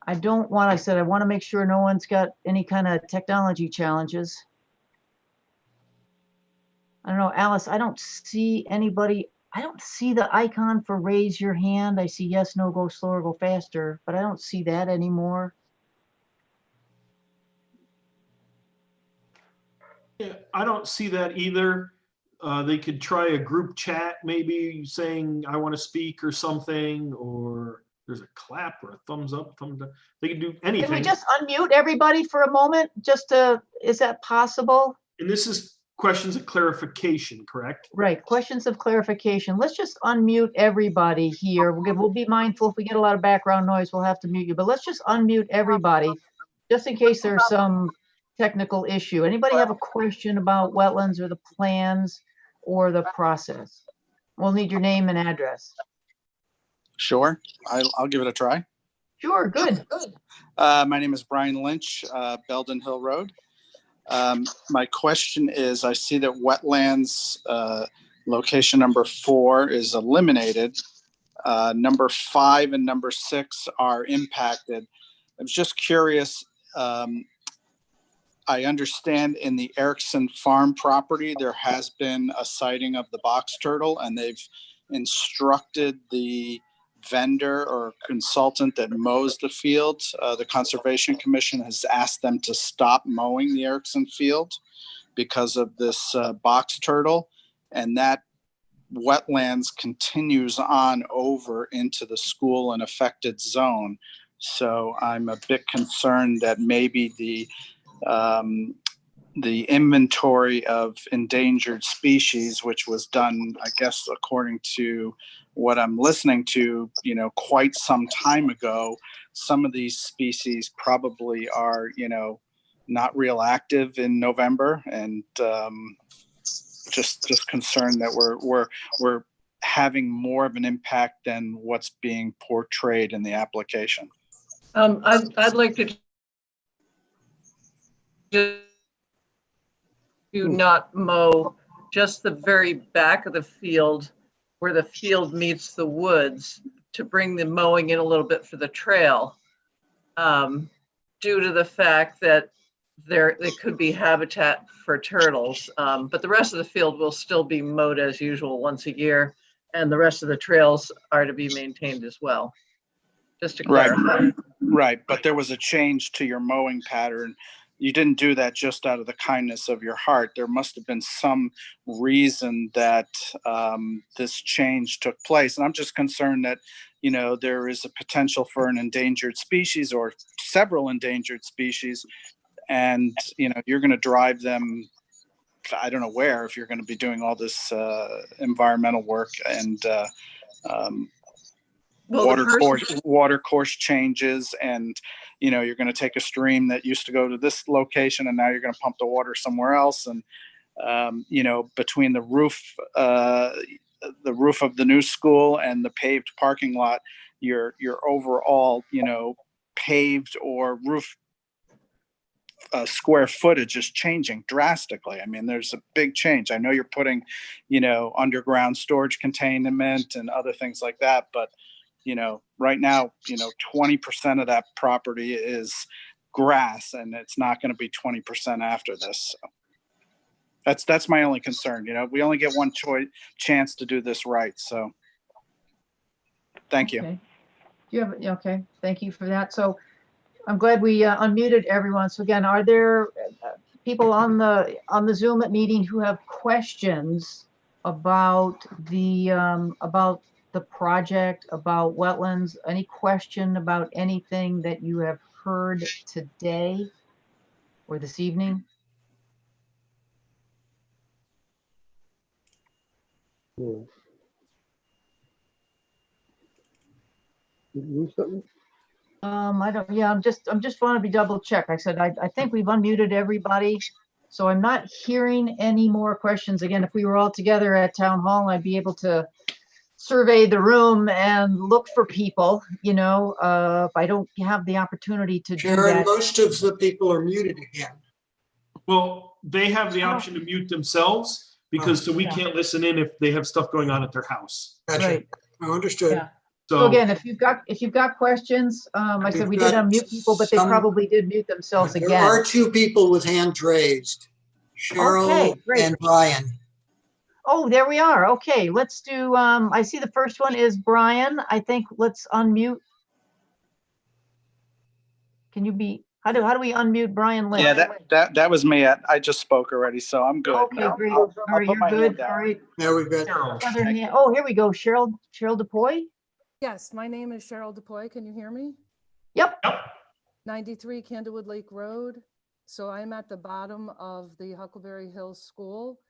I want to make sure no one's got any kind of technology challenges. I don't know, Alice, I don't see anybody. I don't see the icon for raise your hand. I see yes, no, go slower, go faster, but I don't see that anymore. Yeah, I don't see that either. They could try a group chat, maybe saying, I want to speak or something, or there's a clap or a thumbs up, thumbs down. They can do anything. Can we just unmute everybody for a moment? Is that possible? And this is questions of clarification, correct? Right, questions of clarification. Let's just unmute everybody here. We'll be mindful if we get a lot of background noise, we'll have to mute you, but let's just unmute everybody just in case there's some technical issue. Anybody have a question about wetlands or the plans or the process? We'll need your name and address. Sure, I'll give it a try. Sure, good. My name is Brian Lynch, Belden Hill Road. My question is, I see that wetlands location number 4 is eliminated. Number 5 and number 6 are impacted. I was just curious. I understand in the Erickson Farm property, there has been a sighting of the box turtle, and they've instructed the vendor or consultant that mows the field. The Conservation Commission has asked them to stop mowing the Erickson field because of this box turtle, and that wetlands continues on over into the school and affected zone. So I'm a bit concerned that maybe the inventory of endangered species, which was done, I guess, according to what I'm listening to, quite some time ago, some of these species probably are, not real active in November, and just concerned that we're having more of an impact than what's being portrayed in the application. I'd like to do not mow just the very back of the field where the field meets the woods, to bring the mowing in a little bit for the trail, due to the fact that there could be habitat for turtles. But the rest of the field will still be mowed as usual once a year, and the rest of the trails are to be maintained as well. Just to clarify. Right, but there was a change to your mowing pattern. You didn't do that just out of the kindness of your heart. There must have been some reason that this change took place. And I'm just concerned that, there is a potential for an endangered species or several endangered species. And, you're going to drive them, I don't know where, if you're going to be doing all this environmental work and water course changes, and you're going to take a stream that used to go to this location and now you're going to pump the water somewhere else, and between the roof of the new school and the paved parking lot, your overall paved or roof square footage is changing drastically. I mean, there's a big change. I know you're putting underground storage containment and other things like that, but right now, 20% of that property is grass, and it's not going to be 20% after this. So that's my only concern. We only get one chance to do this right. So thank you. Okay. Do you have, okay, thank you for that. So I'm glad we unmuted everyone. So again, are there people on the Zoom meeting who have questions about the project, about wetlands? Any question about anything that you have heard today or this evening? Yeah. Did you lose something? I don't, yeah, I'm just want to be double check. I said, I think we've unmuted everybody. So I'm not hearing any more questions. Again, if we were all together at town hall, I'd be able to survey the room and look for people, you know, if I don't have the opportunity to do Sharon, that. most of the people are muted again. Well, they have the I don't- option to mute themselves because so we Yeah. can't listen in if they have stuff going on at their house. Gotcha. Right. Oh, understood. Yeah. So again, if you've got questions, I said we We've did got unmute people, but they some- probably did mute themselves There again. are two people with hands raised, Cheryl Okay, great. and Brian. Oh, there we are. Okay, let's do, I see the first one is Brian. I think let's unmute. Can you be, how do we unmute Brian Lynch? Yeah, that was me. I just spoke already, so I'm good. Okay, now. great. I'll All right, put you're my hand good. down. All right. Now we've got Other hand. Oh, here we go. Cheryl DePoy. Yes, my name is Cheryl DePoy. Can you hear me? Yep. 93 Candlewood Lake Road. So I'm at the bottom of the Huckleberry Hills School.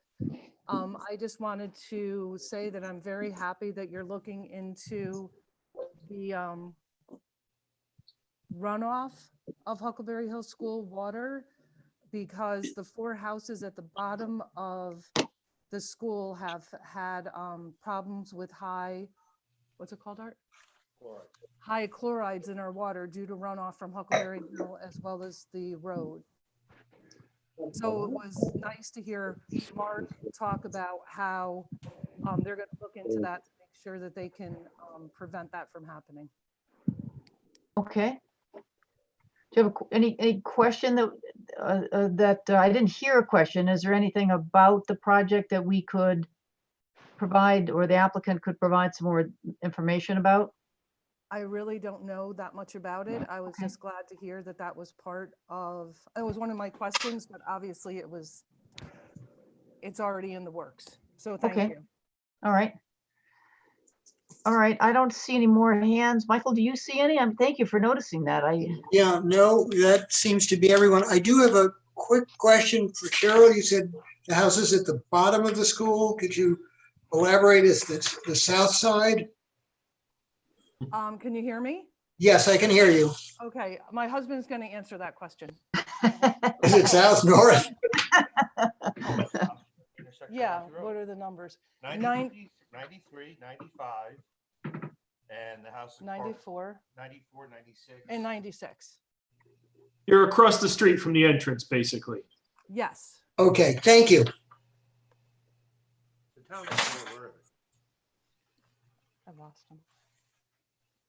I just wanted to say that I'm very happy that you're looking into the runoff of Huckleberry Hills School water, because the 4 houses at the bottom of the school have had problems with high, what's it called, Art? High chlorides in our water due to runoff from Huckleberry Hill as well as the road. So it was nice to hear Mark talk about how they're going to look into that to make sure that they can prevent that from happening. Okay. Do you have any question that I didn't hear a question? Is there anything about the project that we could provide or the applicant could provide some more information about? I really don't know that much about it. I was just glad to hear that that was part of, it was one of my questions, but obviously it's already in the works. So thank Okay. you. All right. All right. I don't see any more hands. Michael, do you see any? Thank you for noticing that. Yeah, no, that seems to be everyone. I do have a quick question for Cheryl. You said the house is at the bottom of the school. Could you elaborate? Is this the south side? Can you hear me? Yes, I can hear you. Okay, my husband's going to answer that question. Is it south, north? Yeah, what are the numbers? 93, 95, and the house. 94. 94, 96. And 96. You're across the street from the entrance, basically. Yes. Okay, thank you. The town is more aware of it. I lost him.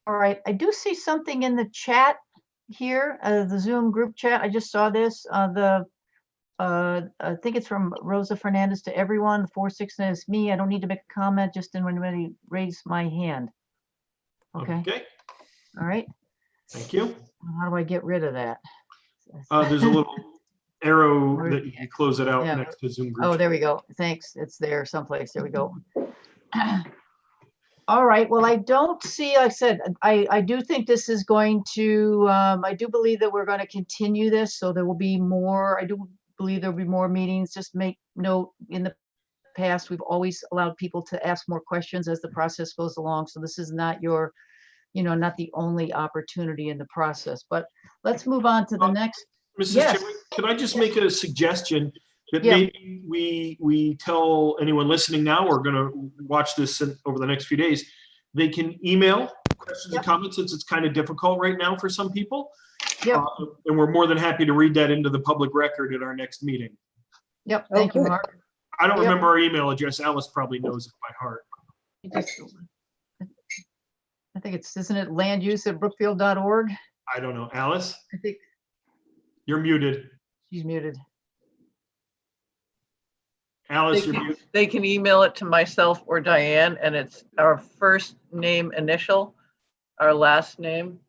All right. I do see something in the chat here, the Zoom group chat. I just saw this. I think it's from Rosa Fernandez to everyone. 469 is me. I don't need to make a comment, just when anybody raise my hand. Okay. Okay. All right. Thank you. How do I get rid of that? There's a little arrow that you can close it out Yeah. next to Zoom group. Oh, there we go. Thanks. It's there someplace. There we go. All right. Well, I don't see, like I said, I do think this is going to, I do believe that we're going to continue this. So there will be more, I do believe there'll be more meetings. Just make note, in the past, we've always allowed people to ask more questions as the process goes along. So this is not your, not the only opportunity in the process, but let's move on to the next. Mrs. Yes. Chairman, could I just make a suggestion that Yeah. maybe we tell anyone listening now, we're going to watch this over the next few days, they can email questions and comments, since it's kind of difficult right now for some people. Yep. And we're more than happy to read that into the public record at our next meeting. Yep. Thank you, Okay. Mark. I don't Yep. remember our email address. Alice probably knows it by heart. I think isn't it landuse@brookfield.org? I don't know. Alice, I think you're muted. she's muted. Alice, you're muted. They can email it to myself or Diane, and it's our first name initial, our last name,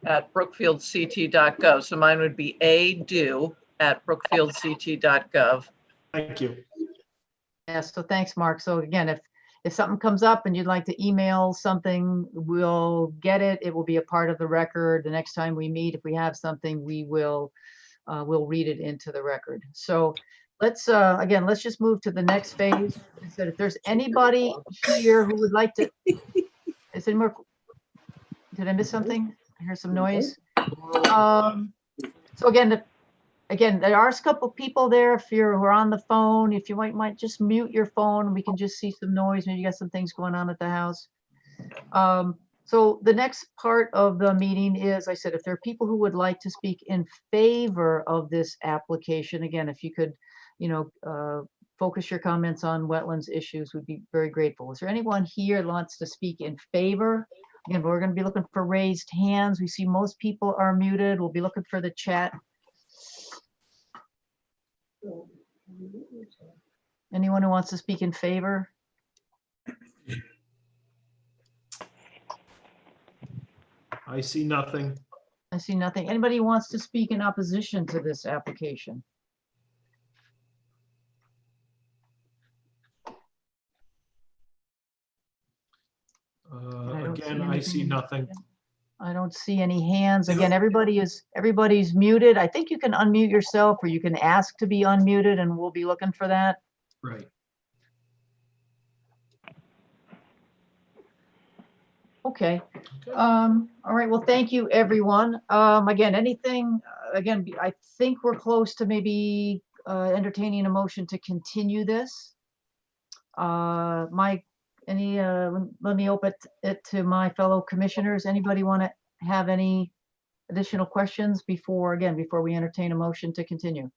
at brookfieldct.gov. So mine would be adu@brookfieldct.gov. Thank you. Yes, so thanks, Mark. So again, if something comes up and you'd like to email something, we'll get it. It will be a part of the record. The next time we meet, if we have something, we'll read it into the record. So let's just move to the next phase. I said, if there's anybody here who would like to, is there more? Did I miss something? I heard some noise. So again, there are a couple people there. If you're on the phone, if you might just mute your phone, we can just see some noise. Maybe you got some things going on at the house. So the next part of the meeting is, I said, if there are people who would like to speak in favor of this application, again, if you could, focus your comments on wetlands issues, we'd be very grateful. Is there anyone here that wants to speak in favor? Again, we're going to be looking for raised hands. We see most people are muted. We'll be looking for the chat. Anyone who wants to speak in favor? I see nothing. I see nothing. Anybody who wants to speak in opposition to this application? Again, I see nothing. I don't see any hands. Again, everybody's muted. I think you can unmute yourself, or you can ask to be unmuted, and we'll be looking for that. Right. Okay. All right. Well, thank you, everyone. Again, I think we're close to maybe entertaining a motion to continue this. Mike, let me open it to my fellow commissioners. Anybody want to have any additional questions before we entertain a motion to continue?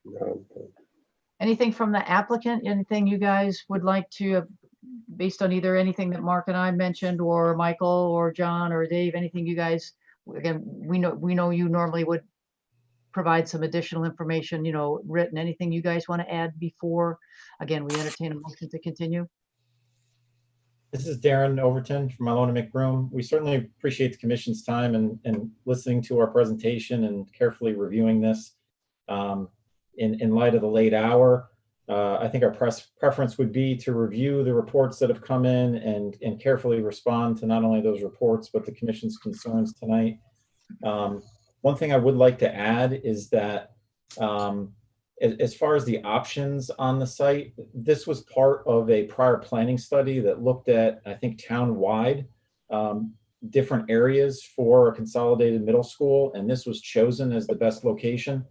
No. Anything from the applicant? Anything you guys would like to, based on either anything that Mark and I mentioned, or Michael or John or Dave, anything you guys, again, we know you normally would provide some additional information, written, anything you guys want to add before, again, we entertain a motion to continue? This is Darren Overton from Malone and McBroom. We certainly appreciate the commission's time and listening to our presentation and carefully reviewing this. In light of the late hour, I think our preference would be to review the reports that have come in and carefully respond to not only those reports, but the commission's concerns tonight. One thing I would like to add is that as far as the options on the site, this was part of a prior planning study that looked at, I think, town-wide different areas for a consolidated middle school, and this was chosen as the best location.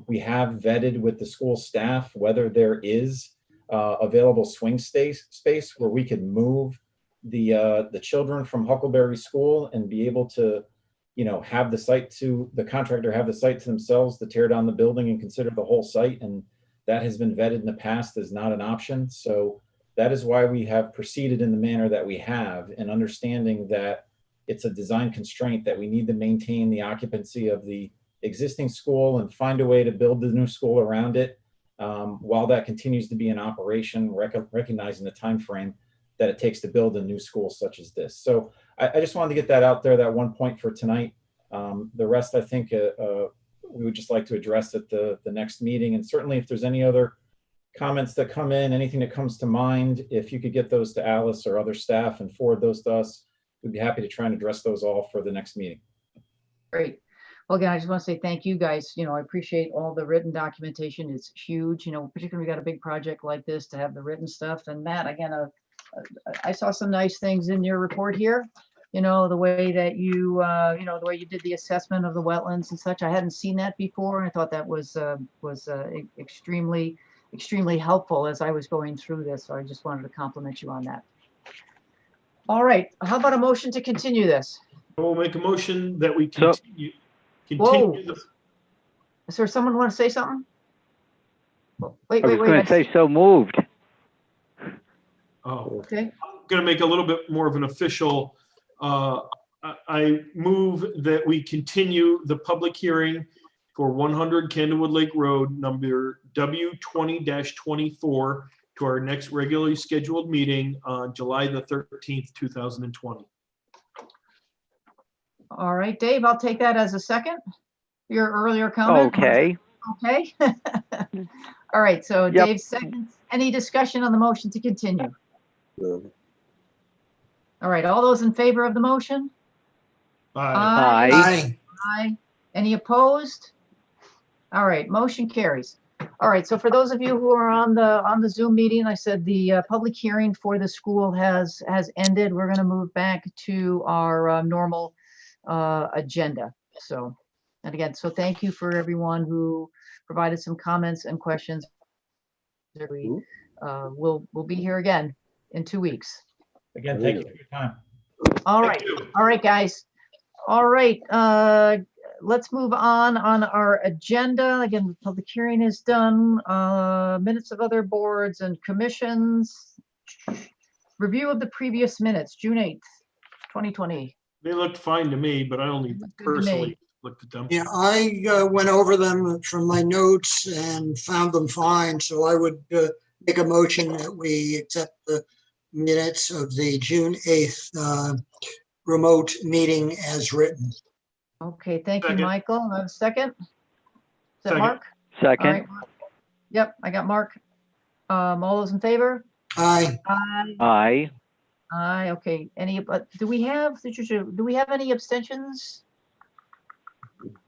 We have vetted with the school staff whether there is available swing space where we could move the children from Huckleberry School and be able to, have the contractor have the site to themselves to tear down the building and consider the whole site. And that has been vetted in the past as not an option. So that is why we have proceeded in the manner that we have, and understanding that it's a design constraint that we need to maintain the occupancy of the existing school and find a way to build the new school around it while that continues to be in operation, recognizing the time frame that it takes to build a new school such as this. So I just wanted to get that out there, that one point for tonight. The rest, I think we would just like to address at the next meeting. And certainly if there's any other comments that come in, anything that comes to mind, if you could get those to Alice or other staff and forward those to us, we'd be happy to try and address those all for the next meeting. Great. Well, again, I just want to say thank you guys. I appreciate all the written documentation. It's huge, particularly we got a big project like this to have the written stuff. And Matt, again, I saw some nice things in your report here. The way that you, the way you did the assessment of the wetlands and such. I hadn't seen that before, and I thought that was extremely, extremely helpful as I was going through this. So I just wanted to compliment you on that. All right. How about a motion to continue this? I will make a motion that we continue. Is there someone want to say something? Wait. I was going to say so moved. Oh, okay. I'm going to make a little bit more of an official. I move that we continue the public hearing for 100 Candlewood Lake Road, number W20-24, to our next regularly scheduled meeting on July the 13th, 2020. All right, Dave, I'll take that as a second. Your earlier comment. Okay. Okay. All right, so Yep. Dave seconds. Any discussion on the motion to continue? No. All right, all those in favor of the motion? Aye. Aye. Aye. Any opposed? All right, motion carries. All right, so for those of you who are on the Zoom meeting, I said the public hearing for the school has ended. We're going to move back to our normal agenda. So, and again, so thank you for everyone who provided some comments and questions. We'll be here again in 2 weeks. Again, thank you for your time. All right, all right, guys. All right, let's move on our agenda. Again, the public hearing is done. Minutes of other boards and commissions. Review of the previous minutes, June 8th, 2020. They looked fine to me, but I only personally looked at them. Yeah, I went over them from my notes and found them fine, so I would make a motion that we accept the minutes of the June 8th remote meeting as written. Okay, thank you, Second. Michael. A second? Is that Second. Mark? Second. All right, Mark. Yep, I got Mark. All those in favor? Aye. Aye. Aye. Aye, okay. Any, but do we have any abstentions?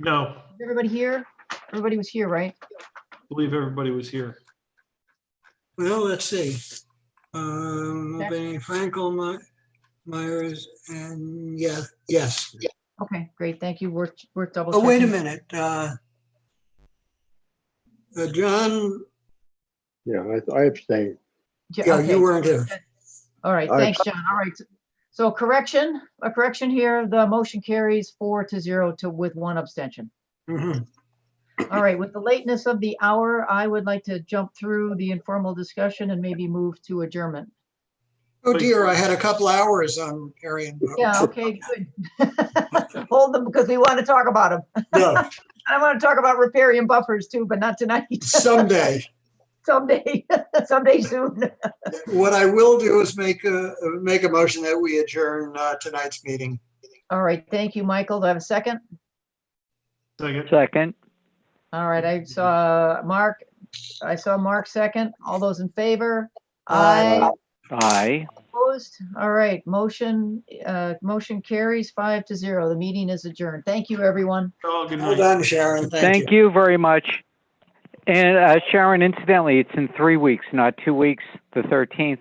No, Is everybody here? Everybody was here, right? I believe everybody was here. Well, let's see. Benny Frankel, Myers, and yes. Okay, great. Thank you. We're double Oh, checking. wait a minute. John, Yeah, I abstain. yeah, Okay. you weren't here. All right, Aye. thanks, John. All right. So a correction here. The motion carries 4-0 with one abstention. Mhm. All right, with the lateness of the hour, I would like to jump through the informal discussion and maybe move to adjournment. Oh dear, I had a couple hours on carrying. Yeah, okay, good. Hold them because we want to talk about them. No, I want to talk about riparian buffers too, but not tonight. someday. Someday, someday soon. What I will do is make a motion that we adjourn tonight's meeting. All right, thank you, Michael. Do I have a second? Second. Second. All right, I saw Mark second. All those in favor? Aye. Aye. Opposed? All right, motion carries 5-0. The meeting is adjourned. Thank you, everyone. Oh, good Well night. done, Sharon. Thank you very much. And Sharon, incidentally, it's in 3 weeks, not 2 weeks, the 13th.